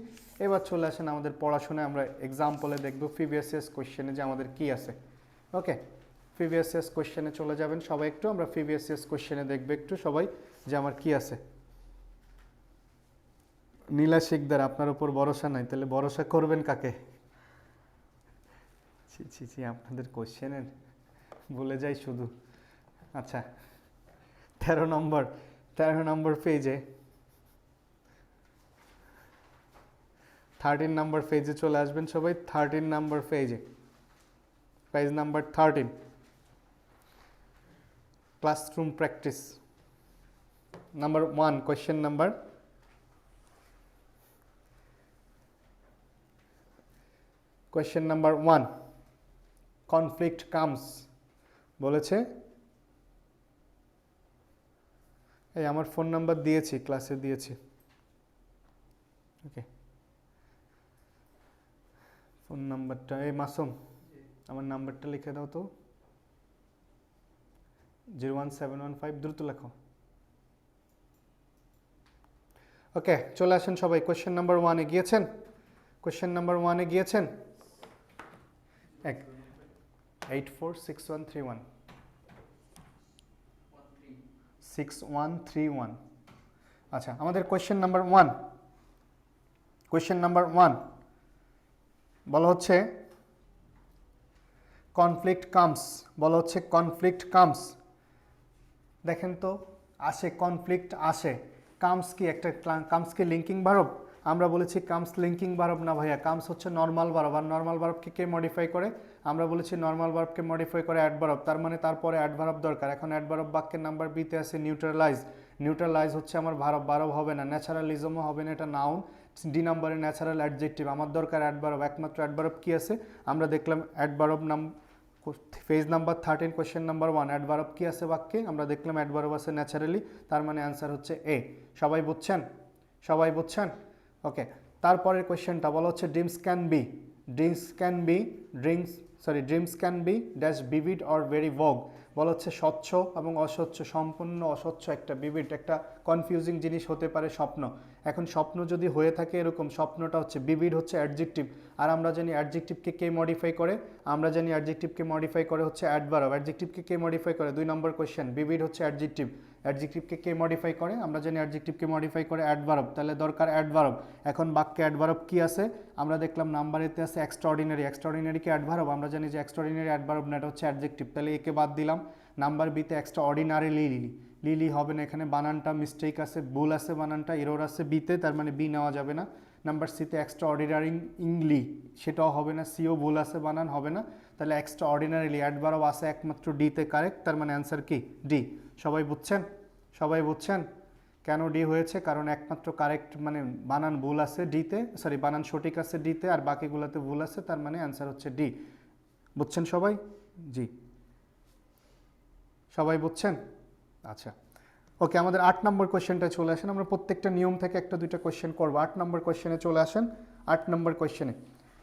এবার চলে আসেন আমাদের পড়াশোনায়। আমরা এক্সাম্পলে দেখব প্রিভিয়াস ইয়ার্স কোয়েশ্চেনে যে আমাদের কি আছে। ওকে, প্রিভিয়াস ইয়ার্স কোয়েশ্চেনে চলে যাবেন সবাই একটু, আমরা প্রিভিয়াস ইয়ার্স কোয়েশ্চেনে দেখব একটু সবাই যে আমার কি আছে। নীলা শিকদার, আপনার উপর ভরসা নাই, তাহলে ভরসা করবেন কাকে? ছি ছি ছি, আপনাদের কোয়েশ্চেনের বলে যাই শুধু। আচ্ছা, 13 নম্বর পেজে 13 নম্বর পেজে চলে আসবেন সবাই। 13 নম্বর পেজে, page number 13, classroom practice number 1, question number question number 1, conflict comes বলেছে। এই আমার ফোন নাম্বার দিয়েছি, ক্লাসে দিয়েছি। ওকে, ফোন নাম্বারটা, এই মাসুম আমার নাম্বারটা লিখে দাও তো, 01715, দ্রুত লেখো। ওকে, চলে আসেন সবাই, কোয়েশ্চেন নাম্বার 1-এ গিয়েছেন? কোয়েশ্চেন নাম্বার 1-এ গিয়েছেন? 846131 6131। আচ্ছা, আমাদের কোয়েশ্চেন নাম্বার 1, কোয়েশ্চেন নাম্বার 1 বলা হচ্ছে কনফ্লিক্ট কামস, বলা হচ্ছে কনফ্লিক্ট কামস। দেখেন তো, আসে, কনফ্লিক্ট আসে, কামস কি একটা, কামস কি লিঙ্কিং ভার্ব? আমরা বলেছি কামস লিঙ্কিং ভার্ব না ভাইয়া, কামস হচ্ছে নর্মাল ভার্ব। আর নর্মাল ভার্বকে কে মডিফাই করে? আমরা বলেছি নর্মাল ভার্বকে মডিফাই করে অ্যাডভার্ব, তার মানে তারপরে অ্যাডভার্ব দরকার। এখন অ্যাডভার্ব বাক্যের নাম্বার বিতে আছে নিউট্রালাইজ। নিউট্রালাইজ হচ্ছে আমার ভার্ব হবে না, ন্যাচারালিজমও হবে না, এটা নাউন। ডি নাম্বারে ন্যাচারাল অ্যাডজেক্টিভ, আমার দরকার অ্যাডভার্ব। একমাত্র অ্যাডভার্ব কি আছে? আমরা দেখলাম adverb page number 13, question number 1, adverb কি আছে বাক্যে? আমরা দেখলাম অ্যাডভার্ব আছে ন্যাচারালি, তার মানে অ্যান্সার হচ্ছে এ। সবাই বুঝছেন? সবাই বুঝছেন? ওকে, তারপরের কোয়েশ্চেনটা বলা হচ্ছে dreams can be dreams can be dash vivid or very ভগ। বলা হচ্ছে স্বচ্ছ এবং অস্বচ্ছ, সম্পূর্ণ অস্বচ্ছ একটা, ভিভিড একটা কনফিউজিং জিনিস হতে পারে স্বপ্ন। এখন স্বপ্ন যদি হয়ে থাকে এরকম, স্বপ্নটা হচ্ছে ভিভিড, হচ্ছে অ্যাডজেক্টিভ। আর আমরা জানি অ্যাডজেক্টিভকে কে মডিফাই করে? আমরা জানি অ্যাডজেক্টিভকে মডিফাই করে হচ্ছে অ্যাডভার্ব। অ্যাডজেক্টিভকে কে মডিফাই করে? 2 নম্বর কোয়েশ্চেন, ভিভিড হচ্ছে অ্যাডজেক্টিভ। অ্যাডজেক্টিভকে কে মডিফাই করে? আমরা জানি অ্যাডজেক্টিভকে মডিফাই করে অ্যাডভার্ব, তাহলে দরকার অ্যাডভার্ব। এখন বাক্যে অ্যাডভার্ব কি আছে? আমরা দেখলাম নাম্বার এতে আছে এক্সট্রাঅর্ডিনারি। এক্সট্রাঅর্ডিনারি কি অ্যাডভার্ব? আমরা জানি যে এক্সট্রাঅর্ডিনারি অ্যাডভার্ব না, এটা হচ্ছে অ্যাডজেক্টিভ, তাহলে একে বাদ দিলাম। নাম্বার বিতে এক্সট্রাঅর্ডিনারি লিলি হবে না, এখানে বানানটা মিস্টেক আছে, ভুল আছে, বানানটা এরর আছে বিতে, তার মানে বি নেওয়া যাবে না। নাম্বার সিতে এক্সট্রাঅর্ডিনারি ইংলি, সেটাও হবে না, সিও ভুল আছে, বানান হবে না, তাহলে এক্সট্রাঅর্ডিনারিলি অ্যাডভার্ব আছে একমাত্র ডিতে, কারেক্ট, তার মানে অ্যান্সার কি? ডি। সবাই বুঝছেন? সবাই বুঝছেন কেন ডি হয়েছে? কারণ একমাত্র কারেক্ট মানে বানান ভুল আছে ডিতে, সরি বানান সঠিক আছে ডিতে, আর বাকিগুলোতে ভুল আছে, তার মানে অ্যান্সার হচ্ছে ডি। বুঝছেন সবাই? জি, সবাই বুঝছেন? আচ্ছা, ওকে, আমাদের 8 নম্বর কোয়েশ্চেনটা চলে আসেন। আমরা প্রত্যেকটা নিয়ম থেকে 1-2টা কোয়েশ্চেন করবো। 8 নম্বর কোয়েশ্চেনে চলে আসেন। 8 নম্বর কোয়েশ্চেনে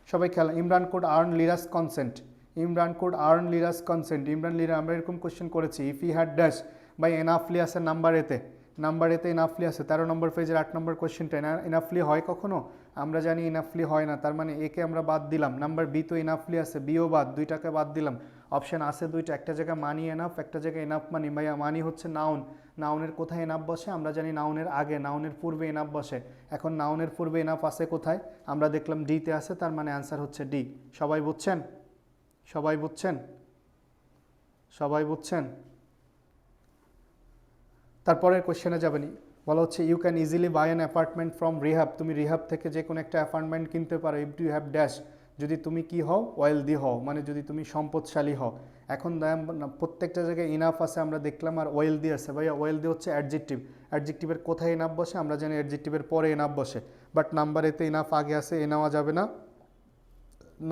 সবাই খেলা। Imran could earn Lira's consent, Imran could earn Lira's consent, Imran Lira, আমরা এরকম কোয়েশ্চেন করেছি। If he had dash by enoughly আছে নাম্বার এতে, নাম্বার এতে এনাফলি আছে। 13 নম্বর পেজের 8 নম্বর কোয়েশ্চেনটা, এনাফলি হয় কখনো? আমরা জানি এনাফলি হয় না, তার মানে একে আমরা বাদ দিলাম। নাম্বার বি তো এনাফলি আছে, বিও বাদ, 2টাকে বাদ দিলাম। অপশান আছে 2টা, একটা জায়গায় মানি এনাফ, একটা জায়গায় এনাফ মানি। ভাইয়া মানি হচ্ছে নাউন, নাউনের কোথায় এনাফ বসে? আমরা জানি নাউনের আগে, নাউনের পূর্বে এনাফ বসে। এখন নাউনের পূর্বে এনাফ আছে কোথায়? আমরা দেখলাম ডিতে আছে, তার মানে অ্যান্সার হচ্ছে ডি। সবাই বুঝছেন? সবাই বুঝছেন? সবাই বুঝছেন? তারপরের কোয়েশ্চেনে যাবেন। বলা হচ্ছে you can easily buy an apartment from rehab, তুমি রিহাব থেকে যে কোনো একটা অ্যাপার্টমেন্ট কিনতে পারো। ইফ ইউ হ্যাভ ড্যাশ, যদি তুমি কি হও? ওয়েলদি হও, মানে যদি তুমি সম্পদশালী হও। এখন প্রত্যেকটা জায়গায় ইনাফ আছে আমরা দেখলাম, আর ওয়েলদি আছে। ভাইয়া ওয়েলদি হচ্ছে অ্যাডজেক্টিভ, অ্যাডজেক্টিভের কোথায় ইনাফ বসে? আমরা জানি অ্যাডজেক্টিভের পরে ইনাফ বসে, বাট নাম্বার এতে ইনাফ আগে আছে, এ নেওয়া যাবে না।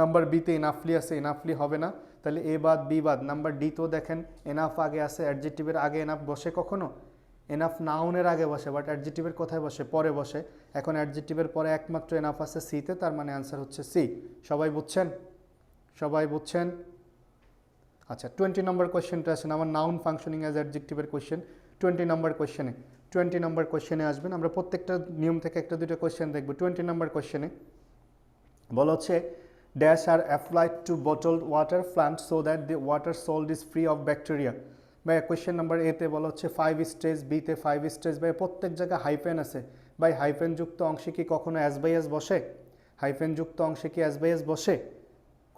নাম্বার বিতে এনাফলি আছে, এনাফলি হবে না, তাহলে এ বাদ, বি বাদ। নাম্বার ডি তো দেখেন এনাফ আগে আছে, অ্যাডজেক্টিভের আগে এনাফ বসে কখনো? এনাফ নাউনের আগে বসে, বাট অ্যাডজেক্টিভের কোথায় বসে? পরে বসে। এখন অ্যাডজেক্টিভের পরে একমাত্র এনাফ আছে সিতে, তার মানে অ্যান্সার হচ্ছে সি। সবাই বুঝছেন? সবাই বুঝছেন? আচ্ছা 20 নম্বর কোয়েশ্চেনটা আসেন আমার নাউন ফাংশনিং অ্যাজ অ্যাডজেক্টিভের কোয়েশ্চেন 20 নম্বর কোয়েশ্চেনে 20 নম্বর কোয়েশ্চেনে আসবেন আমরা প্রত্যেকটা নিয়ম থেকে একটা দুটো কোয়েশ্চেন দেখব 20 নম্বর কোয়েশ্চেনে বলা হচ্ছে dash are applied to bottled water plant so that the water salt is free of bacteria ভাই কোয়েশ্চেন নাম্বার এতে বলা হচ্ছে 5 স্টেজ বিতে 5 স্টেজ ভাই প্রত্যেক জায়গায় হাইফেন আছে ভাই হাইফেন যুক্ত অংশে কি কখনো অ্যাজ বাই অ্যাজ বসে হাইফেন যুক্ত অংশে কি অ্যাজ বাই অ্যাজ বসে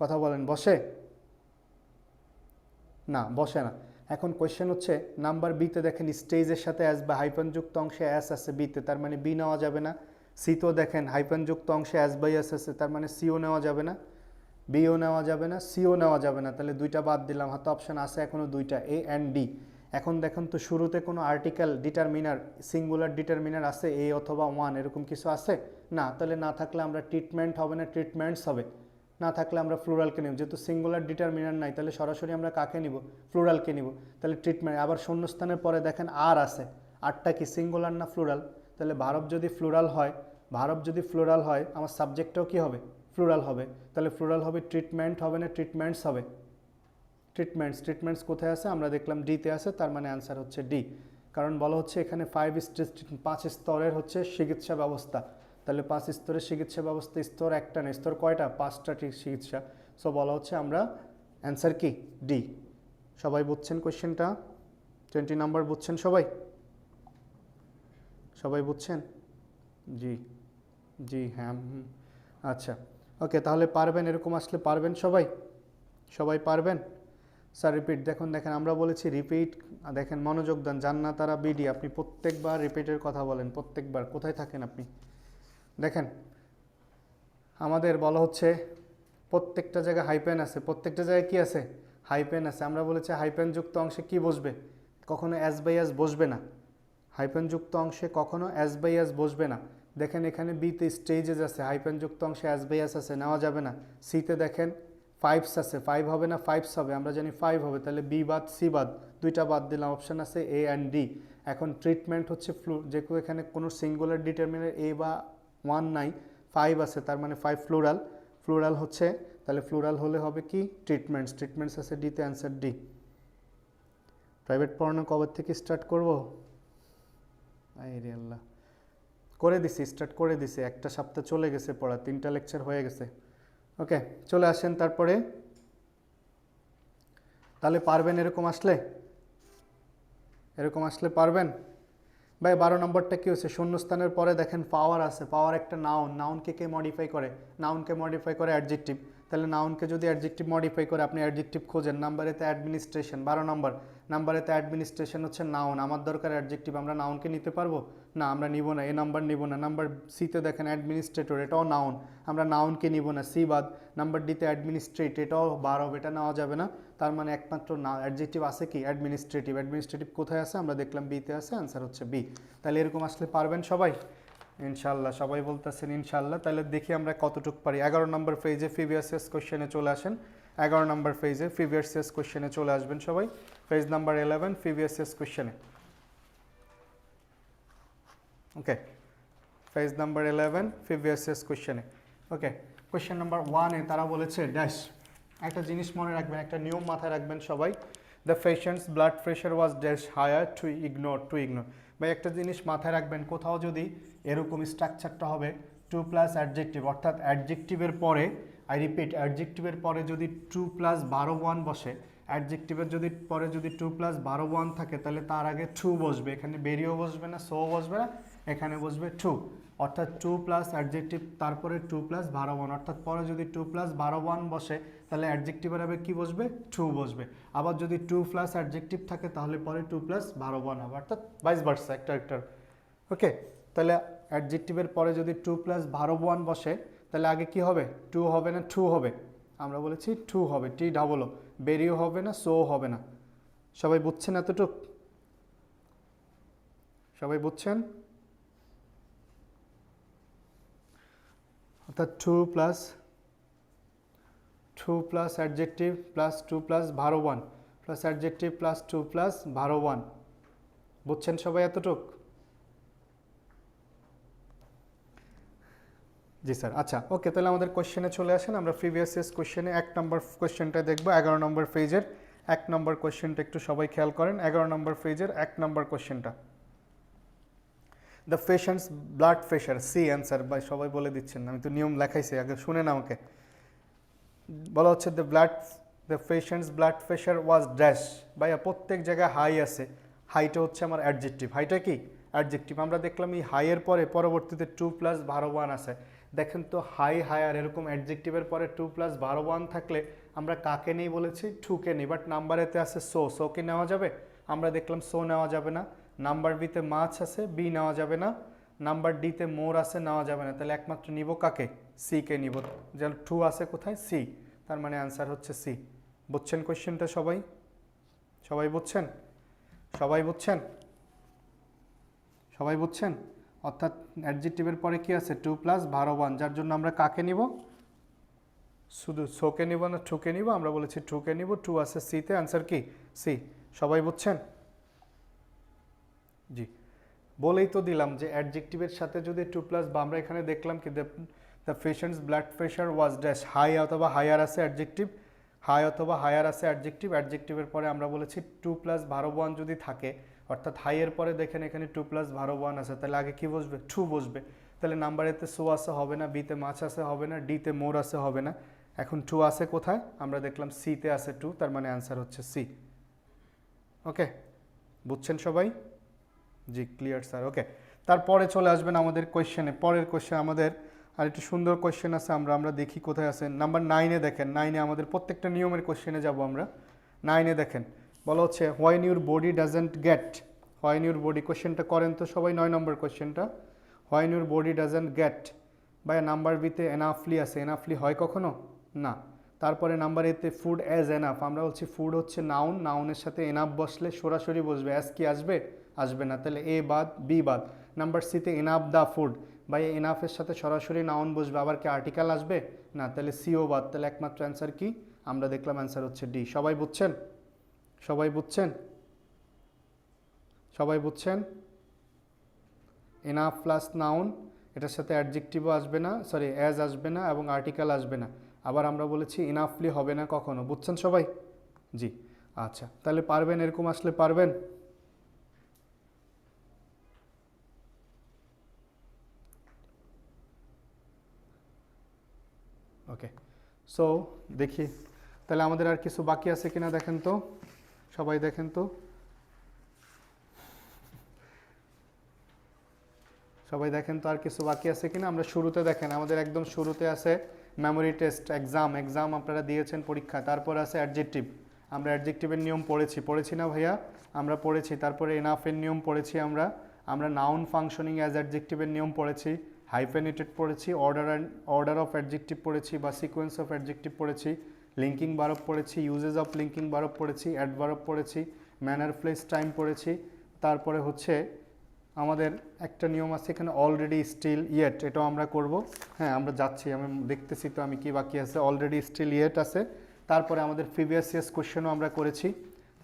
কথা বলেন বসে না বসে না এখন কোয়েশ্চেন হচ্ছে নাম্বার বিতে দেখেন স্টেজের সাথে অ্যাস বা হাইফেন যুক্ত অংশে অ্যাস আছে বিতে তার মানে বি নেওয়া যাবে না সিতেও দেখেন হাইফেন যুক্ত অংশে অ্যাস বাই অ্যাস আছে তার মানে সিও নেওয়া যাবে না বিও নেওয়া যাবে না সিও নেওয়া যাবে না তাহলে দুইটা বাদ দিলাম হাতে অপশান আছে এখনও দুইটা এ অ্যান্ড ডি এখন দেখেন তো শুরুতে কোনো আর্টিকেল ডিটারমিনার সিঙ্গুলার ডিটারমিনার আছে এ অথবা ওয়ান এরকম কিছু আছে না তাহলে না থাকলে আমরা ট্রিটমেন্ট হবে না ট্রিটমেন্টস হবে না থাকলে আমরা ফ্লোরালকে নিব যেহেতু সিঙ্গুলার ডিটারমিনার নাই তাহলে সরাসরি আমরা কাকে নিব ফ্লোরালকে নিব তাহলে ট্রিটমেন্ট আবার শূন্যস্থানের পরে দেখেন আর আছে আরটা কি সিঙ্গুলার না ফ্লোরাল তাহলে ভারব যদি ফ্লোরাল হয় আমার সাবজেক্টটাও কি হবে ফ্লোরাল হবে তাহলে ফ্লোরাল হবে ট্রিটমেন্ট হবে না ট্রিটমেন্টস হবে ট্রিটমেন্টস কোথায় আছে আমরা দেখলাম ডিতে আছে তার মানে অ্যান্সার হচ্ছে ডি কারণ বলা হচ্ছে এখানে 5 স্তরের হচ্ছে চিকিৎসা ব্যবস্থা তাহলে 5 স্তরের চিকিৎসা ব্যবস্থা স্তর একটা না স্তর কয়টা 5টা চিকিৎসা সো বলা হচ্ছে আমরা অ্যান্সার কি ডি সবাই বুঝছেন কোয়েশ্চেনটা 20 নাম্বার বুঝছেন সবাই বুঝছেন জি জি হ্যাঁ আচ্ছা ওকে তাহলে পারবেন এরকম আসলে পারবেন সবাই পারবেন স্যার রিপিট দেখেন আমরা বলেছি রিপিট দেখেন মনোযোগ দেন জান্নাতারা বিডি আপনি প্রত্যেকবার রিপিটের কথা বলেন প্রত্যেকবার কোথায় থাকেন আপনি দেখেন আমাদের বলা হচ্ছে প্রত্যেকটা জায়গায় হাইপেন আছে প্রত্যেকটা জায়গায় কি আছে হাইপেন আছে আমরা বলেছি হাইপেন যুক্ত অংশে কি বসবে কখনো অ্যাস বাই অ্যাস বসবে না হাইপেন যুক্ত অংশে কখনো অ্যাস বাই অ্যাস বসবে না দেখেন এখানে বিতে স্টেজেস আছে হাইপেন যুক্ত অংশে অ্যাস বাই অ্যাস আছে নেওয়া যাবে না সিতে দেখেন 5s আছে 5 হবে না 5s হবে আমরা জানি 5 হবে তাহলে বি বাদ সি বাদ দুইটা বাদ দিলাম অপশান আছে এ অ্যান্ড ডি এখন ট্রিটমেন্ট হচ্ছে যেহেতু এখানে কোনো সিঙ্গুলার ডিটারমিনার এ বা 1 নাই 5 আছে তার মানে 5 ফ্লোরাল হচ্ছে তাহলে ফ্লোরাল হলে হবে কি ট্রিটমেন্টস আছে ডিতে অ্যান্সার ডি প্রাইভেট পড়ানো কবে থেকে স্টার্ট করব আরে আল্লাহ স্টার্ট করে দিছি একটা সপ্তাহ চলে গেছে পড়া 3টা লেকচার হয়ে গেছে ওকে চলে আসেন তারপরে তাহলে পারবেন এরকম আসলে পারবেন ভাই 12 নম্বরটা কি হচ্ছে শূন্যস্থানের পরে দেখেন পাওয়ার আছে পাওয়ার একটা নাউনকে কে মডিফাই করে নাউনকে মডিফাই করে অ্যাডজেক্টিভ তাহলে নাউনকে যদি অ্যাডজেক্টিভ মডিফাই করে আপনি অ্যাডজেক্টিভ খোঁজেন নাম্বারেতে অ্যাডমিনিস্ট্রেশন 12 নাম্বারেতে অ্যাডমিনিস্ট্রেশন হচ্ছে নাউন আমার দরকার অ্যাডজেক্টিভ আমরা নাউনকে নিতে পারবো না আমরা নিব না এ নাম্বার নিব না নাম্বার সিতে দেখেন অ্যাডমিনিস্ট্রেটর এটাও নাউন আমরা নাউনকে নিব না সি বাদ নাম্বার ডিতে অ্যাডমিনিস্ট্রেট এটাও 12 এটা নেওয়া যাবে না তার মানে একমাত্র না অ্যাডজেক্টিভ আছে কি অ্যাডমিনিস্ট্রেটিভ কোথায় আছে আমরা দেখলাম বিতে আছে অ্যান্সার হচ্ছে বি তাহলে এরকম আসলে পারবেন সবাই ইনশাল্লাহ সবাই বলতেছেন ইনশাল্লাহ তাহলে দেখি আমরা কতটুকু পারি 11 নম্বর পেজে প্রিভিয়াস ইয়ার্স কোশ্চেনে চলে আসেন 11 নম্বর পেজে প্রিভিয়াস ইয়ার্স কোশ্চেনে চলে আসবেন সবাই পেজ নাম্বার 11 প্রিভিয়াস ইয়ার্স কোশ্চেনে okay page number 11 previous years কোশ্চেনে ওকে কোশ্চেন নাম্বার 1 এ তারা বলেছে ড্যাশ একটা জিনিস মনে রাখবেন একটা নিয়ম মাথায় রাখবেন সবাই the patient's blood pressure was dash higher to ignore বা একটা জিনিস মাথায় রাখবেন কোথাও যদি এরকম স্ট্রাকচারটা হবে 2 প্লাস অ্যাডজেক্টিভ অর্থাৎ অ্যাডজেক্টিভের পরে আই রিপিট অ্যাডজেক্টিভের পরে যদি 2 প্লাস 12 বসে অ্যাডজেক্টিভের পরে যদি 2 প্লাস 12 থাকে তাহলে তার আগে 2 বসবে এখানে বেরিয়েও বসবে না সো বসবে না এখানে বসবে 2 অর্থাৎ 2 প্লাস অ্যাডজেক্টিভ তারপরে 2 প্লাস 12 অর্থাৎ পরে যদি 2 প্লাস 12 বসে তাহলে অ্যাডজেক্টিভের আগে কী বসবে 2 বসবে আবার যদি 2 প্লাস অ্যাডজেক্টিভ থাকে তাহলে পরে 2 প্লাস 12 হবে অর্থাৎ ভাইস ভার্সা একটা ওকে তাহলে অ্যাডজেক্টিভের পরে যদি 2 প্লাস 12 বসে তাহলে আগে কি হবে 2 হবে না 2 হবে আমরা বলেছি 2 হবে টি ডাবল ও বেরিয়েও হবে না সো হবে না সবাই বুঝছেন এতটুক সবাই বুঝছেন অর্থাৎ 2 plus adjective plus 2 plus 12 plus adjective plus 2 plus 12 বুঝছেন সবাই এতটুক জি স্যার আচ্ছা ওকে তাহলে আমাদের কোশ্চেনে চলে আসেন আমরা প্রিভিয়াস ইয়ার্স কোশ্চেনে 1 নম্বর কোশ্চেনটা দেখব 11 নম্বর পেজের এক নম্বর কোয়েশ্চেনটা একটু সবাই খেয়াল করেন, 11 নম্বর পেজের 1 নম্বর কোয়েশ্চেনটা। The patient's blood pressure, C answer. ভাই সবাই বলে দিচ্ছেন, আমি তো নিয়ম লেখাইছি, আগে শুনে না আমাকে। বলা হচ্ছে the patient's blood pressure was dash. ভাইয়া প্রত্যেক জায়গায় হাই আছে, হাইটা হচ্ছে আমার অ্যাডজেক্টিভ। হাইটা কি অ্যাডজেক্টিভ। আমরা দেখলাম এই হাইয়ের পরে পরবর্তীতে 2+1 আছে। দেখেন তো হাই হায়ার এরকম অ্যাডজেক্টিভের পরে 2+1 থাকলে আমরা কাকে নেই বলেছি, টুকে নেই। বাট নাম্বারেতে আছে সো কি নেওয়া যাবে? আমরা দেখলাম সো নেওয়া যাবে না। নাম্বার বিতে মাছ আছে, বি নেওয়া যাবে না। নাম্বার ডিতে মোর আছে, নেওয়া যাবে না। তাহলে একমাত্র নিব কাকে? সি কে নিব। যেন টু আছে কোথায়? সি। তার মানে অ্যান্সার হচ্ছে সি। বুঝছেন কোয়েশ্চেনটা সবাই? সবাই বুঝছেন? সবাই বুঝছেন? সবাই বুঝছেন? অর্থাৎ অ্যাডজেক্টিভের পরে কি আছে? 2+1, যার জন্য আমরা কাকে নিব? শুধু সোকে নিব না টুকে নিব? আমরা বলেছি টুকে নিব, টু আছে সিতে, অ্যান্সার কি? সি। সবাই বুঝছেন? জি, বলেই তো দিলাম যে অ্যাডজেক্টিভের সাথে যদি 2+ বা আমরা এখানে দেখলাম কি the patient's blood pressure was dash, high অথবা হায়ার আছে অ্যাডজেক্টিভ, হাই অথবা হায়ার আছে অ্যাডজেক্টিভ। অ্যাডজেক্টিভের পরে আমরা বলেছি 2+1 যদি থাকে, অর্থাৎ হাইয়ের পরে দেখেন এখানে 2+1 আছে, তাহলে আগে কি বসবে? টু বসবে। তাহলে নাম্বার এতে সো আছে, হবে না। বিতে মাছ আছে, হবে না। ডিতে মোর আছে, হবে না। এখন টু আছে কোথায়? আমরা দেখলাম সিতে আছে টু, তার মানে অ্যান্সার হচ্ছে সি। ওকে, বুঝছেন সবাই? জি, ক্লিয়ার স্যার। ওকে, তারপরে চলে আসবেন আমাদের কোয়েশ্চেনে। পরের কোয়েশ্চেন আমাদের আর একটু সুন্দর কোয়েশ্চেন আছে, আমরা দেখি কোথায় আছে। নাম্বার 9-এ দেখেন, 9-এ আমাদের প্রত্যেকটা নিয়মের কোয়েশ্চেনে যাব আমরা। 9-এ দেখেন, বলা হচ্ছে when your body doesn't gate, when your body, কোয়েশ্চেনটা করেন তো সবাই। 9 নম্বর কোয়েশ্চেনটা, when your body doesn't gate. ভাই নাম্বার বিতে এনাফলি আছে, এনাফলি হয় কখনো? না। তারপরে নাম্বার এতে ফুড অ্যাজ এনাফ, আমরা বলছি ফুড হচ্ছে নাউন, নাউনের সাথে এনাফ বসলে সরাসরি বসবে, অ্যাজ কি আসবে? আসবে না। তাহলে এ বাদ, বি বাদ। নাম্বার সিতে এনাফ দ্য ফুড, ভাই এনাফের সাথে সরাসরি নাউন বসবে, আবার কি আর্টিকেল আসবে? না। তাহলে সিও বাদ। তাহলে একমাত্র অ্যান্সার কি? আমরা দেখলাম অ্যান্সার হচ্ছে ডি। সবাই বুঝছেন? সবাই বুঝছেন? সবাই বুঝছেন? এনাফ প্লাস নাউন, এটার সাথে অ্যাডজেক্টিভও আসবে না, সরি অ্যাজ আসবে না, এবং আর্টিকেল আসবে না। আবার আমরা বলেছি ইনাফলি হবে না কখনো। বুঝছেন সবাই? জি, আচ্ছা। তাহলে পারবেন, এরকম আসলে পারবেন? ওকে, সো দেখি তাহলে আমাদের আর কিছু বাকি আছে কিনা দেখেন তো, সবাই দেখেন তো, সবাই দেখেন তো আর কিছু বাকি আছে কিনা। আমরা শুরুতে দেখেন, আমাদের একদম শুরুতে আছে মেমোরি টেস্ট, এক্সাম আপনারা দিয়েছেন পরীক্ষা। তারপর আছে অ্যাডজেক্টিভ, আমরা অ্যাডজেক্টিভের নিয়ম পড়েছি না ভাইয়া? আমরা পড়েছি। তারপরে এনাফের নিয়ম পড়েছি আমরা নাউন ফাংশনিং অ্যাজ অ্যাডজেক্টিভের নিয়ম পড়েছি, হাইফেনেটেড পড়েছি, অর্ডার অফ অ্যাডজেক্টিভ পড়েছি বা সিকোয়েন্স অফ অ্যাডজেক্টিভ পড়েছি, লিঙ্কিং ভার্ব পড়েছি, ইউজেস অফ লিঙ্কিং ভার্ব পড়েছি, অ্যাডভার্ব পড়েছি, ম্যানার, প্লেস, টাইম পড়েছি। তারপরে হচ্ছে আমাদের একটা নিয়ম আছে এখানে অলরেডি, স্টিল, ইয়েট, এটাও আমরা করব। হ্যাঁ, আমরা যাচ্ছি, আমি দেখতেছি তো আমি কি বাকি আছে। অলরেডি, স্টিল, ইয়েট আছে। তারপরে আমাদের প্রিভিয়াস ইয়ার্স কোশ্চেনও আমরা করেছি।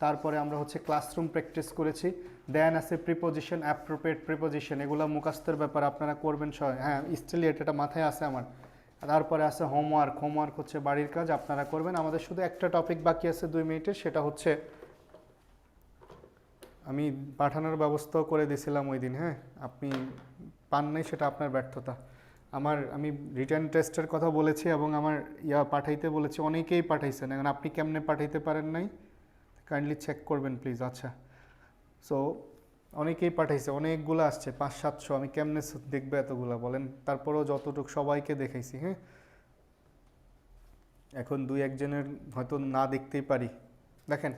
তারপরে আমরা হচ্ছে ক্লাসরুম প্র্যাকটিস করেছি। দেন আছে প্রিপোজিশন, অ্যাপ্রোপ্রিয়েট প্রিপোজিশন, এগুলো মুখস্থের ব্যাপার, আপনারা করবেন সবাই। হ্যাঁ, স্টিল, ইয়েট, এটা মাথায় আছে আমার। তারপরে আছে হোমওয়ার্ক হচ্ছে বাড়ির কাজ, আপনারা করবেন। আমাদের শুধু একটা টপিক বাকি আছে 2 মিনিটের, সেটা হচ্ছে আমি পাঠানোর ব্যবস্থাও করে দিয়েছিলাম ওই দিন। হ্যাঁ, আপনি পান নাই, সেটা আপনার ব্যর্থতা। আমি রিটার্ন টেস্টের কথা বলেছি এবং আমার পাঠাইতে বলেছি, অনেকেই পাঠাইছেন। এখন আপনি কেমনে পাঠাইতে পারেন নাই, কাইন্ডলি চেক করবেন প্লিজ। আচ্ছা, সো অনেকেই পাঠাইছে, অনেকগুলো আসছে, 500-700। আমি কেমনে দেখবে এতগুলো বলেন? তারপরেও যতটুকু সবাইকে দেখাইছি। হ্যাঁ, এখন 2-1 জনের হয়তো না দেখতেই পারি। দেখেন,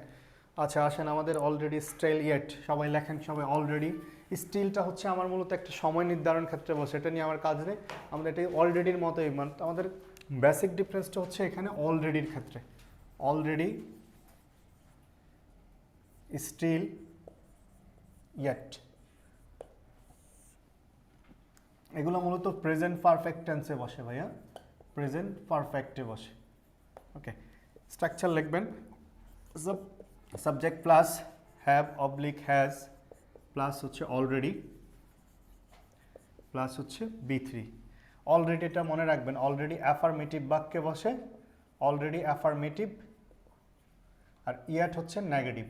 আচ্ছা আসেন আমাদের অলরেডি, স্টিল, ইয়েট, সবাই লেখেন, সবাই অলরেডি। স্টিলটা হচ্ছে আমার মূলত একটা সময় নির্ধারণ ক্ষেত্রে বসে, এটা নিয়ে আমার কাজ নেই। আমরা এটাই অলরেডির মতোই, আমাদের বেসিক ডিফারেন্সটা হচ্ছে এখানে অলরেডির ক্ষেত্রে। অলরেডি, স্টিল, ইয়েট, এগুলো মূলত প্রেজেন্ট পারফেক্ট টেন্সে বসে ভাইয়া, প্রেজেন্ট পারফেক্টে বসে। ওকে, স্ট্রাকচার লিখবেন, subject plus have oblique has plus হচ্ছে অলরেডি প্লাস হচ্ছে B3। অলরেডিটা মনে রাখবেন, অলরেডি অ্যাফার্মেটিভ বাক্যে বসে, অলরেডি অ্যাফার্মেটিভ, আর ইয়েট হচ্ছে নেগেটিভ।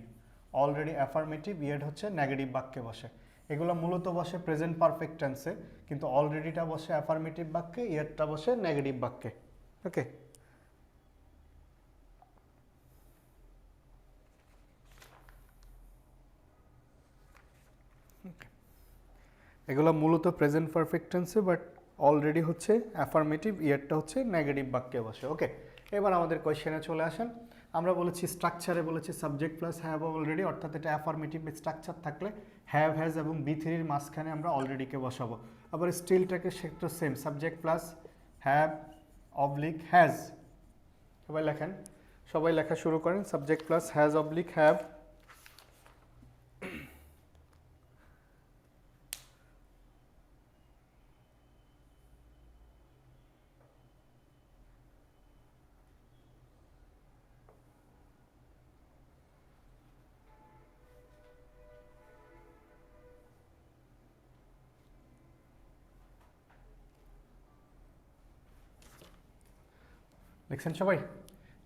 অলরেডি অ্যাফার্মেটিভ, ইয়েট হচ্ছে নেগেটিভ বাক্যে বসে। এগুলো মূলত বসে প্রেজেন্ট পারফেক্ট টেন্সে, কিন্তু অলরেডিটা বসে অ্যাফার্মেটিভ বাক্যে, ইয়েটটা বসে নেগেটিভ বাক্যে। ওকে, এগুলো মূলত প্রেজেন্ট পারফেক্ট টেন্সে, বাট অলরেডি হচ্ছে অ্যাফার্মেটিভ, ইয়েটটা হচ্ছে নেগেটিভ বাক্যে বসে। ওকে, এবার আমাদের কোয়েশ্চেনে চলে আসেন। আমরা বলেছি স্ট্রাকচারে বলেছি সাবজেক্ট প্লাস হ্যাভ অলরেডি, অর্থাৎ এটা অ্যাফার্মেটিভ স্ট্রাকচার থাকলে হ্যাভ হ্যাজ এবং বি থ্রির মাঝখানে আমরা অলরেডিকে বসাবো। আবার স্টিলটাকে সেটা same, subject plus have oblique has. সবাই লেখেন, সবাই লেখা শুরু করেন। Subject plus has oblique have. দেখছেন সবাই?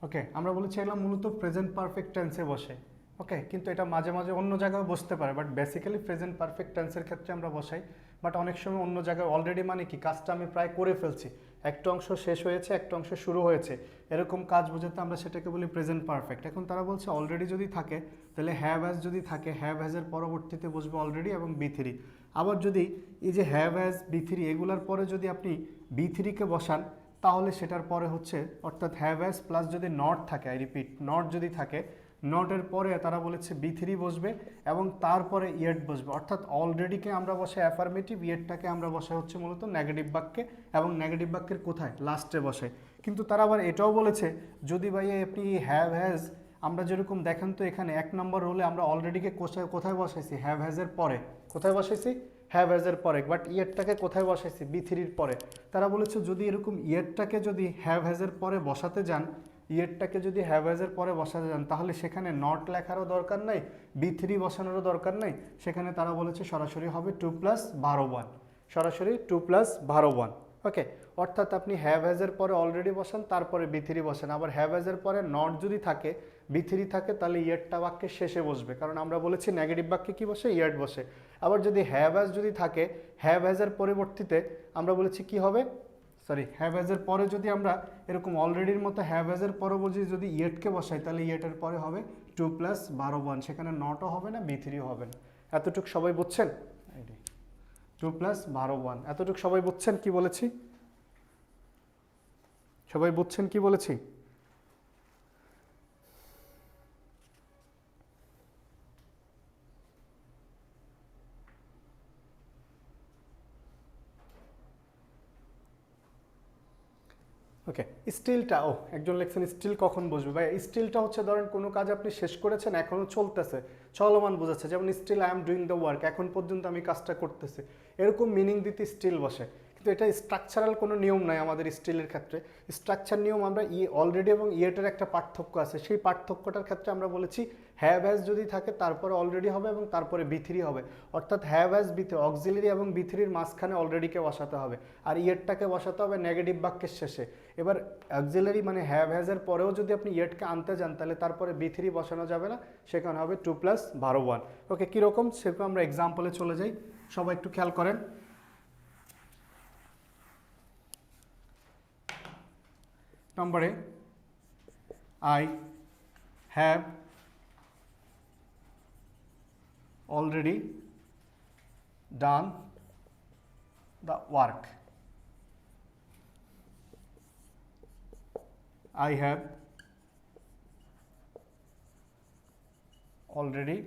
ওকে, আমরা বলেছি এগুলো মূলত প্রেজেন্ট পারফেক্ট টেন্সে বসে। ওকে, কিন্তু এটা মাঝে মাঝে অন্য জায়গায় বসতে পারে, বাট বেসিক্যালি প্রেজেন্ট পারফেক্ট টেন্সের ক্ষেত্রে আমরা বসাই। বাট অনেক সময় অন্য জায়গায় অলরেডি মানে কি কাজটা আমি প্রায় করে ফেলছি, একটা অংশ শেষ হয়েছে, একটা অংশ শুরু হয়েছে, এরকম কাজ বোঝাতে আমরা সেটাকে বলি প্রেজেন্ট পারফেক্ট। এখন তারা বলছে অলরেডি যদি থাকে তাহলে হ্যাভ হ্যাজ যদি থাকে, হ্যাভ হ্যাজের পরবর্তীতে বসবে অলরেডি এবং বি থ্রি। আবার যদি এই যে হ্যাভ হ্যাজ বি থ্রি এগুলার পরে যদি আপনি বি থ্রিকে বসান, তাহলে সেটার পরে হচ্ছে অর্থাৎ হ্যাভ হ্যাজ প্লাস যদি নট থাকে, আই রিপিট নট যদি থাকে, নটের পরে তারা বলেছে বি থ্রি বসবে এবং তারপরে ইয়েট বসবে। অর্থাৎ অলরেডিকে আমরা বসে অ্যাফার্মেটিভ, ইয়েটটাকে আমরা বসে হচ্ছে মূলত নেগেটিভ বাক্যে, এবং নেগেটিভ বাক্যের কোথায় লাস্টে বসে। কিন্তু তারা আবার এটাও বলেছে যদি ভাই আপনি হ্যাভ হ্যাজ, আমরা যেরকম দেখেন তো এখানে 1 নম্বর রোলে আমরা অলরেডিকে কোথায় বসাইছি, হ্যাভ হ্যাজের পরে। কোথায় বসাইছি? হ্যাভ হ্যাজের পরে। বাট ইয়েটটাকে কোথায় বসাইছি? বি থ্রির পরে। তারা বলেছে যদি এরকম ইয়েটটাকে যদি হ্যাভ হ্যাজের পরে বসাতে যান, ইয়েটটাকে যদি হ্যাভ হ্যাজের পরে বসাতে যান, তাহলে সেখানে নট লেখারও দরকার নাই, বি থ্রি বসানোরও দরকার নাই। সেখানে তারা বলেছে সরাসরি হবে 2+12, সরাসরি 2+12। ওকে, অর্থাৎ আপনি হ্যাভ হ্যাজের পরে অলরেডি বসান, তারপরে বি থ্রি বসান। আবার হ্যাভ হ্যাজের পরে নট যদি থাকে, বি থ্রি থাকে, তাহলে ইয়েটটা বাক্যের শেষে বসবে, কারণ আমরা বলেছি নেগেটিভ বাক্যে কি বসে? ইয়েট বসে। আবার যদি হ্যাভ হ্যাজ যদি থাকে, হ্যাভ হ্যাজের পরিবর্তিতে আমরা বলেছি কি হবে, সরি হ্যাভ হ্যাজের পরে যদি আমরা এরকম অলরেডির মতো হ্যাভ হ্যাজের পরবর্তী যদি ইয়েটকে বসাই, তাহলে ইয়েটের পরে হবে 2+12, সেখানে নটও হবে না, বি থ্রিও হবে না। এতটুকু সবাই বুঝছেন? 2+12, এতটুকু সবাই বুঝছেন কি বলেছি? সবাই বুঝছেন কি বলেছি? ওকে, স্টিলটা, একজন লেখছেন স্টিল কখন বসবে? ভাই স্টিলটা হচ্ছে ধরেন কোনো কাজ আপনি শেষ করেছেন, এখনও চলতেছে, চলমান বোঝাচ্ছে, যেমন still I am doing the work, এখন পর্যন্ত আমি কাজটা করতেছি, এরকম মিনিং দিতে স্টিল বসে। কিন্তু এটা স্ট্রাকচারাল কোনো নিয়ম নাই আমাদের স্টিলের ক্ষেত্রে। স্ট্রাকচার নিয়ম আমরা অলরেডি এবং ইয়েটের একটা পার্থক্য আছে, সেই পার্থক্যটার ক্ষেত্রে আমরা বলেছি হ্যাভ হ্যাজ যদি থাকে তারপরে অলরেডি হবে এবং তারপরে বি থ্রি হবে। অর্থাৎ have has V three, auxiliary এবং বি থ্রির মাঝখানে অলরেডিকে বসাতে হবে, আর ইয়েটটাকে বসাতে হবে নেগেটিভ বাক্যের শেষে। এবার অক্সিলারি মানে হ্যাভ হ্যাজের পরেও যদি আপনি ইয়েটকে আনতে যান, তাহলে তারপরে বি থ্রি বসানো যাবে না, সেখানে হবে 2+12। ওকে, কীরকম সেরকম আমরা এক্সাম্পলে চলে যাই, সবাই একটু খেয়াল করেন। নম্বরে I have already done the work. I have already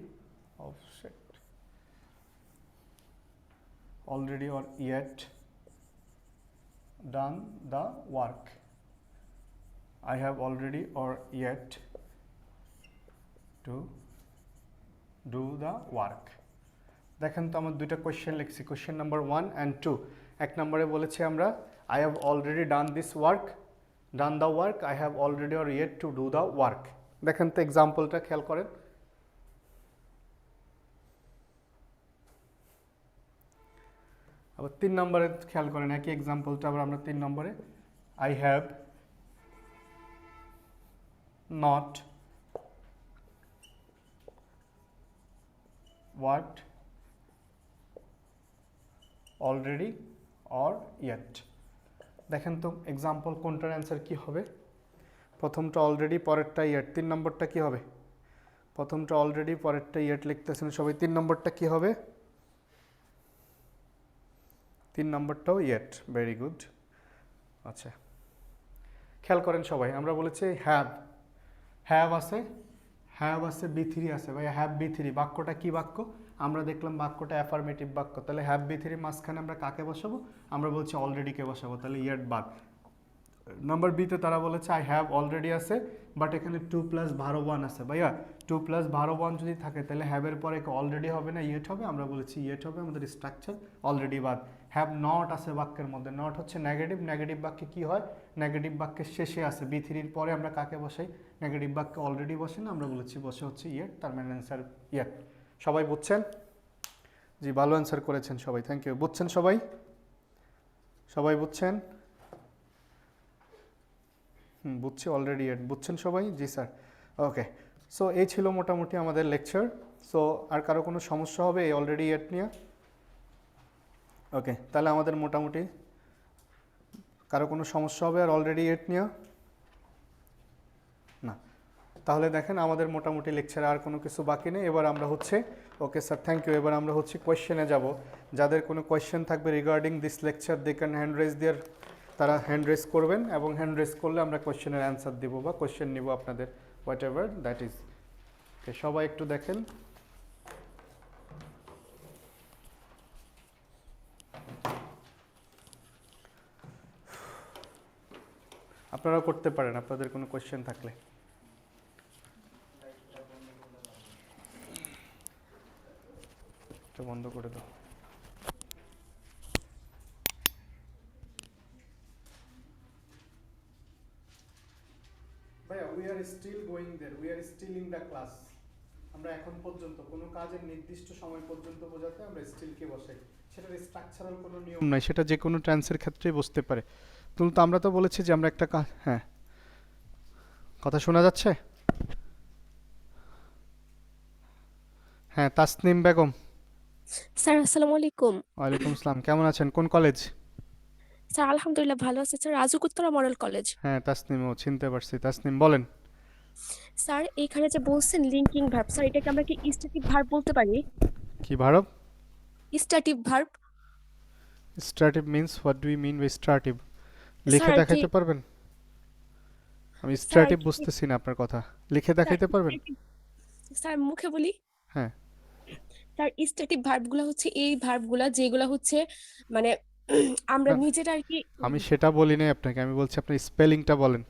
already or yet done the work. I have already or yet to do the work. দেখেন তো আমার দুইটা কোয়েশ্চেন লিখছি, কোয়েশ্চেন নাম্বার 1 and 2। এক নম্বরে বলেছি আমরা I have already done this work, done the work, I have already or yet to do the work। দেখেন তো এক্সাম্পলটা খেয়াল করেন। আবার 3 নম্বরে খেয়াল করেন, একই এক্সাম্পলটা আবার আমরা 3 নম্বরে I have not worked already or yet. দেখেন তো এক্সাম্পল কোনটার অ্যান্সার কি হবে? প্রথমটা অলরেডি, পরেরটা ইয়েট। 3 নম্বরটা কি হবে? প্রথমটা অলরেডি, পরেরটা ইয়েট লিখতেছেন সবাই। 3 নম্বরটা কি হবে? 3 নম্বরটাও ইয়েট। Very good. আচ্ছা, খেয়াল করেন সবাই, আমরা বলেছি হ্যাভ, হ্যাভ আছে, হ্যাভ আছে, বি থ্রি আছে। ভাই হ্যাভ বি থ্রি বাক্যটা কি বাক্য? আমরা দেখলাম বাক্যটা অ্যাফার্মেটিভ বাক্য। তাহলে হ্যাভ বি থ্রি মাঝখানে আমরা কাকে বসাবো? আমরা বলছি অলরেডিকে বসাবো, তাহলে ইয়েট বাদ। নাম্বার বিতে তারা বলেছে আই হ্যাভ অলরেডি আছে, বাট এখানে 2 প্লাস ভারো 1 আছে। ভাইয়া 2 প্লাস ভারো 1 যদি থাকে তাহলে হ্যাভের পরে অলরেডি হবে না ইয়েট হবে? আমরা বলেছি ইয়েট হবে, আমাদের স্ট্রাকচার অলরেডি বাদ। হ্যাভ নট আছে বাক্যের মধ্যে, নট হচ্ছে নেগেটিভ, নেগেটিভ বাক্যে কি হয়? নেগেটিভ বাক্যের শেষে আছে, বি থ্রির পরে আমরা কাকে বসাই? নেগেটিভ বাক্যে অলরেডি বসে না, আমরা বলেছি বসে হচ্ছে ইয়েট, তার মানে অ্যান্সার ইয়েট। সবাই বুঝছেন? জি, ভালো অ্যান্সার করেছেন সবাই, থ্যাংক ইউ। বুঝছেন সবাই? সবাই বুঝছেন? বুঝছি অলরেডি ইয়েট, বুঝছেন সবাই? জি স্যার, ওকে। সো এই ছিল মোটামুটি আমাদের লেকচার। সো আর কারো কোনো সমস্যা হবে এই অলরেডি ইয়েট নিয়ে? ওকে, তাহলে আমাদের মোটামুটি কারো কোনো সমস্যা হবে আর অলরেডি ইয়েট নিয়ে? না, তাহলে দেখেন আমাদের মোটামুটি লেকচারে আর কোনো কিছু বাকি নেই। এবার আমরা হচ্ছে, ওকে স্যার থ্যাংক ইউ, এবার আমরা হচ্ছে কোয়েশ্চেনে যাব। যাদের কোনো কোয়েশ্চেন থাকবে regarding this lecture they can hand raise there, তারা হ্যান্ড রেজ করবেন, এবং হ্যান্ড রেজ করলে আমরা কোয়েশ্চেনের অ্যান্সার দিব বা কোয়েশ্চেন নিব আপনাদের, হোয়াট এভার দ্যাট ইজ। ওকে, সবাই একটু দেখেন। আপনারাও করতে পারেন আপনাদের কোনো কোয়েশ্চেন থাকলে। এটা বন্ধ করে দাও। ভাইয়া we are still going there, we are still in the class. আমরা এখন পর্যন্ত কোনো কাজের নির্দিষ্ট সময় পর্যন্ত বোঝাতে আমরা স্টিলকে বসাই। সেটার স্ট্রাকচারাল কোনো নিয়ম নাই, সেটা যে কোনো টেন্সের ক্ষেত্রেই বসতে পারে। তো আমরা তো বলেছি যে আমরা একটা কাজ, হ্যাঁ কথা শোনা যাচ্ছে? হ্যাঁ, তাসনিম বেগম। স্যার আসসালামু আলাইকুম। ওয়ালাইকুম আসসালাম, কেমন আছেন? কোন কলেজ? স্যার আলহামদুলিল্লাহ ভালো আছে স্যার, রাজুকুত্তরা মডেল কলেজ। হ্যাঁ তাসনিম, ও চিনতে পারছি। তাসনিম বলেন। স্যার এখানে যে বলছেন লিঙ্কিং ভার্ব, স্যার এটাকে আমরা কি স্ট্যাটিক ভার্ব বলতে পারি? কি verb? Static verb. Stative means what do you mean by stative? Sir লিখে আর কি, দেখাইতে পারবেন? আমি স্যার আর স্ট্রাটিভ কি, বুঝতেছি না আপনার কথা, লিখে স্যার দেখাইতে পারবেন? stative- স্যার মুখে বলি। হ্যাঁ। স্যার স্ট্যাটিক ভার্বগুলো হচ্ছে এই ভার্বগুলা যেগুলো হচ্ছে মানে আমরা না, নিজেরা আর কি। আমি সেটা বলি নাই আপনাকে, আমি বলছি আপনার স্পেলিংটা বলেন।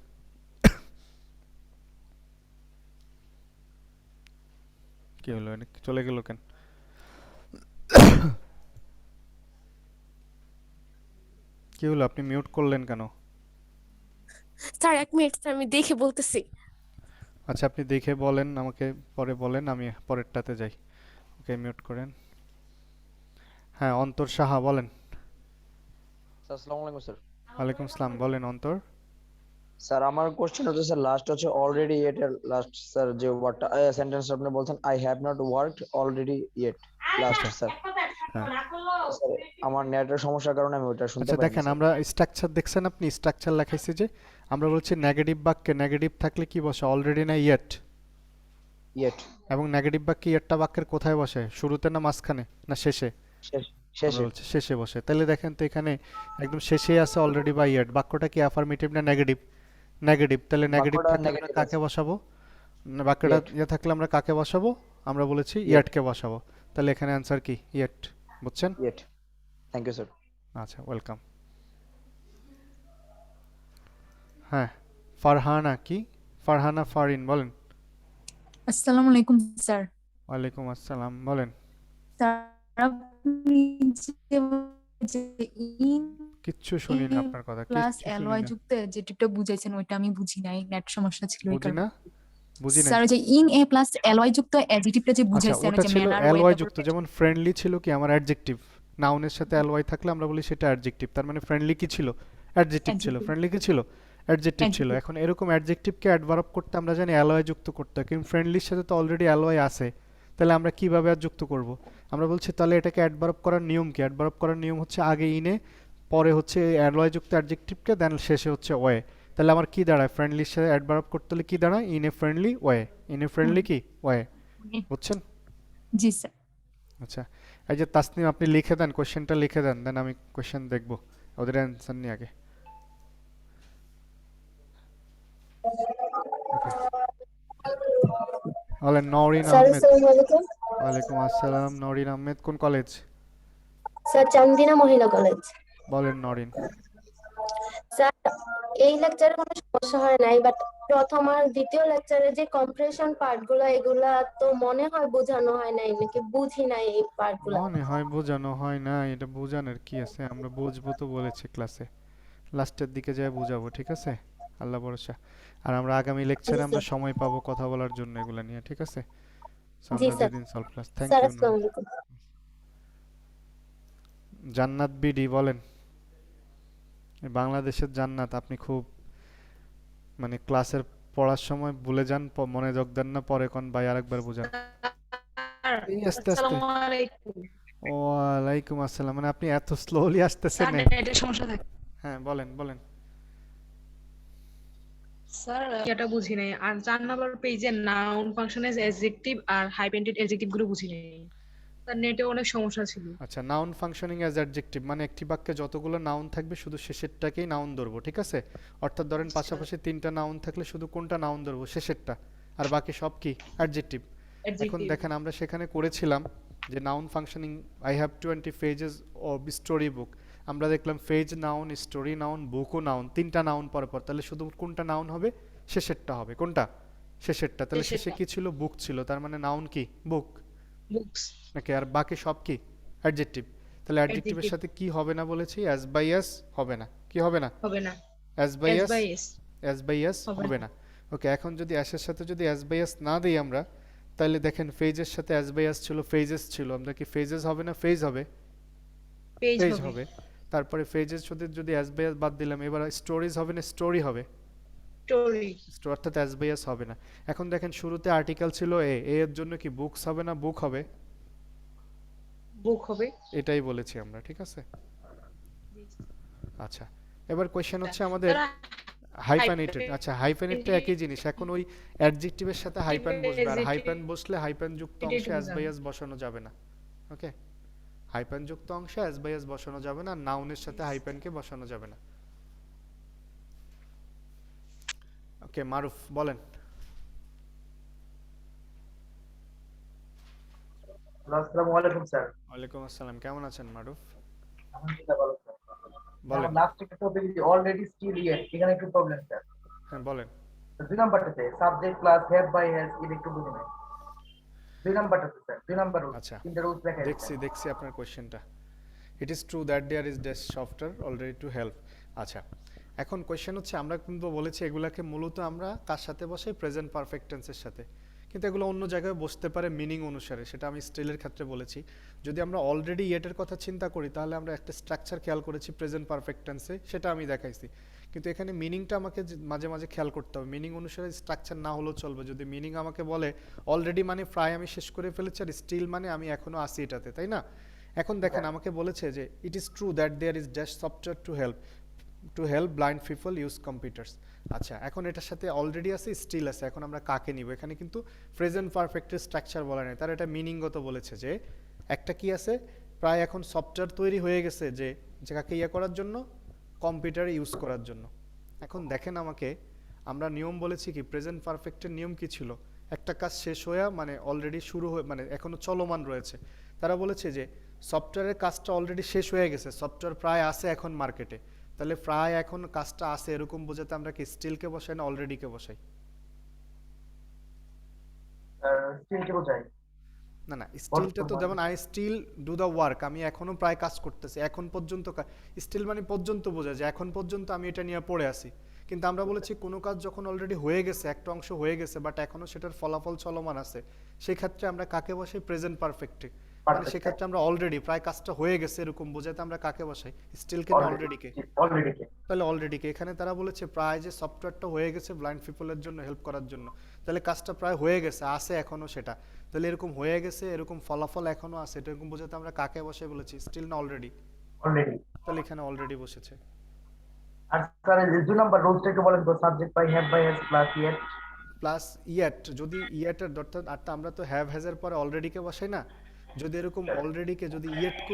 কি হলো, চলে গেল কেন? কি হলো, আপনি মিউট করলেন কেন? স্যার এক মিনিট স্যার, আমি দেখে বলতেছি। আচ্ছা, আপনি দেখে বলেন আমাকে, পরে বলেন, আমি পরেরটাতে যাই। ওকে, মিউট করেন। হ্যাঁ, অন্তর সাহা বলেন। স্যার আসসালামু আলাইকুম স্যার। ওয়ালাইকুম আসসালাম, বলেন অন্তর। স্যার আমার কোশ্চেন হচ্ছে স্যার লাস্ট হচ্ছে অলরেডি ইয়েট এর লাস্ট স্যার যে ওয়ার্ডটা সেন্টেন্স আপনি বলছেন I have not worked already yet last আচ্ছা, স্যার। হ্যাঁ। স্যার আমার নেটের সমস্যার কারণে আমি ওটা শুনতে আচ্ছা পাইনি দেখেন, স্যার। আমরা স্ট্রাকচার দেখছেন, আপনি স্ট্রাকচার লেখাইছি যে আমরা বলছি নেগেটিভ বাক্যে নেগেটিভ থাকলে কি বসে? অলরেডি না ইয়েট? ইয়েট এবং নেগেটিভ বাক্যে ইয়েটটা বাক্যের কোথায় বসে? শুরুতে না মাঝখানে না শেষে? শেষ আমরা শেষে বলছি শেষে বসে। তাহলে দেখেন তো এখানে একদম শেষেই আছে অলরেডি বা ইয়েট। বাক্যটা কি অ্যাফার্মেটিভ না নেগেটিভ? নেগেটিভ। তাহলে নেগেটিভ বাক্যটা থাকলে আমরা নেগেটিভ কাকে আছে বসাবো? না, বাক্যটা ইয়েট ইয়ে থাকলে আমরা কাকে বসাবো? আমরা বলেছি ইয়েট ইয়েটকে বসাবো। তাহলে এখানে অ্যান্সার কি? ইয়েট। বুঝছেন? ইয়েট। Thank you sir. আচ্ছা, ওয়েলকাম। হ্যাঁ, ফারহানা কি? ফারহানা ফারিন বলেন। আসসালামু আলাইকুম স্যার। ওয়ালাইকুম আসসালাম, বলেন। স্যার আপনি যে ইন কিচ্ছু শুনি না আপনার কথা, প্লাস কিচ্ছু শুনি এলওয়াই না। যুক্ত যেটা বুঝাইছেন ওইটা আমি বুঝি নাই, নেট সমস্যা ছিল এই বুঝি কারণে। না, বুঝি নাই। স্যার ওই যে ইন এ প্লাস এলওয়াই যুক্ত অ্যাডজেক্টিভটা যে আচ্ছা, বুঝাইছেন ওই ওটা যে ছিল ম্যানার ওয়ে অ্যালওয়াই যুক্ত, তারপর যেমন ফ্রেন্ডলি ছিল কি আমার অ্যাডজেক্টিভ। নাউনের সাথে অ্যালওয়াই থাকলে আমরা বলি সেটা অ্যাডজেক্টিভ, তার মানে ফ্রেন্ডলি কি ছিল? অ্যাডজেক্টিভ ছিল। অ্যাডজেক্টিভ ফ্রেন্ডলি কি ছিল? অ্যাডজেক্টিভ ছিল। অ্যাডজেক্টিভ। এখন এরকম অ্যাডজেক্টিভকে অ্যাডভার্ব করতে আমরা জানি অ্যালওয়াই যুক্ত করতে হয়, কিন্তু ফ্রেন্ডলির সাথে তো অলরেডি অ্যালওয়াই আছে। তাহলে আমরা কিভাবে আর যুক্ত করব? আমরা বলছি তাহলে এটাকে অ্যাডভার্ব করার নিয়ম কি? অ্যাডভার্ব করার নিয়ম হচ্ছে আগে ইনে, পরে হচ্ছে অ্যালয় যুক্ত অ্যাডজেক্টিভকে, দেন শেষে হচ্ছে ওয়ে। তাহলে আমার কি দাঁড়ায়? ফ্রেন্ডলির সাথে অ্যাডভার্ব করতে হলে কি দাঁড়ায়? In a friendly way. In a friendly কি ওয়ে, বুঝছেন? জি স্যার। আচ্ছা, এই যে তাসনিম, আপনি লিখে দেন, কোশ্চেনটা লিখে দেন, দেন আমি কোশ্চেন দেখব, ওদের অ্যান্সার নিয়ে আগে। ওকে, বলেন। নওরিন স্যার আহমেদ। আসসালামু আলাইকুম। ওয়ালাইকুম আসসালাম। নওরিন আহমেদ কোন কলেজ? স্যার চান্দিনা মহিলা কলেজ। বলেন নওরিন। স্যার এই লেকচারে কোনো সমস্যা হয় নাই, বাট প্রথম আর দ্বিতীয় লেকচারে যে কম্প্রেশন পার্টগুলো এগুলা তো মনে হয় বোঝানো হয় নাই, নাকি বুঝি নাই এই পার্টগুলো। মনে হয় বোঝানো হয় না, এটা বোঝানোর কি আছে, আমরা বুঝবো তো বলেছি ক্লাসে, লাস্টের দিকে যায় বুঝাবো, ঠিক আছে? আল্লাহ ভরসা। আর আমরা আগামী লেকচারে জি আমরা স্যার। সময় পাবো কথা বলার জন্য এগুলা নিয়ে, ঠিক আছে? So জি আমরা স্যার। যেদিন solve class. Thank sir you. আসসালামু আলাইকুম। জান্নাত বিডি বলেন। এই বাংলাদেশের জান্নাত, আপনি খুব মানে ক্লাসের পড়ার সময় ভুলে যান, মনোযোগ দেন না, পরে কোন ভাই আরেকবার বুঝান। স্যার এই আস্তে আস্তে। আসসালামু আলাইকুম। ওয়ালাইকুম আসসালাম। মানে আপনি এত স্লোলি আসতেছেন। স্যার নেটের সমস্যা থাকে। হ্যাঁ বলেন বলেন। স্যার এটা বুঝি নাই, আর 4 নাম্বার পেজে নাউন ফাংশনের অ্যাডজেক্টিভ আর হাইপেন্টেড অ্যাডজেক্টিভ গুলো বুঝি নাই। তার নেটে অনেক সমস্যা ছিল। আচ্ছা, নাউন ফাংশনিং অ্যাজ অ্যাডজেক্টিভ মানে একটি বাক্যে যতগুলো নাউন থাকবে শুধু শেষেরটাকেই নাউন ধরবো, ঠিক আছে? অর্থাৎ ধরেন পাশাপাশি 3টা নাউন থাকলে শুধু কোনটা নাউন ধরবো? শেষেরটা, আর বাকি সব কি অ্যাডজেক্টিভ। এখন অ্যাডজেক্টিভ। দেখেন আমরা সেখানে করেছিলাম যে noun functioning, I have 20 pages of story book. আমরা দেখলাম পেজ নাউন, স্টোরি নাউন, বুকও নাউন, 3টা নাউন পর পর, তাহলে শুধু কোনটা নাউন হবে? শেষেরটা হবে। কোনটা? শেষেরটা। তাহলে শেষে শেষেরটা। কি ছিল? বুক ছিল, তার মানে নাউন কি? বুক বুকস। নাকি? আর বাকি সব কি? অ্যাডজেক্টিভ। তাহলে অ্যাডজেক্টিভের অ্যাডজেক্টিভ সাথে কি হবে না বলেছি? অ্যাজ বাই অ্যাজ হবে না। কি হবে না? হবে না। As by as as, by as as by as হবে হবে না। না। ওকে, এখন যদি অ্যাসের সাথে যদি অ্যাজ বাই অ্যাজ না দিই আমরা, তাহলে দেখেন ফেজের সাথে অ্যাজ বাই অ্যাজ ছিল, ফেজেস ছিল, আমরা কি ফেজেস হবে না ফেজ হবে? পেজ পেজ হবে। হবে। তারপরে ফেজের সাথে যদি অ্যাজ বাই অ্যাজ বাদ দিলাম, এবার স্টোরিজ হবে না স্টোরি হবে? স্টোরি। অর্থাৎ অ্যাজ বাই অ্যাজ হবে না। এখন দেখেন শুরুতে আর্টিকেল ছিল এ, এর জন্য কি বুকস হবে না বুক হবে? বুক হবে। এটাই বলেছি আমরা, ঠিক আছে? আচ্ছা, এবার কোয়েশ্চেন হচ্ছে আমাদের তারা হাইফেনেটেড। আচ্ছা, হাইফেনেটটা একই জিনিস, এখন ওই অ্যাডজেক্টিভের সাথে হাইফেন বসবে, আর হাইফেন বসলে হাইফেন যুক্ত এটাই অংশে তো অ্যাজ বাই বুঝলাম। অ্যাজ বসানো যাবে না। ওকে, হাইফেন যুক্ত অংশে অ্যাজ বাই অ্যাজ বসানো যাবে না, নাউনের সাথে হাইফেনকে বসানো যাবে না। ওকে, মারুফ বলেন। আসসালামু আলাইকুম স্যার। ওয়ালাইকুম আসসালাম, কেমন আছেন মারুফ? আলহামদুলিল্লাহ ভালো স্যার। বলেন। লাস্ট একটা টপিক অলরেডি স্টিল ইয়েট, এখানে একটু প্রবলেম স্যার। হ্যাঁ বলেন। 2 নাম্বারটাতে subject plus have by has এটা একটু বুঝে নাই। 2 নাম্বারটাতে স্যার, 2 নাম্বার রুল, আচ্ছা, তিনটা রুলস দেখা দেখছি যাচ্ছে। দেখছি আপনার কোয়েশ্চেনটা। It is true that there is dash software already to help. আচ্ছা, এখন কোয়েশ্চেন হচ্ছে আমরা কিন্তু বলেছি এগুলাকে মূলত আমরা কার সাথে বসাই? প্রেজেন্ট পারফেক্ট টেন্সের সাথে। কিন্তু এগুলো অন্য জায়গায় বসতে পারে মিনিং অনুসারে, সেটা আমি স্টিলের ক্ষেত্রে বলেছি। যদি আমরা অলরেডি ইয়েটের কথা চিন্তা করি তাহলে আমরা একটা স্ট্রাকচার খেয়াল করেছি প্রেজেন্ট পারফেক্ট টেন্সে, সেটা আমি দেখাইছি। কিন্তু এখানে মিনিংটা আমাকে মাঝে মাঝে খেয়াল করতে হবে, মিনিং অনুসারে স্ট্রাকচার না হলেও চলবে। যদি মিনিং আমাকে বলে অলরেডি মানে প্রায় আমি শেষ করে ফেলেছি, আর স্টিল মানে আমি এখনো আসি এটাতে, তাই না? এখন দেখেন আমাকে বলেছে যে it is true that there is dash software to help blind people use computers. আচ্ছা, এখন এটার সাথে অলরেডি আছে, স্টিল আছে, এখন আমরা কাকে নিব? এখানে কিন্তু প্রেজেন্ট পারফেক্টের স্ট্রাকচার বলা নেই, তার এটা মিনিংগত বলেছে যে একটা কি আছে, প্রায় এখন সফটওয়্যার তৈরি হয়ে গেছে যে কাকে ইয়ে করার জন্য? কম্পিউটারে ইউজ করার জন্য। এখন দেখেন আমাকে, আমরা নিয়ম বলেছি কি, প্রেজেন্ট পারফেক্টের নিয়ম কি ছিল? একটা কাজ শেষ হয়ে মানে অলরেডি শুরু হয়ে মানে এখনো চলমান রয়েছে। তারা বলেছে যে সফটওয়্যারের কাজটা অলরেডি শেষ হয়ে গেছে, সফটওয়্যার প্রায় আছে এখন মার্কেটে, তাহলে প্রায় এখন কাজটা আছে এরকম বোঝাতে আমরা কি স্টিলকে বসাই না অলরেডিকে বসাই? স্টিলকে বোঝায়। না না, স্টিলটা তো যেমন I still do the work, আমি এখনো প্রায় কাজ করতেছি, এখন পর্যন্ত স্টিল মানে পর্যন্ত বোঝায় যে এখন পর্যন্ত আমি এটা নিয়ে পড়ে আছি। কিন্তু আমরা বলেছি কোনো কাজ যখন অলরেডি হয়ে গেছে, একটা অংশ হয়ে গেছে, বাট এখনো সেটার ফলাফল চলমান আছে, সেই ক্ষেত্রে আমরা কাকে বসাই? প্রেজেন্ট পারফেক্টে। মানে সেক্ষেত্রে আমরা অলরেডি প্রায় কাজটা হয়ে গেছে এরকম বোঝাতে আমরা কাকে বসাই? স্টিলকে না অলরেডিকে? অলরেডিকে। তাহলে অলরেডিকে। এখানে তারা বলেছে প্রায় যে সফটওয়্যারটা হয়ে গেছে ব্লাইন্ড পিপলের জন্য হেল্প করার জন্য, তাহলে কাজটা প্রায় হয়ে গেছে, আছে এখনো সেটা, তাহলে এরকম হয়ে গেছে, এরকম ফলাফল এখনো আছে, এটা এরকম বোঝাতে আমরা কাকে বসে বলেছি? স্টিল না অলরেডি? অলরেডি। তাহলে এখানে অলরেডি বসেছে। আর স্যার এই যে 2 নাম্বার রুলসটা একটু বলেন তো, subject by have by has plus yet. Plus yet, যদি ইয়েটের অর্থাৎ আর আমরা তো হ্যাভ হ্যাজের পরে অলরেডিকে বসাই না, যদি এরকম অলরেডিকে যদি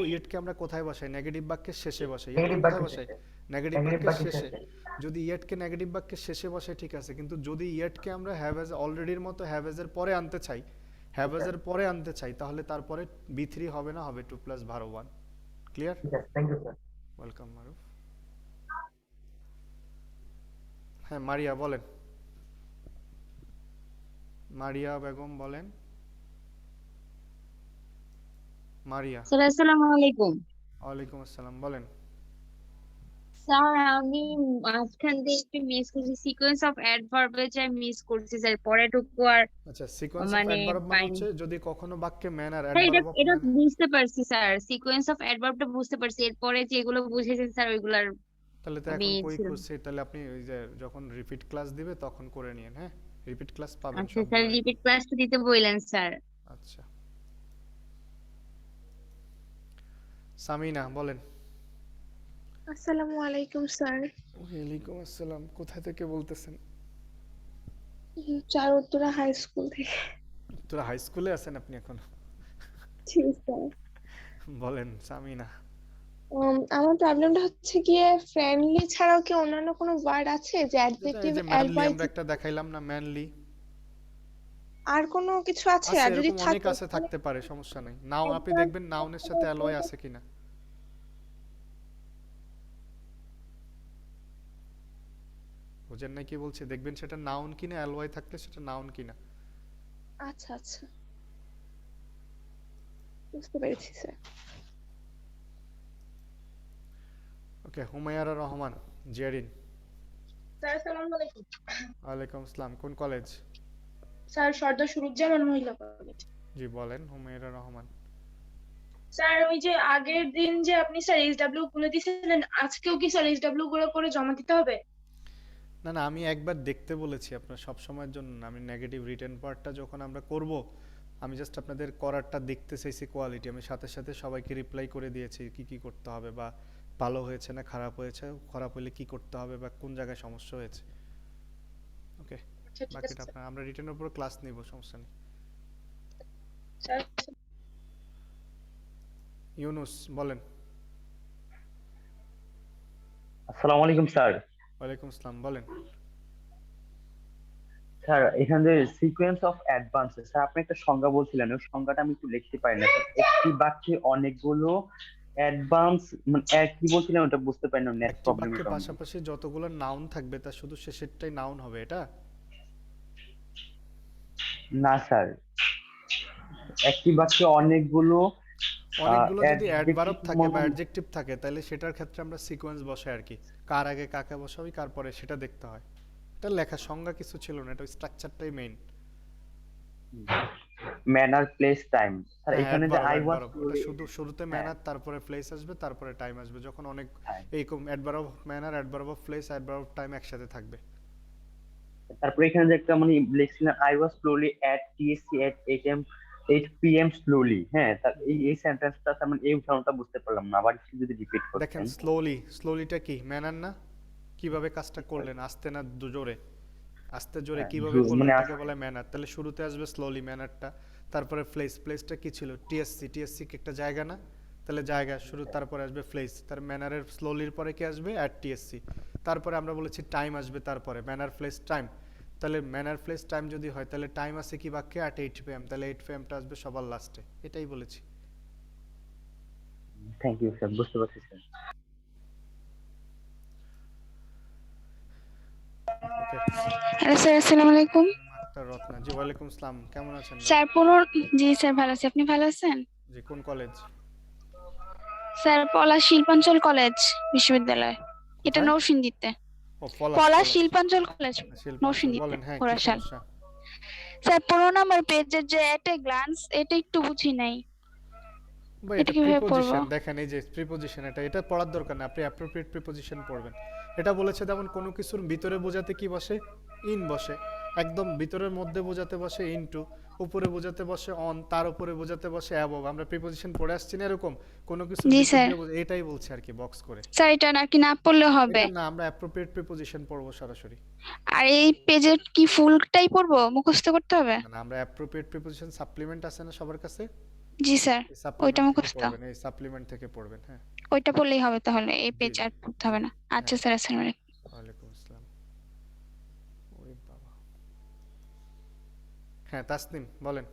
ইয়েটকে আমরা কোথায় বসাই? নেগেটিভ বাক্যের শেষে বসাই। ইয়েটকে নেগেটিভ কোথায় বাক্যের বসাই? শেষে। নেগেটিভ নেগেটিভ বাক্যের বাক্যের শেষে। শেষে। যদি ইয়েটকে নেগেটিভ বাক্যের শেষে বসাই ঠিক আছে, কিন্তু যদি ইয়েটকে আমরা হ্যাভ হ্যাজ অলরেডির মতো হ্যাভ হ্যাজের পরে আনতে চাই, হ্যাভ হ্যাজের পরে আনতে চাই, তাহলে তারপরে B3 হবে না, হবে 2 + ভারো 1। ক্লিয়ার? ঠিক আছে, থ্যাংক ইউ স্যার। ওয়েলকাম মারুফ। হ্যাঁ মারিয়া বলেন, মারিয়া বেগম বলেন। মারিয়া। স্যার আসসালামু আলাইকুম। ওয়ালাইকুম আসসালাম, বলেন। স্যার আমি মাঝখান দিয়ে একটু মিস করছি, সিকোয়েন্স অফ অ্যাডভার্বে যে মিস করছি স্যার, পরেরটুকু আর আচ্ছা, সিকোয়েন্স অফ মানে অ্যাডভার্ব মানে পাইনি। হচ্ছে যদি কখনো বাক্যে ম্যানার, স্যার এটা অ্যাডভার্ব অফ এটা ম্যানার। বুঝতে পারছি স্যার, সিকোয়েন্স অফ অ্যাডভার্বটা বুঝতে পারছি, এরপরে যেগুলো বুঝেছেন স্যার ওইগুলার তাহলে তো আমি এখন কই ছিলাম। করছি, তাহলে আপনি ওই যে যখন রিপিট ক্লাস দিবে তখন করে নিয়েন। হ্যাঁ, রিপিট ক্লাস পাবেন আচ্ছা স্যার, সবগুলোরই। রিপিট ক্লাসটা দিতে বললেন স্যার। আচ্ছা, সামিনা বলেন। আসসালামু আলাইকুম স্যার। ওয়ালাইকুম আসসালাম, কোথায় থেকে বলতেছেন? চার উত্তরা হাই স্কুল থেকে। তোরা হাই স্কুলে আছেন আপনি এখন? জি স্যার। বলেন সামিনা। আমার প্রবলেমটা হচ্ছে গিয়ে ফ্রেন্ডলি ছাড়াও কি অন্যান্য কোনো ওয়ার্ড আছে যে যেটা এই অ্যাডজেক্টিভ যে ম্যানলি অ্যাডভার্ব, আমরা একটা দেখাইলাম না, ম্যানলি আর কোনো কিছু আছে? আছে, আর যদি এরকম অনেক থাকে আছে, থাকতে পারে, সমস্যা নাই। নাও আপনি দেখবেন নাউনের সাথে অ্যালয় আছে কিনা। বুঝেন না কি বলছি? দেখবেন সেটা নাউন কিনা, অ্যালয় থাকলে সেটা নাউন কিনা। আচ্ছা আচ্ছা, বুঝতে পেরেছি স্যার। ওকে, হুমায়রা রহমান, জেরিন। স্যার আসসালামু আলাইকুম। ওয়ালাইকুম আসসালাম, কোন কলেজ? স্যার সর্দার সুরুজ্জামান মহিলা কলেজ। জি বলেন, হুমায়রা রহমান। স্যার ওই যে আগের দিন যে আপনি স্যার এইচডব্লিউ গুলো দিয়েছিলেন, আজকেও কি স্যার এইচডব্লিউ গুলো করে জমা দিতে হবে? না না, আমি একবার দেখতে বলেছি, আপনার সব সময়ের জন্য না। আমি নেগেটিভ রিটেন পার্টটা যখন আমরা করব, আমি জাস্ট আপনাদের করারটা দেখতে চাইছি, কোয়ালিটি। আমি সাথে সাথে সবাইকে রিপ্লাই করে দিয়েছি কি কি করতে হবে, বা ভালো হয়েছে না খারাপ হয়েছে, খারাপ হলে কি করতে হবে, বা কোন জায়গায় সমস্যা হয়েছে। ওকে, আচ্ছা ঠিক আছে বাকিটা আপনার আমরা রিটেনের উপর ক্লাস নিব, সমস্যা নেই। স্যার। ইউনুস বলেন। আসসালামু আলাইকুম স্যার। ওয়ালাইকুম আসসালাম, বলেন। স্যার এখানে সিকোয়েন্স অফ অ্যাডভান্স, স্যার আপনি একটা সংজ্ঞা বলছিলেন, ওই সংজ্ঞাটা আমি একটু লিখতে পারি না স্যার। একটি বাক্যে অনেকগুলো অ্যাডভান্স, মানে কি বলছিলেন ওটা বুঝতে পারি না, নেট একটি প্রবলেম। বাক্যের পাশাপাশি যতগুলো নাউন থাকবে তার শুধু শেষেরটাই নাউন হবে, এটা? না স্যার, একটি বাক্যে অনেকগুলো অনেকগুলো যদি অ্যাডভার্ব adjective থাকে বা মানে- অ্যাডজেক্টিভ থাকে, তাহলে সেটার ক্ষেত্রে আমরা সিকোয়েন্স বসাই আর কি, কার আগে কাকে বসাবি, কার পরে, সেটা দেখতে হয়। এটা লেখা সংজ্ঞা কিছু ছিল না, এটা স্ট্রাকচারটাই main. Manner, place, time. Sir হ্যাঁ, এখানে যে আই ওয়াজ এটা শুধু শুরুতে ম্যানার, তারপরে প্লেস আসবে, তারপরে টাইম আসবে, যখন অনেক এইরকম adverb of manner, adverb of place, adverb of time একসাথে থাকবে। তারপরে এখানে যে একটা মানে লিখছিলেন I was slowly at TSC at 8 PM slowly. হ্যাঁ, তার এই সেন্টেন্সটা তার মানে এই উদাহরণটা বুঝতে পারলাম না, আবার একটু যদি রিপিট দেখেন করতেন। স্লোলিটা কি ম্যানার না? কিভাবে কাজটা করলেন, আস্তে না জোরে? আস্তে জোরে হ্যাঁ, কিভাবে করলেন মানে এটাকে বলে ম্যানার। তাহলে শুরুতে আসবে স্লোলি ম্যানারটা, তারপরে প্লেসটা কি ছিল? টিএসসি কি একটা জায়গা না? তাহলে জায়গা শুরু, তারপরে আসবে প্লেস, তার ম্যানারের স্লোলির পরে কি আসবে? At TSC. তারপরে আমরা বলেছি টাইম আসবে, তারপরে ম্যানার প্লেস টাইম। তাহলে ম্যানার প্লেস টাইম যদি হয়, তাহলে টাইম আছে কি বাক্যে? অ্যাট 8 PM, তাহলে 8 PMটা আসবে সবার লাস্টে, এটাই বলেছি। থ্যাংক ইউ স্যার, বুঝতে পারছি স্যার। ওকে, হ্যালো স্যার আসসালামু আলাইকুম। মাস্টার রত্না জি, ওয়ালাইকুম আসসালাম, কেমন আছেন? স্যার জি স্যার ভালো আছি, আপনি ভালো আছেন? জি, কোন কলেজ? স্যার পলাশ শিল্পাঞ্চল কলেজ বিশ্ববিদ্যালয়, এটা কোথায়? নরসিংদীতে। ও পলাশ শিল্পাঞ্চল কলেজ শিল্পাঞ্চল, নরসিংদীতে, বলেন। হ্যাঁ, কি ঘোড়াশাল। সমস্যা? স্যার 15 নাম্বার পেজের যে এট এ গ্লান্স, এটা একটু বুঝি নাই, ভাই এটা এটা কিভাবে প্রিপজিশন, পড়বো? দেখেন এই যে প্রিপজিশন, এটা পড়ার দরকার না, আপনি অ্যাপ্রোপ্রিয়েট প্রিপজিশন পড়বেন। এটা বলেছে যেমন কোনো কিছুর ভিতরে বোঝাতে কি বসে? ইন বসে। একদম ভিতরের মধ্যে বোঝাতে বসে ইনটু, উপরে বোঝাতে বসে অন, তার উপরে বোঝাতে বসে অ্যাবভ। আমরা প্রিপজিশন পড়ে আসছি না এরকম, কোনো কিছু জি নিচে স্যার। দিয়ে এটাই বলছে আর কি বক্স করে। স্যার এটা নাকি না পড়লেও হবে? এটা না, আমরা অ্যাপ্রোপ্রিয়েট প্রিপজিশন পড়বো সরাসরি। আর এই পেজের কি ফুলটাই পড়বো, মুখস্থ করতে হবে? না আমরা অ্যাপ্রোপ্রিয়েট প্রিপজিশন সাপ্লিমেন্ট আছে না সবার কাছে, জি স্যার, এই ওইটা সাপ্লিমেন্ট থেকে মুখস্থ। পড়বেন, এই সাপ্লিমেন্ট থেকে পড়বেন। হ্যাঁ ওইটা পড়লেই হবে তাহলে, এই জি পেজ জি আর পড়তে হবে না। আচ্ছা হ্যাঁ। স্যার, আসসালামু আলাইকুম। ওয়ালাইকুম আসসালাম। ওরে বাবা। হ্যাঁ তাসনিম বলেন।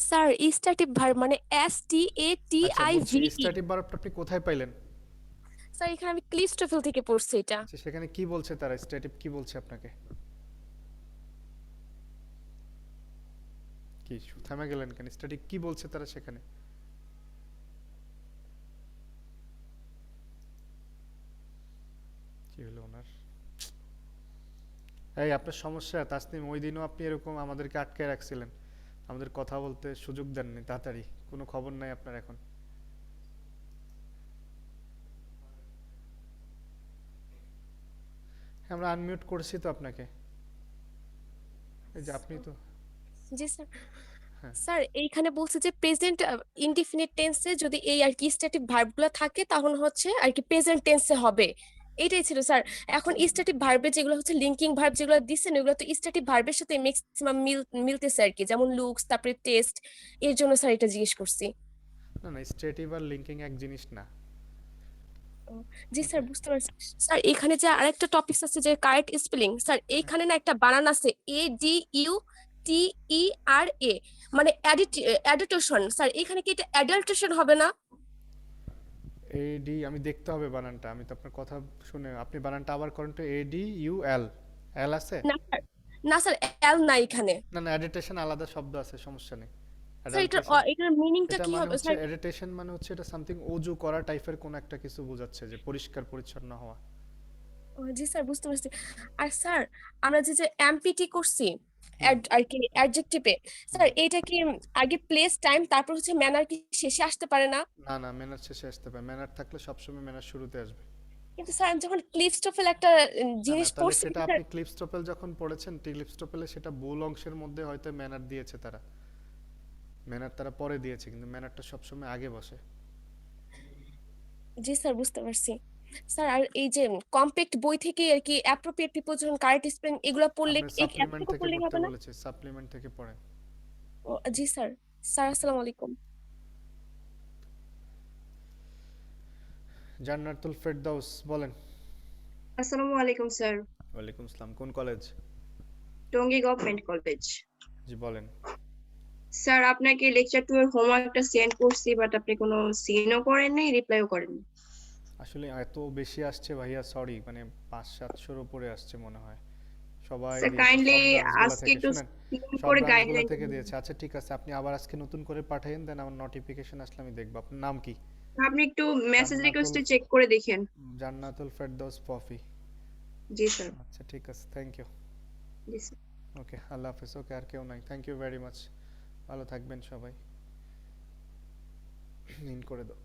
স্যার স্ট্যাটিক ভার্ব মানে আচ্ছা বলছি STATIVE। স্ট্যাটিক ভার্বটা আপনি কোথায় পাইলেন? স্যার এখানে আমি ক্লিস্টোফেল থেকে পড়ছি এটা। আচ্ছা সেখানে কি বলছে তারা, স্ট্যাটিক কি বলছে আপনাকে? কি থামে গেলেন কেন? স্ট্যাটিক কি বলছে তারা সেখানে? কি হলো ওনার? এই আপনার সমস্যা তাসনিম, ওই দিনও আপনি এরকম আমাদেরকে আটকায় রাখছিলেন, আমাদের কথা বলতে সুযোগ দেননি তাড়াতাড়ি, কোনো খবর নাই আপনার এখন। আমরা আনমিউট করছি তো আপনাকে, এই যে আপনি তো। জি স্যার। হ্যাঁ স্যার এইখানে বলছে যে প্রেজেন্ট ইনডিফিনিট টেন্সে যদি এই আর কি স্ট্যাটিক ভার্বগুলো থাকে তাহলে হচ্ছে আর কি প্রেজেন্ট টেন্সে হবে, এটাই ছিল স্যার। এখন স্ট্যাটিক ভার্বে যেগুলো হচ্ছে লিঙ্কিং ভার্ব যেগুলো দিচ্ছেন ওগুলো তো স্ট্যাটিক ভার্বের সাথে ম্যাক্সিমাম মিলতেছে আর কি, যেমন লুকস তারপরে টেস্ট, এর জন্য স্যার এটা জিজ্ঞেস করছি। না না, স্ট্রেটিভ আর লিঙ্কিং এক জিনিস না। জি স্যার ওকে বুঝতে পারছি। স্যার এখানে যে আরেকটা টপিক আছে যে কারেক্ট স্পেলিং, স্যার এইখানে না একটা বানান আছে ADUTERA, মানে অ্যাডিটেশন। স্যার এখানে কি এটা অ্যাডাল্টেশন হবে না? এডি আমি দেখতে হবে বানানটা, আমি তো আপনার কথা শুনে, আপনি বানানটা আবার করেন তো, ADUL, এল আছে? না স্যার, না স্যার এল না এখানে। না না, অ্যাডিটেশন আলাদা শব্দ আছে, সমস্যা নেই। স্যার এটার অ্যাডাল্টেশন এটার মিনিংটা এটা কি মানে হবে হচ্ছে, স্যার? এডিটেশন মানে হচ্ছে এটা সামথিং অজু করা টাইপের কোন একটা কিছু বোঝাচ্ছে, যে পরিষ্কার পরিচ্ছন্ন হওয়া। জি স্যার বুঝতে পারছি। আর স্যার আমরা যে এমপিটি করছি হুম আর কি অ্যাডজেক্টিভে, স্যার হুম। এটা কি আগে প্লেস টাইম তারপর হচ্ছে ম্যানার কি শেষে আসতে পারে না? না না, ম্যানার শেষে আসতে পারে, ম্যানার থাকলে সবসময় ম্যানার শুরুতে আসবে। কিন্তু স্যার আমি যখন ক্লিপস্টোফেল একটা না না, জিনিস তাহলে পড়ছি সেটা স্যার। আপনি ক্লিপস্টপেল যখন পড়েছেন, ক্লিপস্টপেলে সেটা ভুল অংশের মধ্যে হয়তো ম্যানার দিয়েছে তারা, ম্যানার তারা পরে দিয়েছে, কিন্তু ম্যানারটা সবসময় আগে বসে। জি স্যার বুঝতে পারছি। স্যার আর এই যে কম্প্যাক্ট বই থেকে আর কি অ্যাপ্রোপ্রিয়েট প্রিপোজিশন কারেক্ট স্পেলিং এগুলো পড়লে আপনার এই সাপ্লিমেন্ট এতটুকু থেকে পড়লেই পড়তে হবে না? বলেছে, সাপ্লিমেন্ট থেকে পড়েন। জি স্যার। স্যার আসসালামু আলাইকুম। জান্নাতুল ফেরদাউস বলেন। আসসালামু আলাইকুম স্যার। ওয়ালাইকুম আসসালাম, কোন কলেজ? Tongi government college. জি বলেন। স্যার আপনাকে লেকচার 2 এর হোমওয়ার্কটা সেন্ড করছি, বাট আপনি কোনো সিনও করেন নাই, রিপ্লাইও করেন নাই। আসলে এত বেশি আসছে ভাইয়া, সরি, মানে 500-700 উপরে আসছে মনে হয়, সবাই স্যার দিয়েছে কাইন্ডলি সব ব্রাঞ্চগুলো আজকে থেকে। একটু শুনেন, সিন সব করে ব্রাঞ্চগুলো গাইডলাইন থেকে দিয়েছে। আচ্ছা ঠিক আছে, আপনি আবার আজকে নতুন করে পাঠাইন, দেন আমার নোটিফিকেশন আসলে আমি দেখব। আপনার নাম কি? আপনি একটু মেসেজ জান্নাতুল, রিকোয়েস্টে চেক করে দেখেন। জান্নাতুল ফেরদাউস পফি। জি স্যার। আচ্ছা ঠিক আছে, থ্যাংক ইউ। জি স্যার। ওকে আল্লাহ হাফেজ। ওকে আর কেউ নাই, থ্যাংক ইউ ভেরি মাচ, ভালো থাকবেন সবাই। ইন করে দাও।